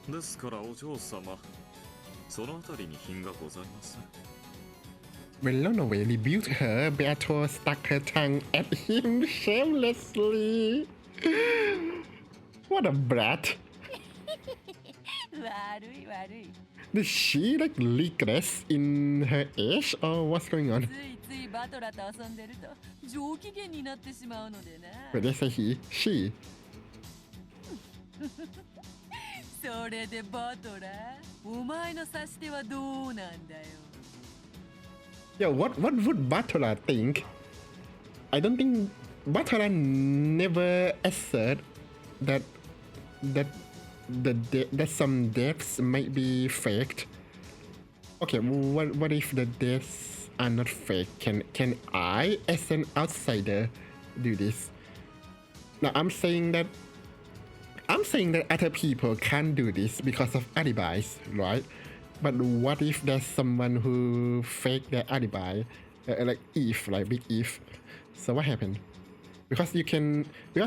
う。ですからお嬢様、そのあたりに品がございます。When Lonaway rebuked her, Beatrice stuck her tongue at him shamelessly. What a brat. 悪い悪い。 Did she like regress in her age or what's going on? ついついバトラと遊んでると上機嫌になってしまうのでな。But they say he, she. それでバトラ、お前の指し手はどうなんだよ。Yeah, what would Batola think? I don't think Batola never assert that that some deaths might be faked. Okay, what if the deaths are not fake? Can I, as an outsider, do this? Now I'm saying that other people can't do this because of alibis, right? But what if there's someone who faked their alibi, like Eve, like Big Eve? So what happened? Because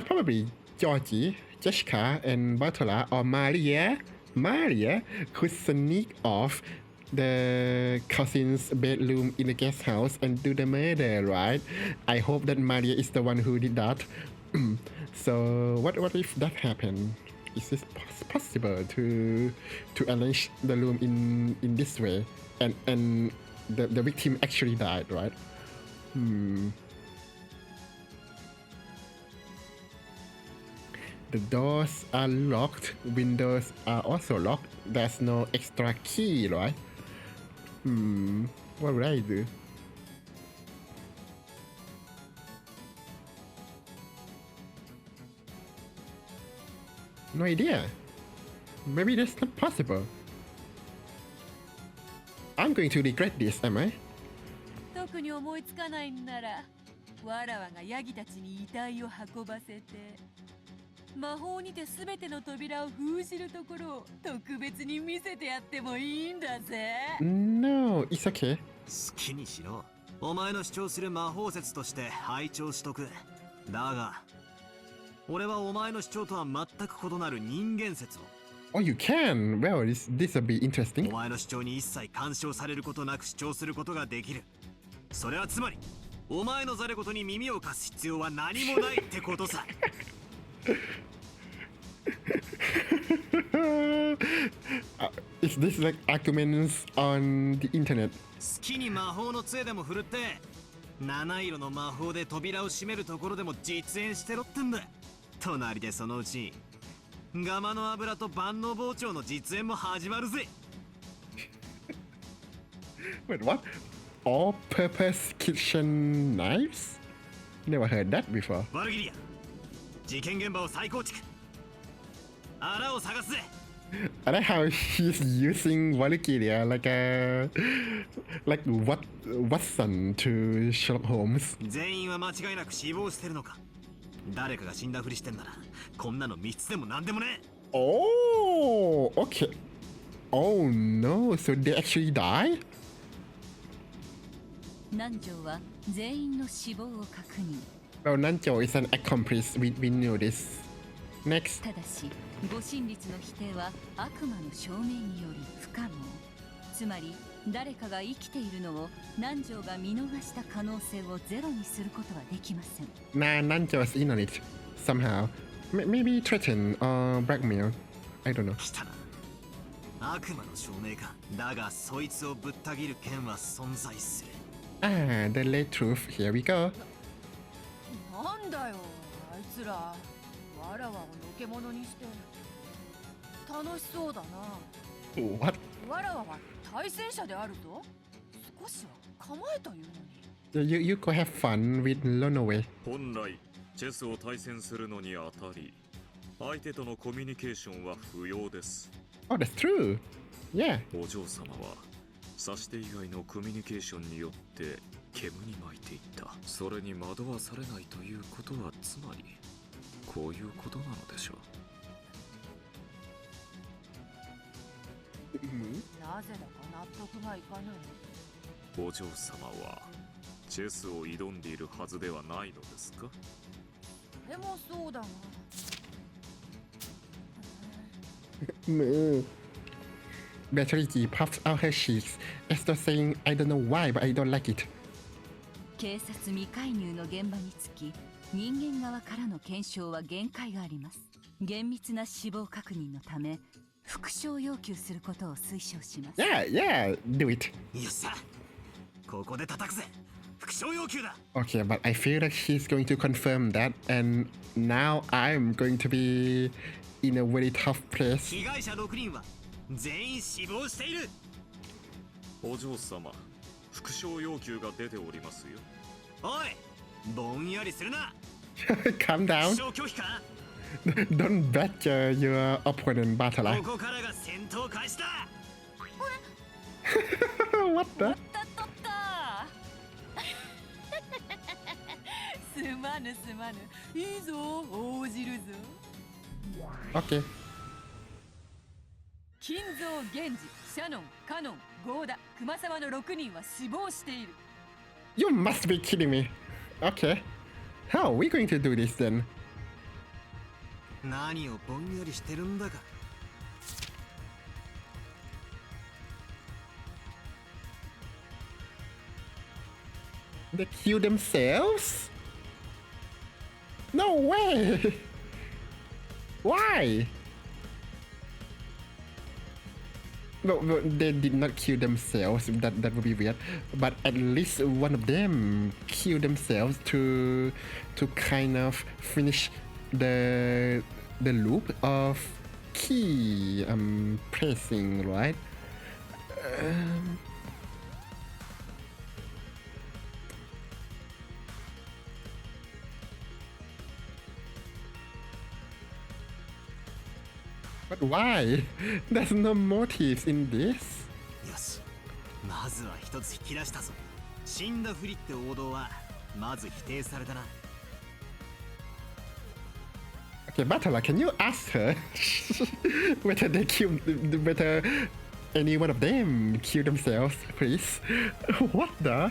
probably Georgie, Jessica, and Bartola or Maria could sneak off the cousin's bedroom in the guest house and do the murder, right? I hope that Maria is the one who did that. So what if that happened? Is this possible to arrange the room in this way, and the victim actually died, right? The doors are locked, windows are also locked. There's no extra key, right? What would I do? No idea. Maybe that's not possible. I'm going to regret this, am I? 特に思いつかないんならわらわがヤギたちに遺体を運ばせて魔法にて全ての扉を封じるところを特別に見せてやってもいいんだぜ。 No, it's okay. 好きにしろ。お前の主張する魔法説として拝聴しとく。だが俺はお前の主張とは全く異なる人間説を。 Oh, you can. Well, this will be お interesting. 前の主張に一切干渉されることなく主張することができる。それはつまりお前のざれ言に耳を貸す必要は何もないってことさ。Is this like arguments on the internet? 好きに魔法の杖でも振るって七色の魔法で扉を閉めるところでも実演してろってんだ。隣でそのうちガマの油と万能包丁の実演も始まるぜ。 Wait, what? All-purpose kitchen knives? Never heard that before. ワルギリア、事件現場を再構築。あらを探すぜ。 I like how he's using Valkyria like Watson to Sherlock Holmes. 全員は間違いなく死亡してるのか。誰かが死んだふりしてんならこんなの密室でも何でもね。 Oh, okay. Oh no, so they actually die? 南條は全員の死亡を確認。 Well, Nanjo is an accomplice. We knew this. Next. ただし護身率の否定は悪魔の証明により不可能。つまり誰かが生きているのを南條が見逃した可能性をゼロにすることはできません。 Nah, Nanjo's in on it somehow. Maybe threaten or blackmail. I don't know. 来たな。悪魔の証明か。だがそいつをぶった切る剣は存在する。 Ah, the late truth. Here we go. なんだよあいつら。わらわをのけ者にして楽しそうだな。 What? わらわは対戦者であるぞ。少しは構えというのに。 You go have fun with Lonaway. 本来チェスを対戦するのにあたり相手とのコミュニケーションは不要です。 Oh, that's true. Yeah. お嬢様は指し手以外のコミュニケーションによって煙に巻いていった。それに惑わされないということはつまりこういうことなのでしょう。なぜだか納得がいかない。お嬢様はチェスを挑んでいるはずではないのですか。でもそうだが。Battery G puffs out her cheeks as though saying, I don't know why, but I don't like it. 警察未介入の現場につき人間側からの検証は限界があります。厳密な死亡確認のため復唱を要求することを推奨します。 Yeah, do it. よっしゃ、ここで叩くぜ。復唱要求だ。 Okay, but I feel like he's going to confirm that, and now I'm going to be in a very tough place. 被害者6人は全員死亡している。お嬢様、復唱要求が出ておりますよ。おい、ぼんやりするな。 Calm down. 復唱拒否か。 Don't badger your opponent, バトラ。ここからが戦闘開始だ。What the? 取ったすまぬすまぬ。いいぞ応じるぞ。 Okay. 金蔵源氏、シャノン、カノン、ゴーダ、熊沢の6人は死亡している。 You must be kidding me. Okay. How are we going to do this then? 何をぼんやりしてるんだか。 They kill themselves? No way! Why? No, they did not kill themselves. That would be weird. But at least one of them killed themselves to kind of finish the loop of key pressing, right? But why? There's no motives in this. よし、まずは一つ引き出したぞ。死んだふりって王道はまず否定されたな。Okay, Butler, can you ask her whether they kill, whether any one of them kill themselves, please? What the?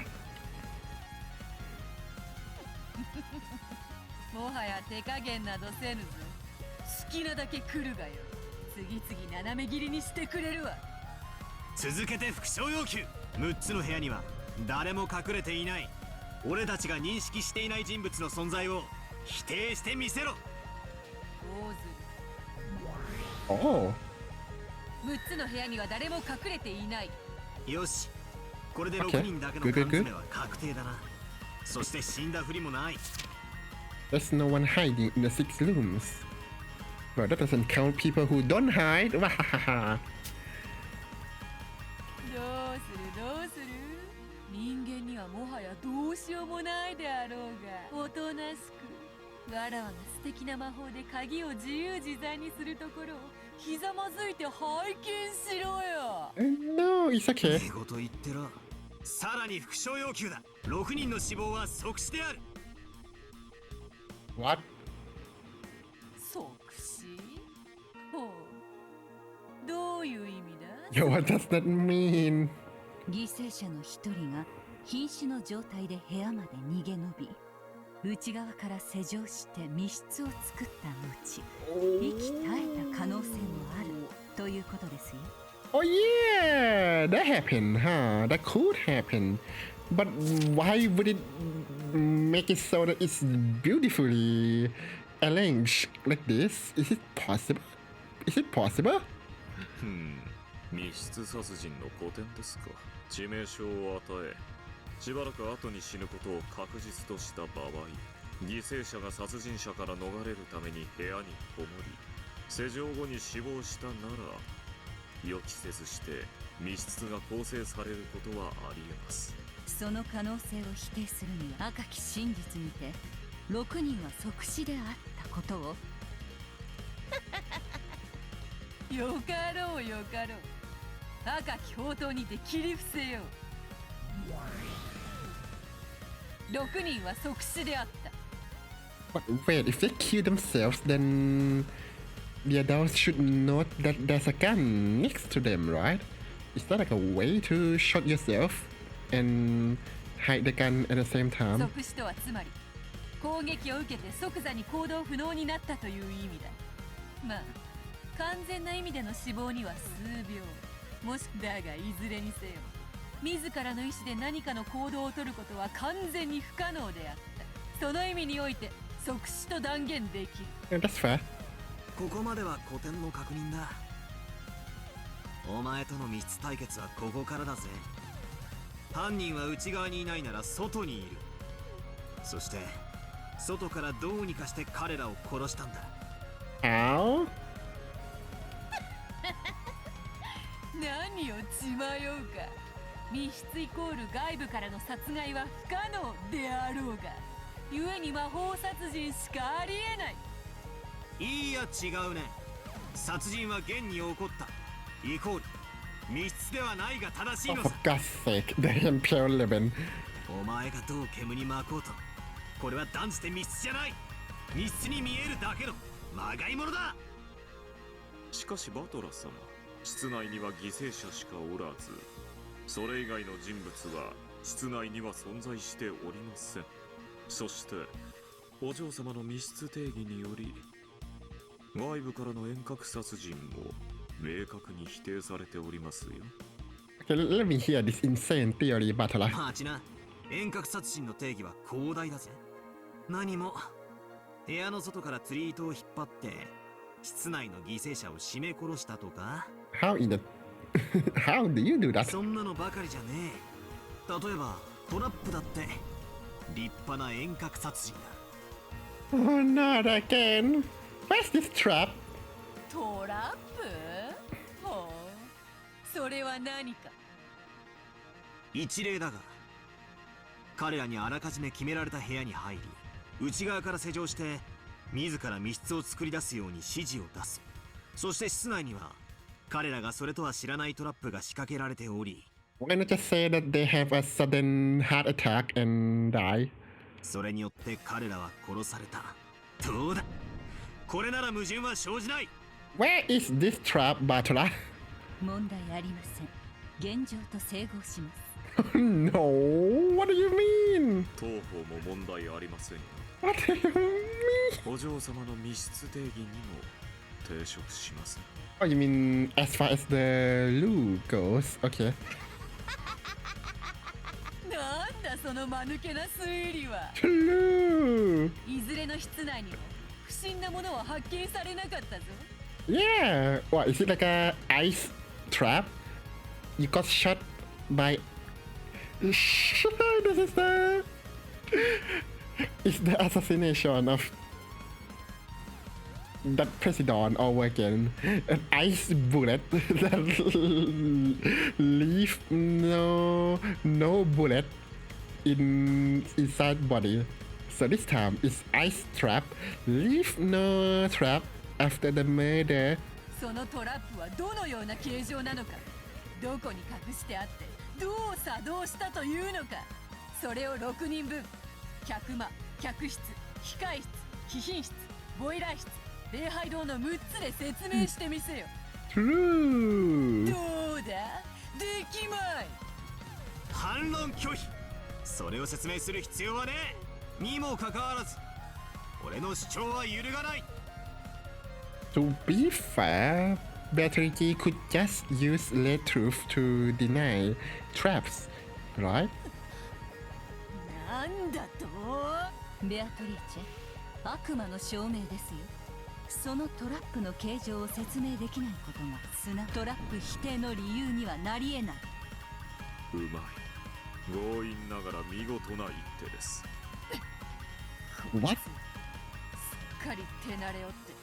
もはや手加減などせぬぞ。好きなだけ来るがよ。次々斜め切りにしてくれるわ。続けて副賞要求。6つの部屋には誰も隠れていない。俺たちが認識していない人物の存在を否定してみせろ。Oh. 6つの部屋には誰も隠れていない。よし、これで Okay. 6人だけの缶詰は確定だな。そして死んだふりもない。There's no one hiding in the 6 rooms. Well, that doesn't count people who don't hide. どうするどうする。人間にはもはやどうしようもないであろうが、おとなしくわらわが素敵な魔法で鍵を自由自在にするところをひざまずいて拝見しろよ。No, it's okay. 英語と言ってろ。さらに副賞要求だ。6人の死亡は即死である。What? 即死？ほう。どういう意味だ？ Yo, what does that mean? 犠牲者の一人が瀕死の状態で部屋まで逃げ延び、内側から施錠して密室を作った後、息絶えた可能性もあるということですよ。Oh yeah, that happened, huh? That could happen. But why would it make it so that it's beautifully arranged like this? Is it possible? Is it possible? 密室殺人の古典ですか。致命傷を与え、しばらく後に死ぬことを確実とした場合、犠牲者が殺人者から逃れるために部屋にこもり、施錠後に死亡したなら、予期せずして密室が構成されることはあり得ます。その可能性を否定するには、赤き真実にて6人は即死であったことをよかろうよかろう。赤き宝刀にて切り伏せよう。6人は即死であった。 But wait, if they kill themselves, then the adults should note that there's a gun next to them, right? Is that like a way to shoot yourself and hide the gun at the same time? 即死とはつまり攻撃を受けて即座に行動不能になったという意味だ。まあ完全な意味での死亡には数秒、もしだがいずれにせよ自らの意思で何かの行動を取ることは完全に不可能であった。その意味において即死と断言できる。 That's fair. ここまでは古典の確認だ。お前との密室対決はここからだぜ。犯人は内側にいないなら外にいる。そして外からどうにかして彼らを殺したんだ。 How? 何を血迷うか。密室イコール外部からの殺害は不可能であろうが、故に魔法殺人しかありえない。いや違うね。殺人は現に起こった。イコール密室ではないが正しい Oh, の for さ。 God's sake, the Imperial Eleven. お前がどう煙に巻こうと、これは断じて密室じゃない。密室に見えるだけのまがいものだ。しかしバトラー様、室内には犠牲者しかおらず、それ以外の人物は室内には存在しておりません。そしてお嬢様の密室定義により、外部からの遠隔殺人も明確に否定されておりますよ。 Okay, let me hear this insane theory, Butler. 待ちな。遠隔殺人の定義は広大だぜ。何も部屋の外から釣り糸を引っ張って室内の犠牲者を絞め殺したとか。 How in the... How do you do that? そんなのばかりじゃねえ。例えばトラップだって立派な遠隔殺人だ。 Oh, not again. Where's this trap? トラップ？ほう、それは何か。一例だが、彼らにあらかじめ決められた部屋に入り、内側から施錠して自ら密室を作り出すように指示を出す。そして室内には彼らがそれとは知らないトラップが仕掛けられており、 Why not just say that they have a sudden heart attack and die? それによって彼らは殺された。どうだ、これなら矛盾は生じない。 Where is this trap, Bartola? 問題ありません。現状と整合します。No, what do you mean? 当方も問題ありませんよ。 What do you mean? お嬢様の密室定義にも抵触します。 Oh, you mean as far as the loo goes? Okay. なんだその間抜けな推理は。 Loo! いずれの室内にも不審なものは発見されなかったぞ。 Yeah! What, is it like a ice trap? You got shot by... This is the... It's the assassination of that president over again. An ice bullet that leave no bullet inside body. So this time it's ice trap, leave no trap after the murder. そのトラップはどのような形状なのか、どこに隠してあってどう作動したというのか、それを6人分、客間、客室、機械室、貴賓室、ボイラー室、礼拝堂の6つで説明してみせよ。 True! どうだ、できまい。反論拒否。それを説明する必要はねえにもかかわらず、俺の主張は揺るがない。 To be fair, Beatrice could just use lead truth to deny traps, right? なんだと。ベアトリーチェ、悪魔の証明ですよ。そのトラップの形状を説明できないことがすなトラップ否定の理由にはなり得ない。うまい。強引ながら見事な一手です。 What? すっかり手慣れおって。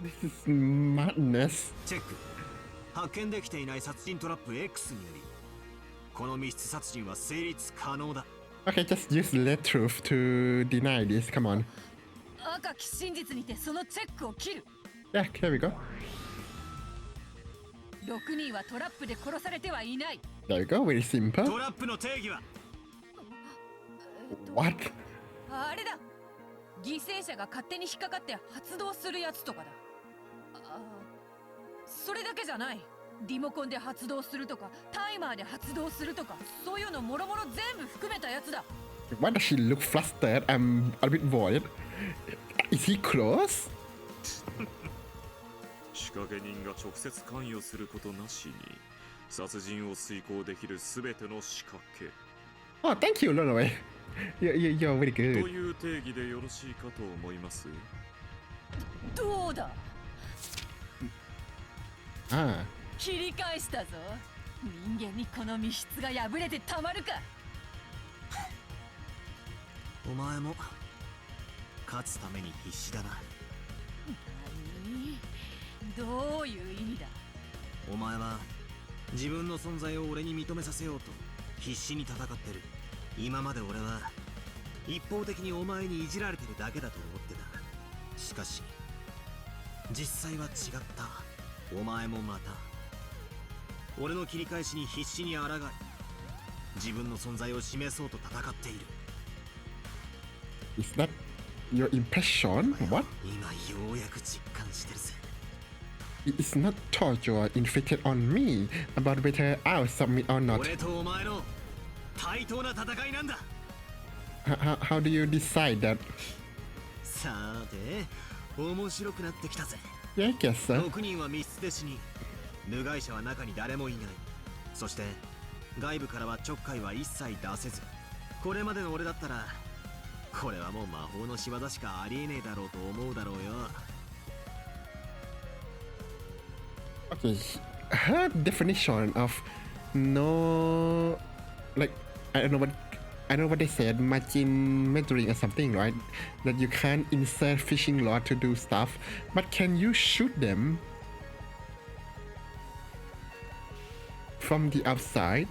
This is madness. チェック。発見できていない殺人トラップ X により、この密室殺人は成立可能だ。 Okay, just use lead truth to deny this. Come on. 赤き真実にてそのチェックを切る。 Yeah, here we go. 6人はトラップで殺されてはいない。 There we go. Very simple. トラップの定義は What? あれだ、犠牲者が勝手に引っかかって発動するやつとかだ。それだけじゃない。リモコンで発動するとかタイマーで発動するとか、そういうのもろもろ全部含めたやつだ。 Why does she look flustered? I'm a bit worried. Is he close? 仕掛け人が直接関与することなしに殺人を遂行できるすべての仕掛け Oh, thank you, Loloe. You're very と good. いう定義でよろしいかと思います。どうだ、 Ah. 切り返したぞ。人間にこの密室が破れてたまるか。お前も勝つために必死だな。何？どういう意味だ。お前は自分の存在を俺に認めさせようと必死に戦ってる。今まで俺は一方的にお前にいじられてるだけだと思ってた。しかし実際は違った。お前もまた俺の切り返しに必死に抗い、自分の存在を示そうと戦っている。 Is that your impression? What? 今ようやく実感してるぜ。 It is not torture inflicted on me about whether I'll submit or not. 俺とお前の対等な戦いなんだ。 How do you decide that? さて、面白くなってきたぜ。 Yeah, I guess so. 6人は密室で死に、部外者は中に誰もいない。そして外部からはちょっかいは一切出せず、これまでの俺だったらこれはもう魔法の仕業しかありえねえだろうと思うだろうよ。 Okay, her definition of no, like I don't know what they said, margin measuring or something, right? That you can't insert fishing rod to do stuff, but can you shoot them from the outside?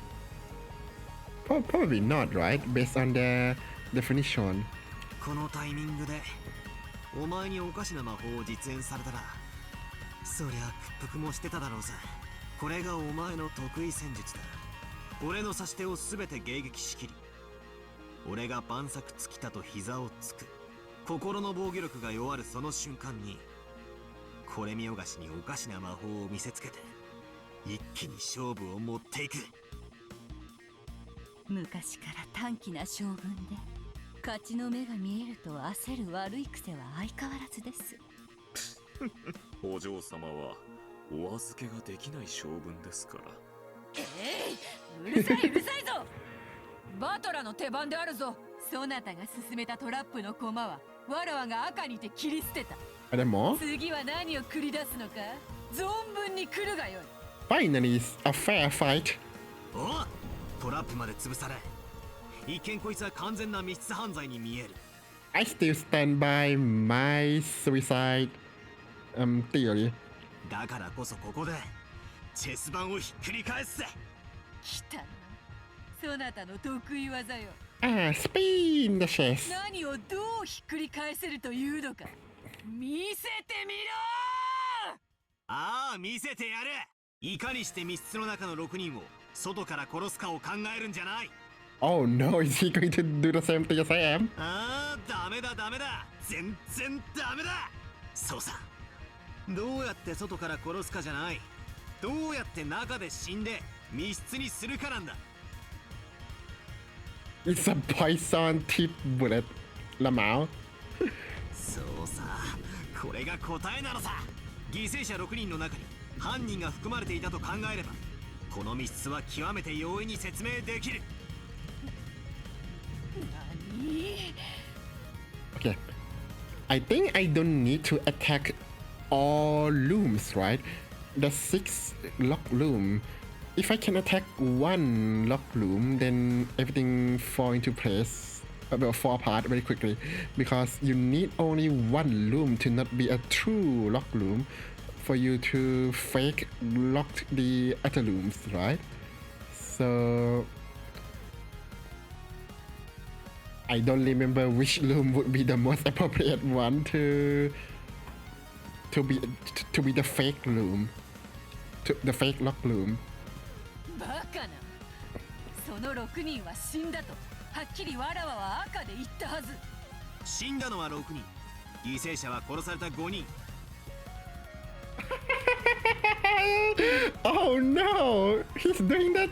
Probably not, right? Based on their definition. このタイミングでお前におかしな魔法を実演されたらそりゃ屈服もしてただろうさ。これがお前の得意戦術だ。俺の指し手を全て迎撃しきり、俺が万策尽きたと膝をつく、心の防御力が弱るその瞬間に、これ見よがしにおかしな魔法を見せつけて一気に勝負を持っていく。昔から短気な将軍で勝ちの目が見えると焦る悪い癖は相変わらずです。お嬢様はお預けができない将軍ですから。うるさいうるさいぞ。バトラの手番であるぞ。そなたが進めたトラップの駒はわらわが赤にて切り捨てた。でも次は何を繰り出すのか存分に来るがよい。 finally a fair fight. おっ、トラップまで潰され、一見こいつは完全な密室犯罪に見える。 I still stand by my suicide theory. だからこそここでチェス盤をひっくり返すぜ。来たな、そなたの得意技よ。Spin the chess. 何をどうひっくり返せるというのか見せてみろ。ああ、見せてやる。いかにして密室の中の6人を外から殺すかを考えるんじゃない。 Oh no, is he going to do the same thing as I am? ああ、ダメだダメだ、全然ダメだ。そうさ、どうやって外から殺すかじゃない、どうやって中で死んで密室にするかなんだ。 It's a poison tip bullet. Lamau. そうさ、これが答えなのさ。犠牲者6人の中に犯人が含まれていたと考えれば、この密室は極めて容易に説明できる。何？ Okay. I think I don't need to attack all looms, right? The 6 lock loom. If I can attack one lock loom, then everything fall into place, will fall apart very quickly. Because you need only one loom to not be a true lock loom for you to fake lock the other looms, right? So I don't remember which loom would be the most appropriate one to be the fake loom, the fake lock loom. バカな、その6人は死んだとはっきりわらわは赤で言ったはず。死んだのは6人、犠牲者は殺された5人。Oh no, he's doing that.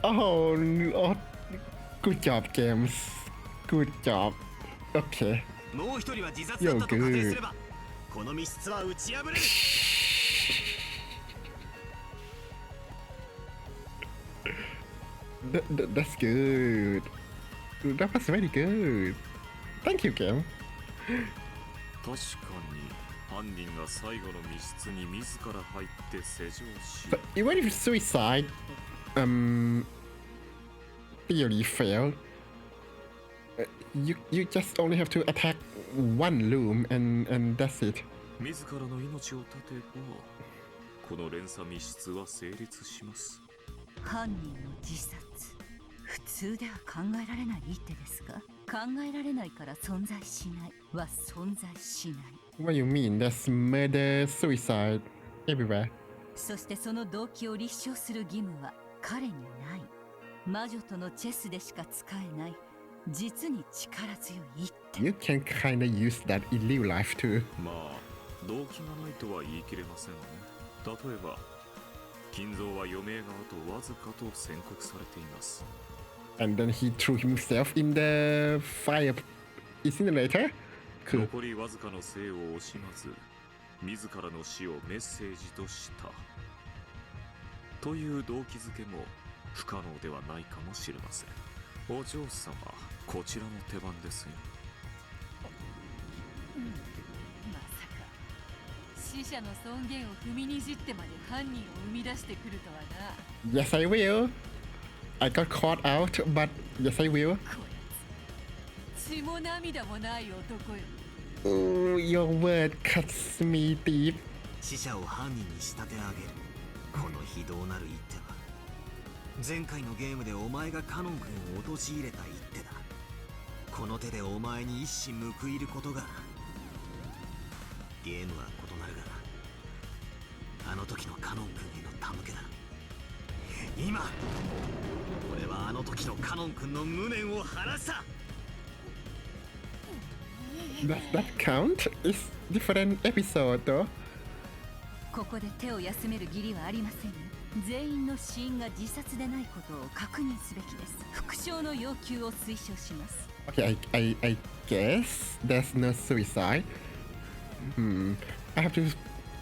Oh, good job, James. Good job. Okay. もう一人は自殺だったと仮定すれば、この密室は打ち破れる。That's good. That was very good. Thank you, Game. 確かに犯人が最後の密室に自ら入って施錠し、 But even if suicide theory failed, you just only have to attack one loom and that's it. 自らの命を絶てばこの連鎖密室は成立します。犯人の自殺、普通では考えられない一手ですが、考えられないから存在しないは存在しない。 What do you mean? There's murder, suicide everywhere. そしてその動機を立証する義務は彼にない。魔女とのチェスでしか使えない実に力強い一手。 You can kinda use that in real life too. まあ動機がないとは言い切れませんね。例えば金蔵は余命があとわずかと宣告されています。 And then he threw himself in the fire incinerator. Cool. 残りわずかの生を惜しまず自らの死をメッセージとしたという動機づけも不可能ではないかもしれません。お嬢様、こちらの手番ですよ。まさか死者の尊厳を踏みにじってまで犯人を生み出してくるとはな。 Yes, I will. I got caught out, but yes, I will. こやつ血も涙もない男よ。 Oh, your word cuts me deep. 死者を犯人に仕立て上げるこの非道なる一手は、前回のゲームでお前がカノン君を陥れた一手だ。この手でお前に一矢報いることが、ゲームは異なるがの時のカノン君への手向けだ。今俺はあの時のカノン君の無念を晴らした。 Does that count? It's different episode though. ここで手を休める義理はありません。全員の死因が自殺でないことを確認すべきです。復讐の要求を推奨します。Okay, I guess there's no suicide.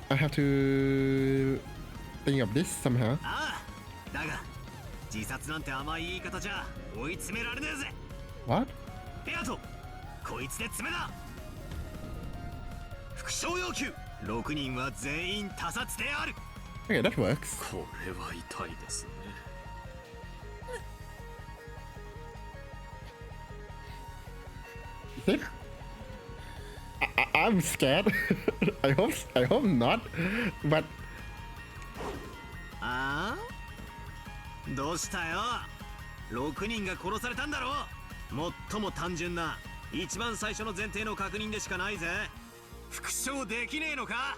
I have to think of this somehow. ああ、だが自殺なんて甘い言い方じゃ追い詰められねえぜ。 What? ペアト、こいつで詰めだ。復讐要求6人は全員他殺である。 Okay, that works. これは痛いですね。Is it? I'm scared. I hope not. But ああ、どうしたよ。6人が殺されたんだろう。最も単純な一番最初の前提の確認でしかないぜ。復讐できねえのか。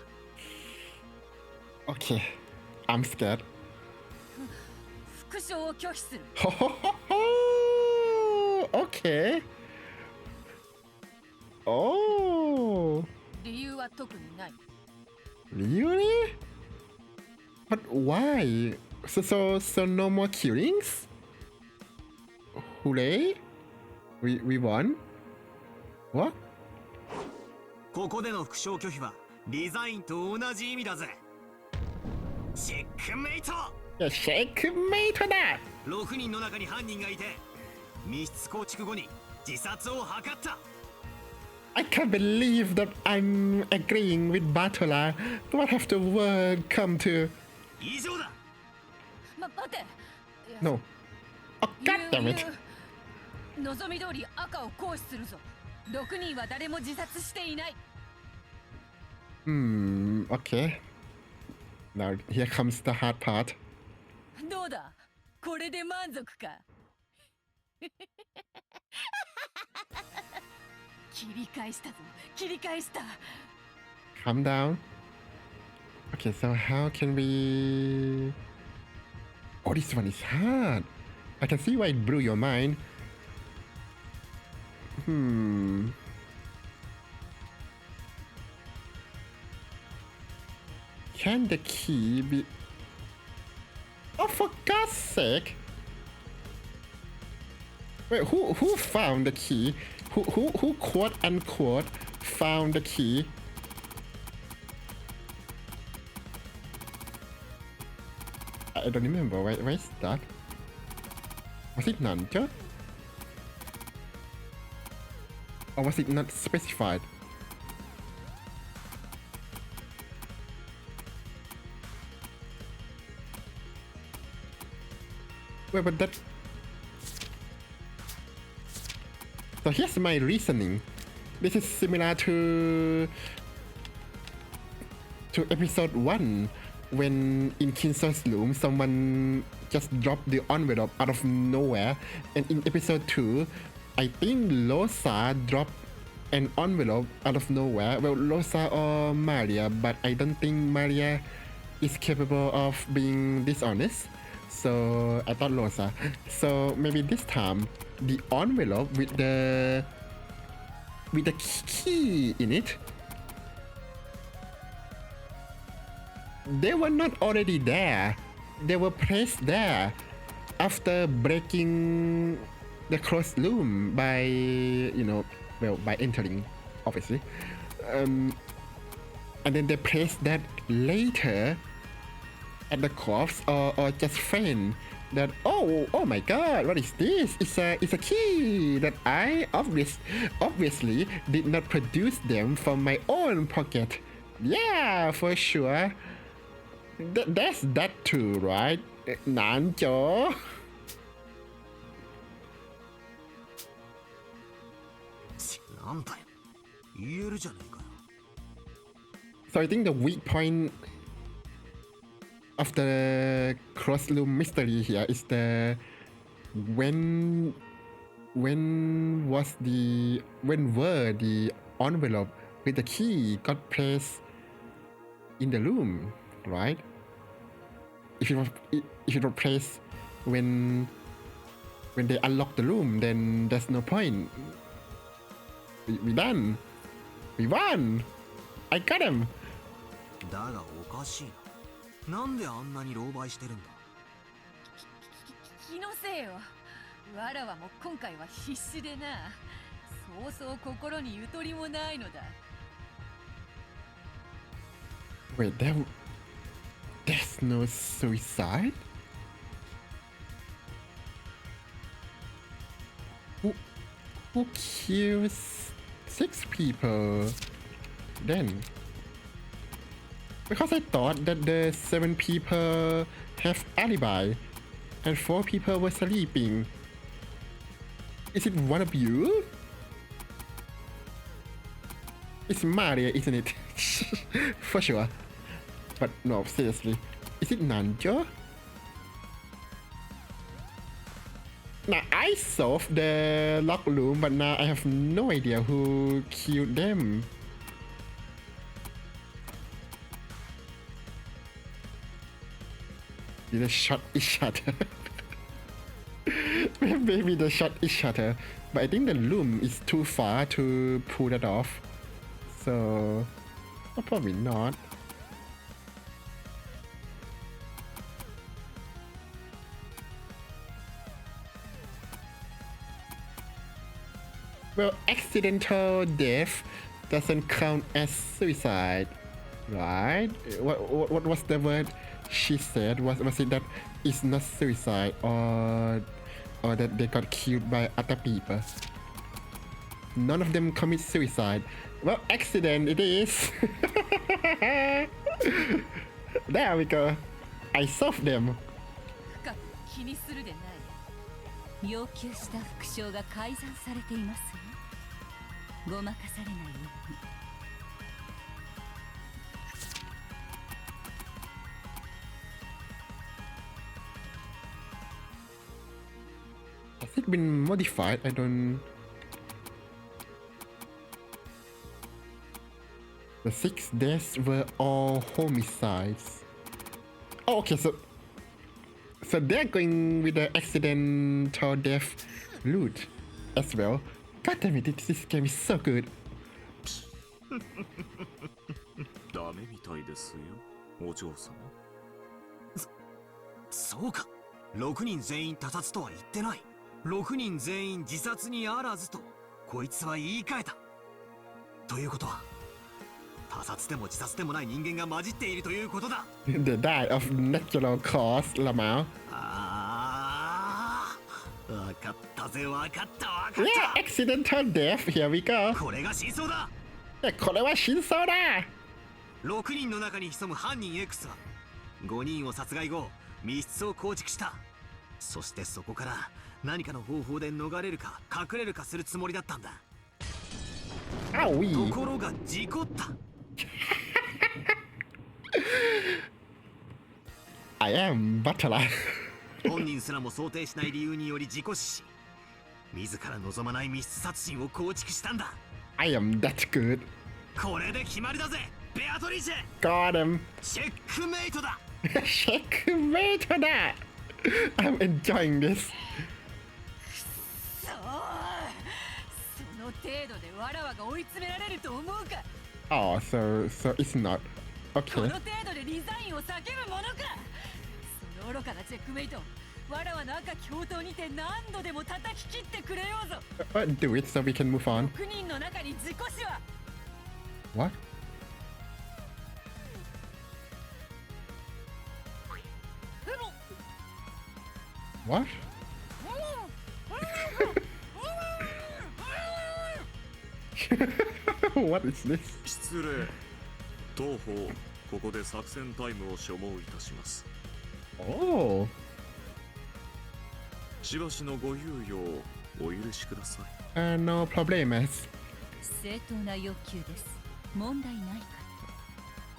okay, I'm scared. 復讐を拒否する。Okay. Oh. 理由は特にない。 Really? But why? So no more killings? Hooray? We won? What? ここでの復讐拒否はリザインと同じ意味だぜ。チェックメイト。 Yeah, checkmate だ。 6人の中に犯人がいて密室構築後に自殺を図った。 I can't believe that I'm agreeing with Batola. What have the word come to? 以上だ。待て。 No. Oh, god damn it. 望み通り赤を行使するぞ。6人は誰も自殺していない。 Okay. Now here comes the hard part. どうだ、これで満足か。切り返したぞ、切り返した。 Calm down. Okay, so how can we... Oh, this one is hard. I can see why it blew your mind. Can the key be... Oh, for God's sake! Wait, who found the key? Who quote unquote found the key? I don't remember. Where is that? Was it Nanjo? Or was it not specified? Wait, but that... So here's my reasoning. This is similar to episode 1, when in Kinso's room someone just dropped the envelope out of nowhere, and in episode 2 I think Losa dropped an envelope out of nowhere. Well, Losa or Maria, but I don't think Maria is capable of being dishonest, so I thought Losa. So maybe this time the envelope with the key in it, they were not already there. They were placed there after breaking the closed room by, by entering, obviously. And then they placed that later at the corpse, or just faint that, oh my god, what is this? It's a key that I obviously did not produce them from my own pocket. Yeah, for sure. That's that too, right? Nanjo. So I think the weak point of the crossroom mystery here is the when were the envelope with the key got placed in the room, right? If it was placed when they unlock the room, then there's no point. We done. We won. I got him. だがおかしいな。なんであんなに狼狽してるんだ。気のせいよ。わらわも今回は必死でな。そうそう心にゆとりもないのだ。Wait, there's no suicide? Who kills 6 people then? Because I thought that the 7 people have alibi and 4 people were sleeping. Is it one of you? It's Maria, isn't it? For sure. But no, seriously. Is it Nanjo? Now, I solved the lock room, but now I have no idea who killed them. Did the shot is shutter? Maybe the shot is shutter, but I think the loom is too far to pull that off. So, well, probably not. Well, accidental death doesn't count as suicide, right? What was the word she said? Was it that it's not suicide or that they got killed by other people? None of them commit suicide. Well, accident it is. There we go. I solved them. 深く気にするでない。要求した副賞が改ざんされていますよ。ごまかされないように。Has it been modified? I don't. The 6 deaths were all homicides. Oh, okay, so they're going with the accidental death loot as well. God damn it, this game is so good. ダメみたいですよ、お嬢様。そうか。6人全員他殺とは言ってない。6人全員自殺にあらずとこいつは言い換えた。ということは他殺でも自殺でもない人間が混じっているということだ。They died of natural cause, Lamau. ああ、わかったぜ、わかったわかった。Yeah, accidental death. Here we go. これが真相だ。これは真相だ。6人の中に潜む犯人 X は5人を殺害後密室を構築した。そしてそこから何かの方法で逃れるか隠れるかするつもりだったんだ。ところが事故った。I am butler. 本人すらも想定しない理由により事故死し、自ら望まない密室殺人を構築したんだ。I am that good. これで決まりだぜ、ベアトリーチェ。 Got him. チェックメイトだ。Checkmate that. I'm enjoying this. その程度でわらわが追い詰められると思うか。 Oh, so it's not. こ Okay. の程度でリザインを叫ぶものか。その愚かなチェックメイト、わらわの赤き宝刀にて何度でも叩き切ってくれようぞ。Do it so we can move on. 6人の中に事故死は。 What? What? What is this? 失礼。当方、ここで作戦タイムを所望いたします。Oh. しばしのご猶予をお許しください。No problemas. 正当な要求です。問題ないか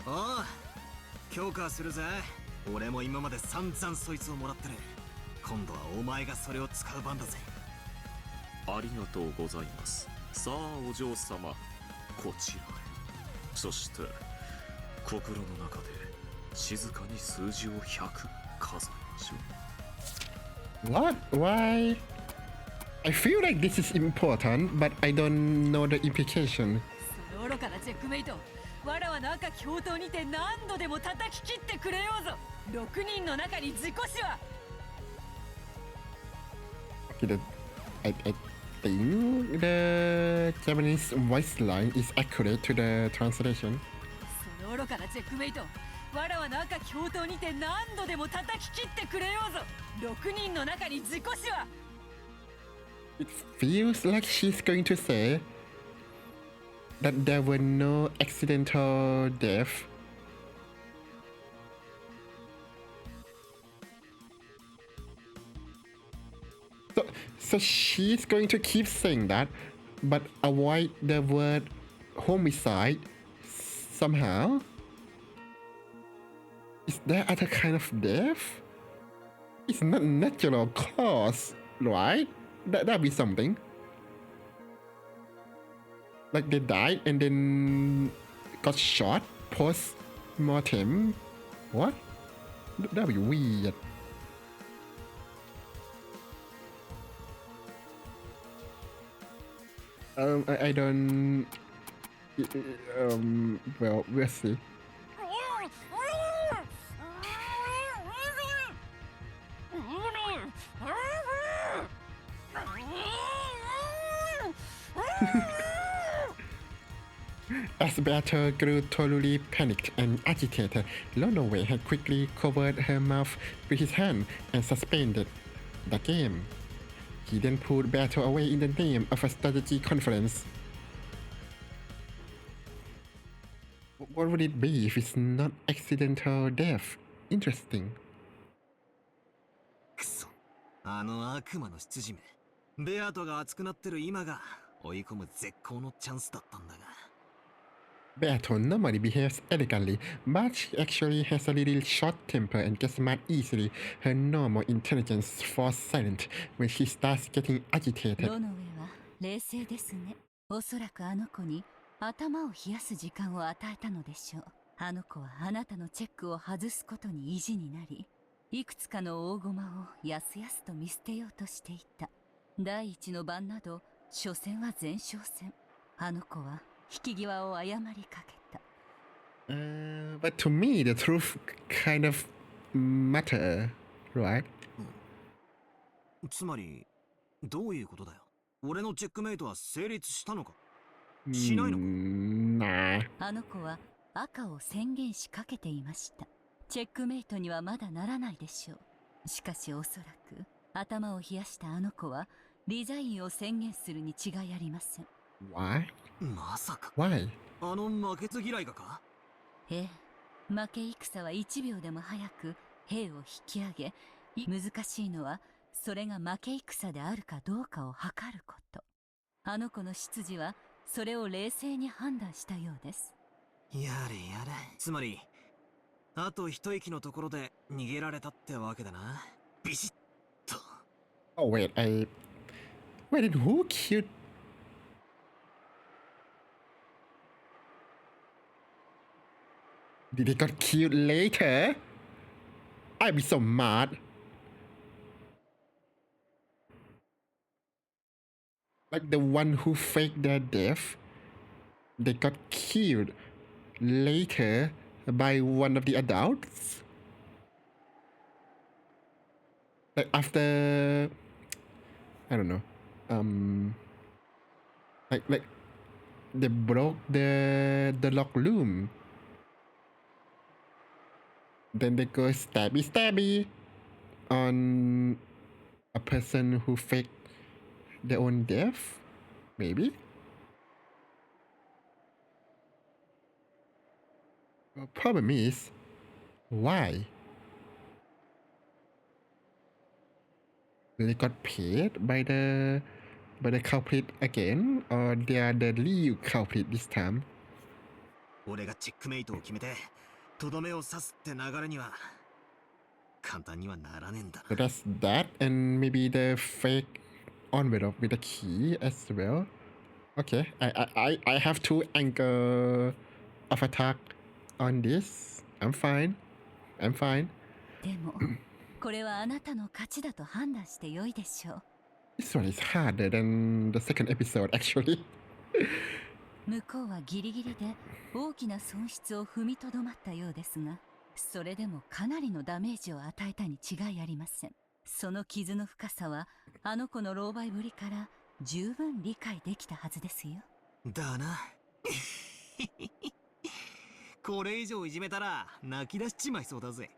と。ああ、強化するぜ。俺も今まで散々そいつをもらってる。今度はお前がそれを使う番だぜ。ありがとうございます。さあお嬢様、こちらへ。そして心の中で静かに数字を100数えましょう。 What? Why? I feel like this is important, but I don't know the implication. その愚かなチェックメイト、わらわの赤き宝刀にて何度でも叩き切ってくれようぞ。6人の中に自己死は。 Okay, I think the Japanese voice line is accurate to the translation. その愚かなチェックメイト、わらわの赤き宝刀にて何度でも叩き切ってくれようぞ。6人の中に自己死は。 It feels like she's going to say that there were no accidental death. So she's going to keep saying that, but avoid the word homicide somehow. Is there other kind of death? It's not natural cause, right? That'd be something. Like they died and then got shot post-mortem. What? That'd be weird. I don't. Well, we'll see. As Beato grew totally panicked and agitated, Lonoway had quickly covered her mouth with his hand and suspended the game. He then pulled Beato away in the name of a strategy conference. What would it be if it's not accidental death? Interesting. くそ、あの悪魔の執事め。ベアトが熱くなってる今が追い込む絶好のチャンスだったんだが。Beato normally behaves elegantly, but she actually has a little short temper and gets mad easily. Her normal intelligence falls silent when she starts getting agitated. ロノウェは冷静ですね。おそらくあの子に頭を冷やす時間を与えたのでしょう。あの子はあなたのチェックを外すことに意地になり、いくつかの大駒をやすやすと見捨てようとしていた。第一の番など、所詮は前哨戦。あの子は引き際を誤りかけた。But to me, the truth kind of matter, right? つまり、どういうことだよ。俺のチェックメイトは成立したのか。しないのか。Nah. あの子は赤を宣言しかけていました。チェックメイトにはまだならないでしょう。しかしおそらく頭を冷やしたあの子はリザインを宣言するに違いありません。Why? まさか。Why? あの負けず嫌いがか。ええ、負け戦は1秒でも早く兵を引き上げ、難しいのはそれが負け戦であるかどうかを測ること。あの子の執事はそれを冷静に判断したようです。やれやれ。つまりあと一息のところで逃げられたってわけだな。ビシッと。Oh wait, wait, who killed? Did they got killed later? I'd be so mad. Like the one who faked their death, they got killed later by one of the adults. Like after, I don't know, like they broke the lock room. Then they go stabby on a person who faked their own death, maybe. The problem is, why? They got paid by the culprit again, or they are the real culprit this time? 俺がチェックメイトを決めてとどめを刺すって流れには簡単にはならねえんだ So that's that, and maybe the fake envelope with the key as well. Okay, I have two angle of attack on this. I'm fine. I'm fine. でもこれはあなたの勝ちだと判断してよいでしょう。 This one is harder than the second episode, actually. 向こうはギリギリで大きな損失を踏みとどまったようですが、それでもかなりのダメージを与えたに違いありません。その傷の深さはあの子の狼狽ぶりから十分理解できたはずですよ。だな。これ以上いじめたら泣き出しちまいそうだぜ。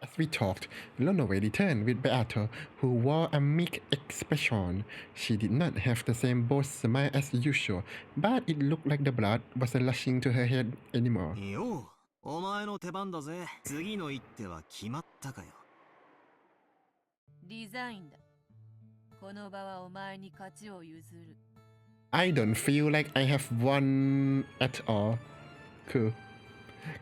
As we talked, Lonove returned with Beato, who wore a meek expression. She did not have the same bold smile as usual, but it looked like the blood wasn't rushing to her head anymore. よう、お前の出番だぜ。次の一手は決まったかよ。デザインだ。この場はお前に勝ちを譲る。I don't feel like I have won at all. Cool.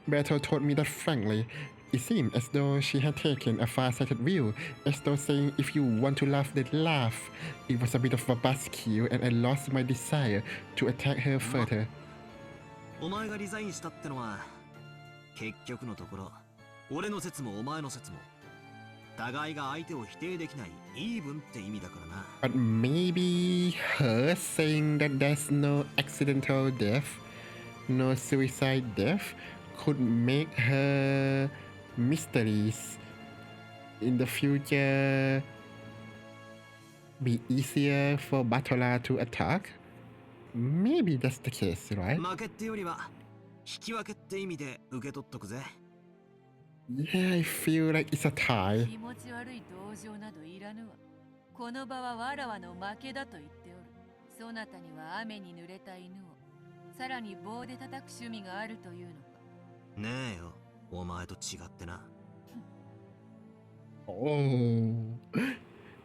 Beato told me that frankly. It seemed as though she had taken a far-sighted view, as though saying if you want to laugh, then laugh. It was a bit of a buzzkill, and I lost my desire to attack her further. お前がリザインしたってのは、結局のところ、俺の説もお前の説も、互いが相手を否定できないイーブンって意味だからな。But maybe her saying that there's no accidental death, no suicide death, could make her mysteries in the future be easier for Batola to attack? Maybe that's the case, right? 負けってよりは引き分けって意味で受け取っとくぜ。Yeah, I feel like it's a tie. 気持ち悪い同情などいらぬわ。この場はわらわの負けだと言っておる。そなたには雨に濡れた犬を、さらに棒で叩く趣味があるというのか。ねえよ、お前と違ってな。Oh.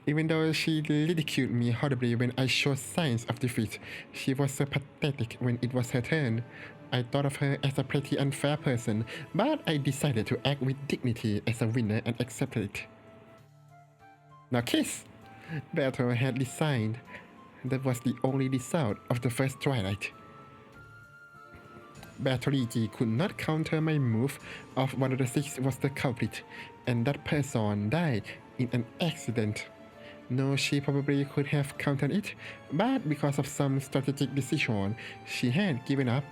Even though she ridiculed me horribly when I showed signs of defeat, she was so pathetic when it was her turn. I thought of her as a pretty unfair person, but I decided to act with dignity as a winner and accepted it. Now kiss! Beato had resigned. That was the only result of the first twilight. Bertoligi could not counter my move of one of the six was the culprit, and that person died in an accident. No, she probably could have countered it, but because of some strategic decision, she had given up.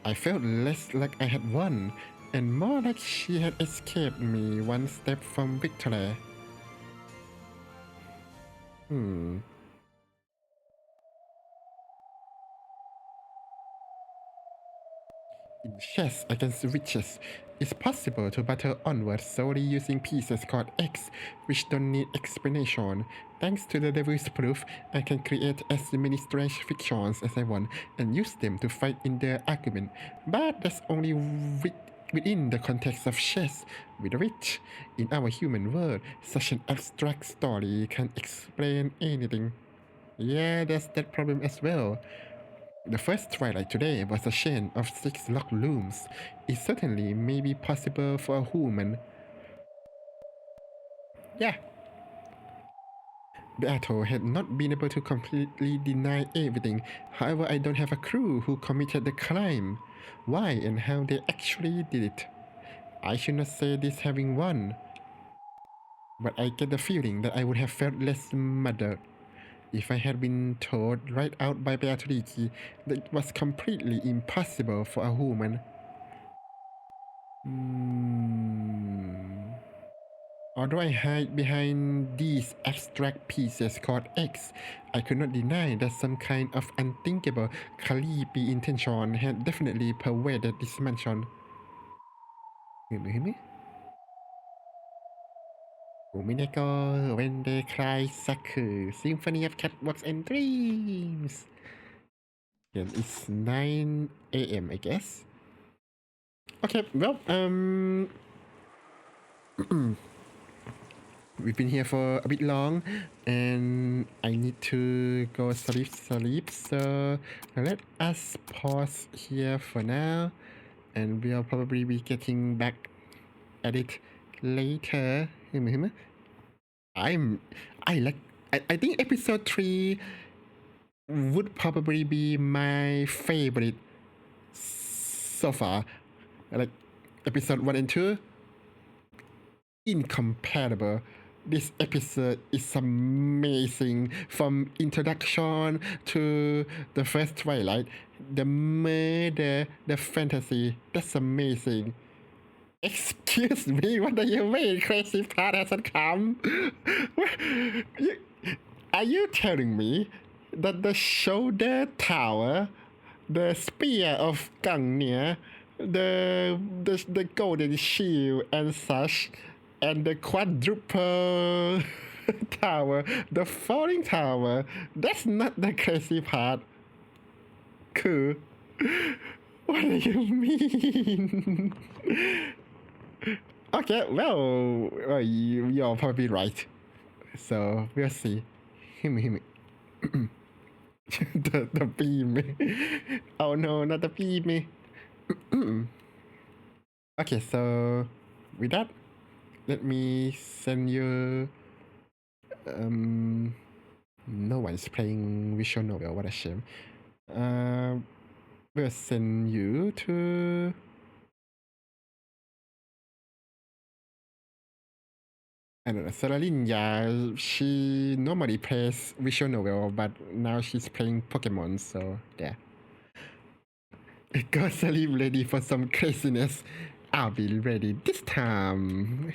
I felt less like I had won, and more like she had escaped me one step from victory. In chess against witches, it's possible to battle onward solely using pieces called X, which don't need explanation. Thanks to the devil's proof, I can create as many strange fictions as I want and use them to fight in their argument. But that's only within the context of chess with a witch. In our human world, such an abstract story can't explain anything. Yeah, there's that problem as well. The first twilight today was a chain of 6 locked looms. It certainly may be possible for a human. Yeah. Beato had not been able to completely deny everything. However, I don't have a clue who committed the crime, why and how they actually did it. I should not say this having won, but I get the feeling that I would have felt less murdered if I had been told right out by Beatrice that it was completely impossible for a human. Although I hide behind these abstract pieces called X, I could not deny that some kind of unthinkable, creepy intention had definitely pervaded this mansion. Umineko, when they cry Saku, Symphony of Catwalks and Dreams. Yeah, it's 9 a.m. I guess. Okay, well, we've been here for a bit long, and I need to go sleep. So let us pause here for now, and we'll probably be getting back at it later. I think episode 3 would probably be my favorite so far. Like episode 1 and 2, incomparable. This episode is amazing from introduction to the first Twilight. The murder, the fantasy, that's amazing. Excuse me, what do you mean crazy part hasn't come? Are you telling me that the shoulder tower, the spear of Gangnir, the golden shield and such, and the quadruple tower, the falling tower, that's not the crazy part? Cool. What do you mean? Okay, well, you're probably right. So we'll see. Him. the beam. Oh no, not the beam. Okay, so with that, let me send you. No one's playing visual novel. What a shame. We'll send you to. I don't know, Saralinya, she normally plays visual novel, but now she's playing Pokemon, so yeah. Go sleep ready for some craziness. I'll be ready this time.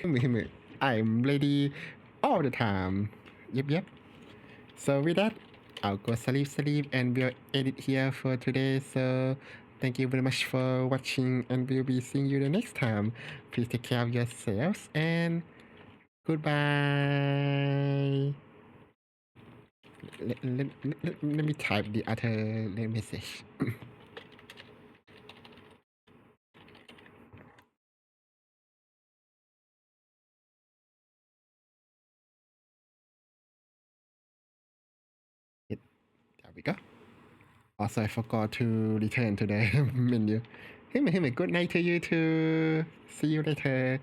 I'm ready all the time. Yep. So with that, I'll go sleep, and we'll edit here for today. So thank you very much for watching, and we'll be seeing you the next time. Please take care of yourselves, and goodbye. Let me type the other message. There we go. Also, I forgot to return to the menu. Good night to you too. See you later.